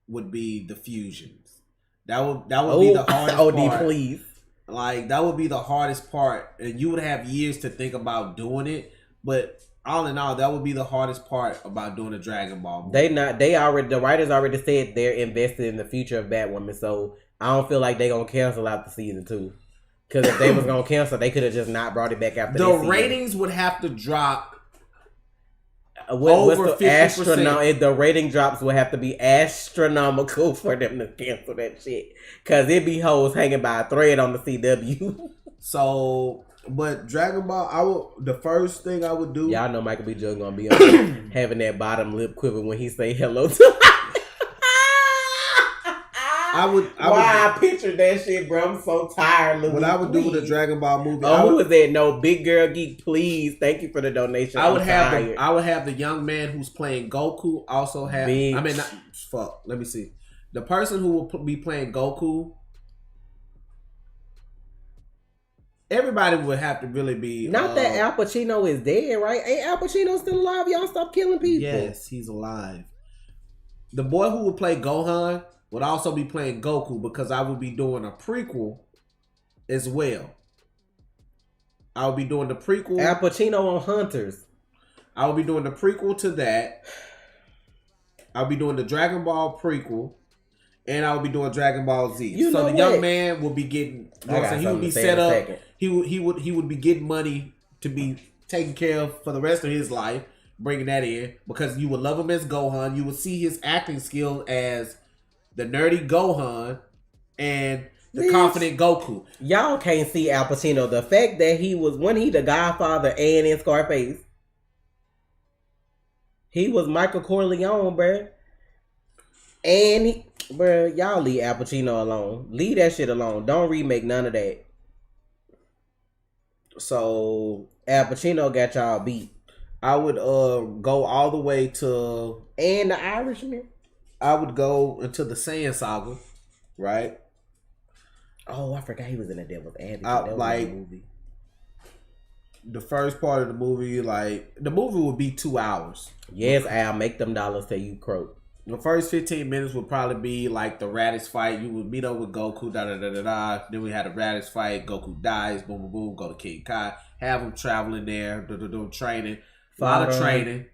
would be the fusions. That would be the hardest part. Please. Like, that would be the hardest part, and you would have years to think about doing it. But all in all, that would be the hardest part about doing a Dragon Ball movie. The writers already said they're invested in the future of Batwoman, so I don't feel like they're gonna cancel out the season 2. Because if they was gonna cancel, they could have just not brought it back after the ratings would have to drop over 50%. The rating drops would have to be astronomical for them to cancel that shit. Because it be hoes hanging by a thread on the CW. So, but Dragon Ball, the first thing I would do. Y'all know Michael B. Jordan gonna be on having that bottom lip quiver when he say hello to I pictured that shit, bro. I'm so tired. Louis, what I would do with a Dragon Ball movie. Who was that? No, Big Girl Geek, please. Thank you for the donation. I would have the young man who's playing Goku also have. Let me see. The person who will be playing Goku. Everybody would have to really be. Not that Al Pacino is dead, right? Ain't Al Pacino still alive? Y'all stop killing people. Yes, he's alive. The boy who would play Gohan would also be playing Goku, because I would be doing a prequel as well. I would be doing the prequel. Al Pacino on Hunters. I would be doing the prequel to that. I would be doing the Dragon Ball prequel. And I would be doing Dragon Ball Z. Young man will be getting. He would be set up. He would be getting money to be taken care of for the rest of his life. Bringing that in, because you would love him as Gohan. You would see his acting skill as the nerdy Gohan and the confident Goku. Y'all can't see Al Pacino. The fact that he the Godfather and in Scarface. He was Michael Corleone, bruh. And y'all leave Al Pacino alone. Leave that shit alone. Don't remake none of that. So Al Pacino got y'all beat. I would go all the way to And the Irishman. I would go into the Saiyan saga, right? Oh, I forgot he was in the Devil's Advocate. That was like a movie. the first part of the movie, like the movie would be 2 hours. Yes, Al, make them dollars till you croak. The first 15 minutes would probably be like the Raditz fight. You would meet up with Goku, da da da da da. Then we had a Raditz fight. Goku dies, boom boom boom. Go to King Kai. Have him traveling there, training. A lot of training,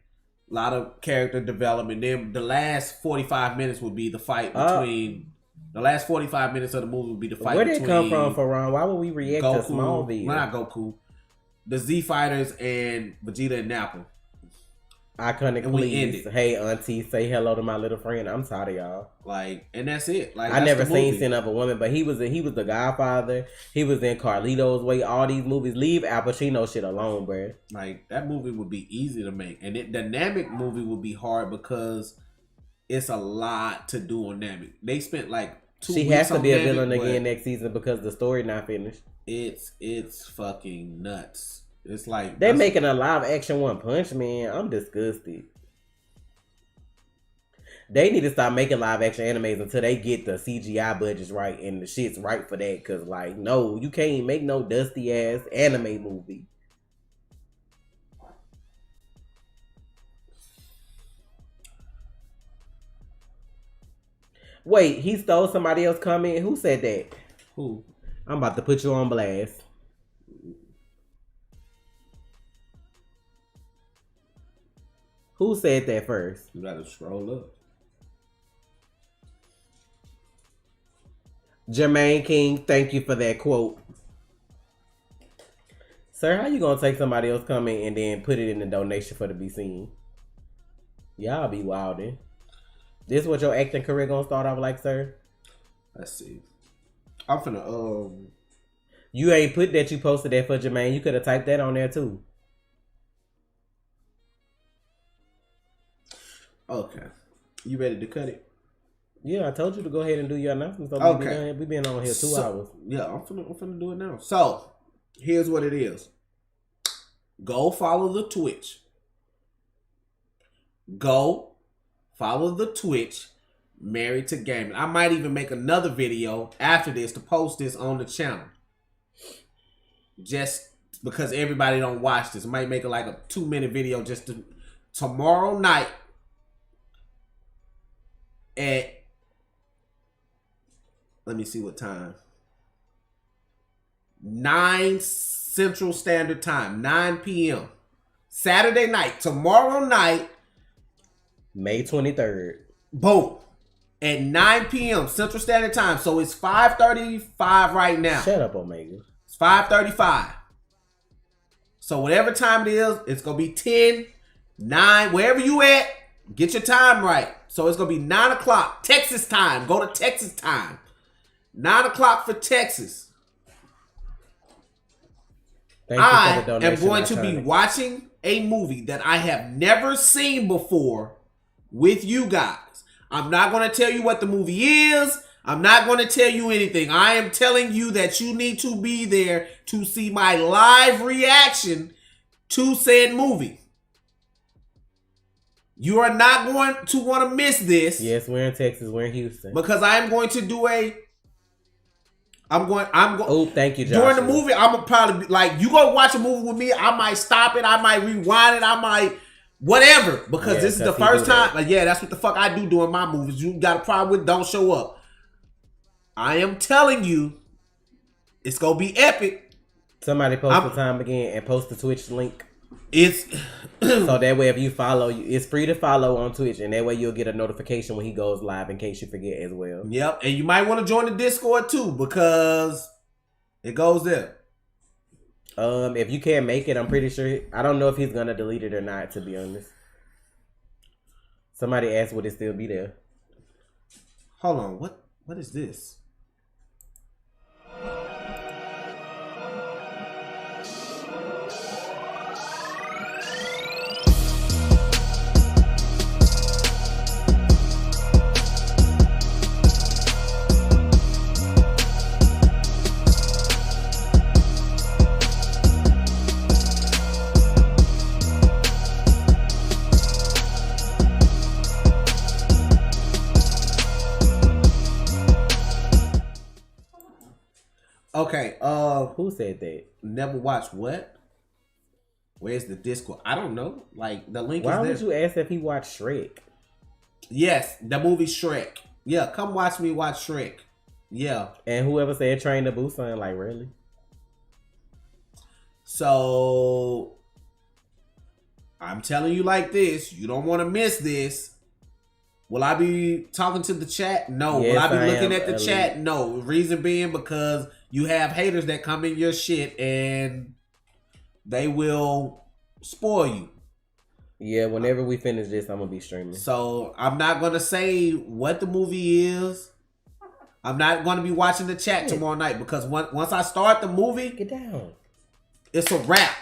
a lot of character development. Then the last 45 minutes would be the fight between. The last 45 minutes of the movie would be the fight. Where did it come from, Ferran? Why would we react Goku, to Smallville? Well, not Goku. The Z Fighters and Vegeta and Nappa. Iconic, and please. Hey, auntie, say hello to my little friend. I'm tired of y'all. Like, and that's it. Like, I never seen Sin of a Woman, but he was the Godfather. He was in Carlito's Way. All these movies. Leave Al Pacino shit alone, bro. Like, that movie would be easy to make, and the Namek movie would be hard because it's a lot to do on Namek. They spent like 2 weeks. She has to be a villain again next season because the story not finished. It's fucking nuts. It's like they making a live action One Punch Man. I'm disgusted. They need to stop making live action animes until they get the CGI budgets right and the shit's right for that. Cause like, no, you can't make no dusty ass anime movie. Wait, he stole somebody else's comment? Who said that? Who? I'm about to put you on blast. Who said that first? You gotta scroll up. Jermaine King, thank you for that quote. Sir, how you gonna take somebody else's comment and then put it in the donation for to be seen? Y'all be wildin'. This what your acting career gonna start off like, sir? Let's see. I'm finna You ain't put that you posted that for Jermaine. You could have typed that on there too. Okay. You ready to cut it? Yeah, I told you to go ahead and do your announcement. So okay. We've been on here 2 hours. Yeah, I'm finna do it now. So, here's what it is. Go follow the Twitch. Go follow the Twitch. Married to Gaming. I might even make another video after this to post this on the channel. Just because everybody don't watch this. I might make it like a 2-minute video just to tomorrow night at, let me see what time. 9 Central Standard Time. 9 p.m. Saturday night. Tomorrow night. May 23rd. Boom. At 9 p.m. Central Standard Time. So it's 5:35 right now. Shut up, Omega. It's 5:35. So whatever time it is, it's going to be 10, 9, wherever you at, get your time right. So it's going to be 9 o'clock, Texas time. Go to Texas time. 9 o'clock for Texas. I am going to be watching a movie that I have never seen before with you guys. I'm not going to tell you what the movie is. I'm not going to tell you anything. I am telling you that you need to be there to see my live reaction to said movie. You are not going to want to miss this. Yes, we're in Texas. We're in Houston. Because I am going to do Oh, thank you, Josh. During the movie, I'm gonna probably be like, you go watch a movie with me, I might stop it, I might rewind it, I might whatever. Because this is the first time. Like, yeah, that's what the fuck I do during my movies. You got a problem with, don't show up. I am telling you, it's gonna be epic. Somebody post the time again and post the Twitch link. It's so that way if you follow, it's free to follow on Twitch, and that way you'll get a notification when he goes live in case you forget as well. Yep, and you might want to join the Discord too because it goes there. If you can't make it, I'm pretty sure I don't know if he's gonna delete it or not. To be honest, somebody asked would it still be there. Hold on, what is this? Who said that? Never watched what? Where's the Discord? I don't know. Like the link Why is there. would you ask if he watched Shrek? Yes, the movie Shrek. Yeah, come watch me watch Shrek. Yeah. And whoever said Train to Busan, like really? So I'm telling you like this. You don't want to miss this. Will I be talking to the chat? No. Yes, Will I be I looking am, at the chat? No. Reason being because you have haters that come in your shit and they will spoil you. Yeah, whenever we finish this, I'm gonna be streaming. So I'm not gonna say what the movie is. I'm not gonna be watching the chat tomorrow night because once I start the movie, Get down. it's a wrap.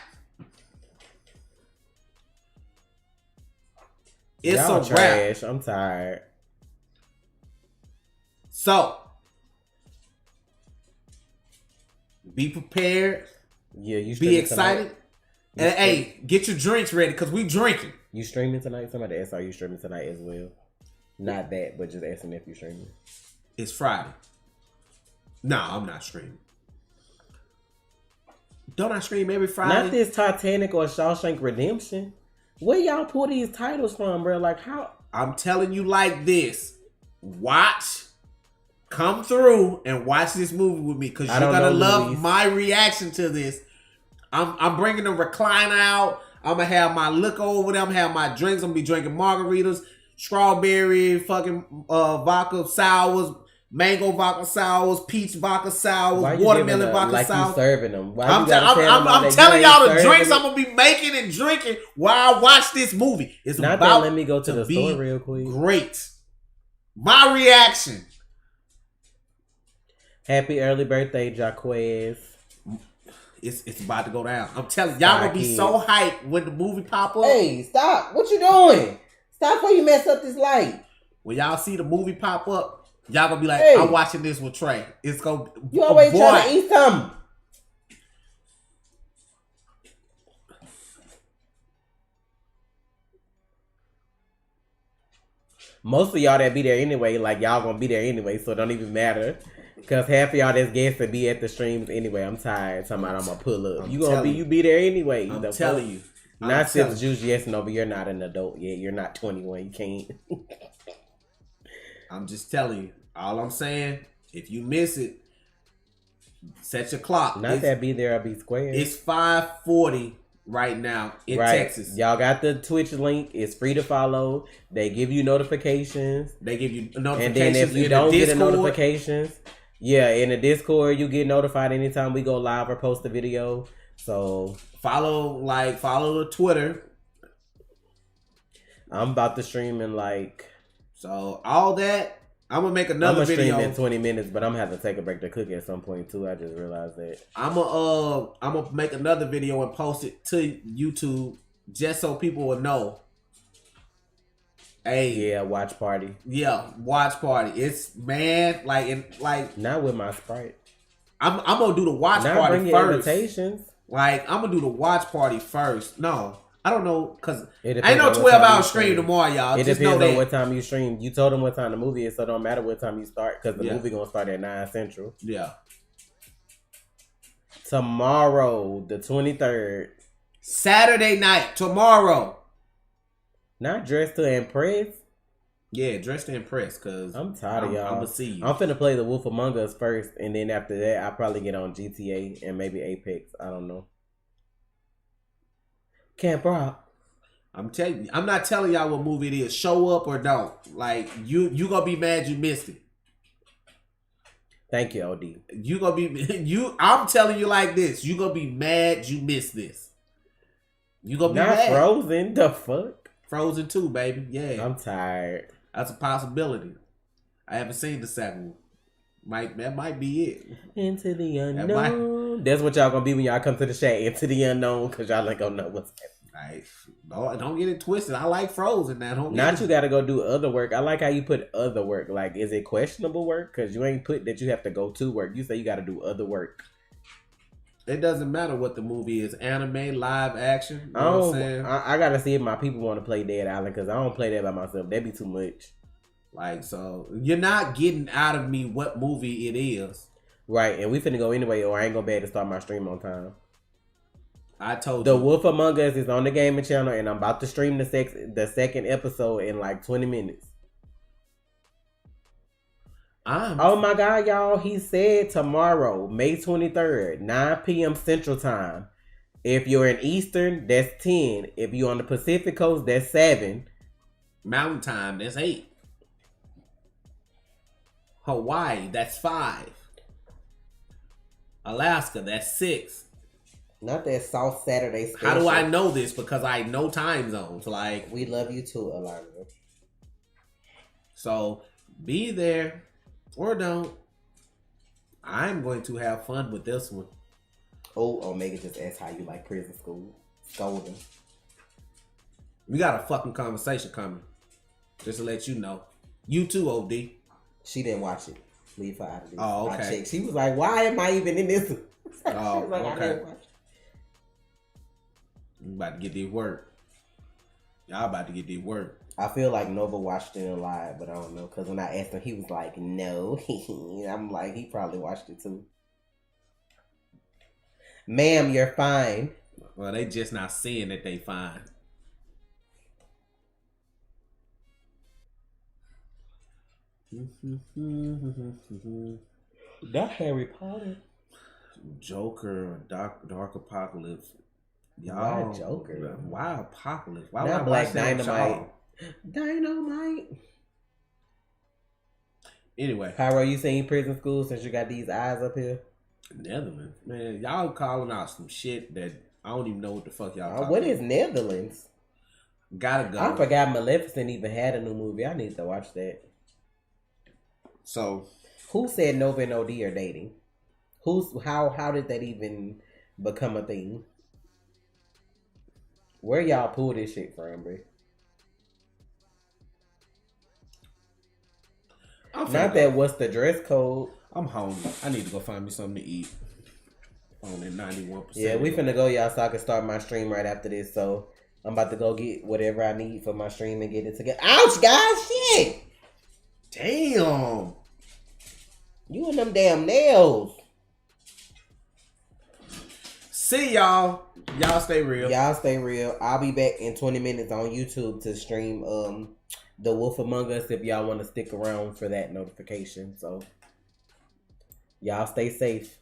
It's Y'all a trash. wrap. I'm tired. So be prepared. Yeah, you Be streaming excited. tonight? And hey, get your drinks ready because we drinking. You streaming tonight? Somebody asked, are you streaming tonight as well? Not that, but just asking if you streaming. It's Friday. No, I'm not streaming. Don't I stream every Friday? Not this Titanic or Shawshank Redemption. Where y'all pull these titles from, bro? Like how? I'm telling you like this. Watch. Come through and watch this movie with me because you're gonna love my reaction to this. I'm bringing the recliner out. I'm gonna have my liquor over there. I'm gonna have my drinks. I'm gonna be drinking margaritas, strawberry, fucking vodka sours, mango vodka sours, peach vodka sours, watermelon vodka like sours. You serving them. Why I'm telling y'all the drinks I'm gonna be making and drinking while I watch this movie. It's not about that. Let me go to the store real quick. Great. My reaction. Happy early birthday, Jaquez. It's about to go down. I'm telling y'all gonna be so hyped when the movie pop up. Hey, stop! What you doing? Stop before you mess up this light. When y'all see the movie pop up, y'all gonna be like, hey, I'm watching this with Trey. It's gonna. You always trying to eat something. Most of y'all that be there anyway, like y'all gonna be there anyway, so it don't even matter. Cause half of y'all that's guests to be at the streams anyway. I'm tired. Talking about I'm gonna pull up. You be there anyway. I'm telling you. Not since Juice yes no, but you're not an adult yet. You're not 21. You can't. I'm just telling you. All I'm saying, if you miss it, set your clock. Not that be there or be square. It's 5:40 right now in Texas. Y'all got the Twitch link. It's free to follow. They give you notifications. And then if you don't get the notifications, yeah, in the Discord you get notified anytime we go live or post a video. So follow the Twitter. I'm about to stream in so all that. I'm gonna make another video. I'm gonna stream in 20 minutes, but I'm gonna have to take a break to cook at some point too. I just realized that. I'm gonna make another video and post it to YouTube just so people will know. Hey, yeah, watch party. Yeah, watch party. It's not with my Sprite. I'm gonna do the watch party first. Invitations. I'm gonna do the watch party first. No, I don't know because ain't no 12-hour stream tomorrow, y'all. It depends on what time you stream. You told them what time the movie is, so it don't matter what time you start because the movie gonna start at 9 Central. Yeah. Tomorrow, the 23rd. Saturday night, tomorrow. Not Dressed to Impress? Yeah, Dressed to Impress, because I'm tired of y'all. I'm going to see you. I'm finna play The Wolf Among Us first, and then after that, I'll probably get on GTA and maybe Apex. I don't know. Camp Rock. I'm not telling y'all what movie it is. Show up or don't. You gonna be mad you missed it. Thank you, OD. You gonna be I'm telling you like this. You gonna be mad you missed this. You gonna be mad. Frozen. The fuck? Frozen 2, baby. Yeah. I'm tired. That's a possibility. I haven't seen the second one. That might be it. Into the unknown. That's what y'all gonna be when y'all come to the chat. Into the unknown, because y'all ain't gonna know what's happening. Don't get it twisted. I like Frozen now. You gotta go do other work. I like how you put other work. Is it questionable work? Because you ain't put that you have to go to work. You say you gotta do other work. It doesn't matter what the movie is. Anime, live action. You know what I'm saying? I gotta see if my people want to play Dead Island, because I don't play that by myself. That'd be too much. So you're not getting out of me what movie it is. Right, and we finna go anyway, or I ain't gonna be able to start my stream on time. I told The you. Wolf Among Us is on the gaming channel, and I'm about to stream the second episode in like 20 minutes. Oh my God, y'all. He said tomorrow, May 23rd, 9 p.m. Central Time. If you're in Eastern, that's 10. If you're on the Pacific Coast, that's 7. Mountain Time, that's 8. Hawaii, that's 5. Alaska, that's 6. Not that South Saturday special. How do I know this? Because I know time zones. Like, we love you too, Alana. So be there or don't. I'm going to have fun with this one. Oh, Omega just asked how you like prison school. Scolding. We got a fucking conversation coming. Just to let you know. You too, OD. She didn't watch it. Leave her out of this. Oh, okay. I checked. She was like, why am I even in this? Oh, like, okay. I'm about to get this work. Y'all about to get this work. I feel like Nova watched it and lied, but I don't know. Because when I asked him, he was like, no. I'm like, he probably watched it too. Ma'am, you're fine. Well, they just not seeing that they fine. That Harry Potter. Joker, Dark Apocalypse. Y'all, why Joker? Why Apocalypse? Why not Black Dynamite? Dynamite. Anyway, Pyro, you seen Prison School since you got these eyes up here? Netherlands, man, y'all calling out some shit that I don't even know what the fuck y'all talking what about. is Netherlands? Gotta go. I forgot Maleficent even had a new movie. I need to watch that. So, who said Nova and OD are dating? How did that even become a thing? Where y'all pull this shit from, bro? Not that what's the dress code. I'm hungry. I need to go find me something to eat. On that 91%. Yeah, we finna go, y'all, so I can start my stream right after this. So I'm about to go get whatever I need for my stream and get it together. Ouch, guys, shit! Damn. You and them damn nails. See y'all. Y'all stay real. Y'all stay real. I'll be back in 20 minutes on YouTube to stream The Wolf Among Us if y'all want to stick around for that notification. So y'all stay safe.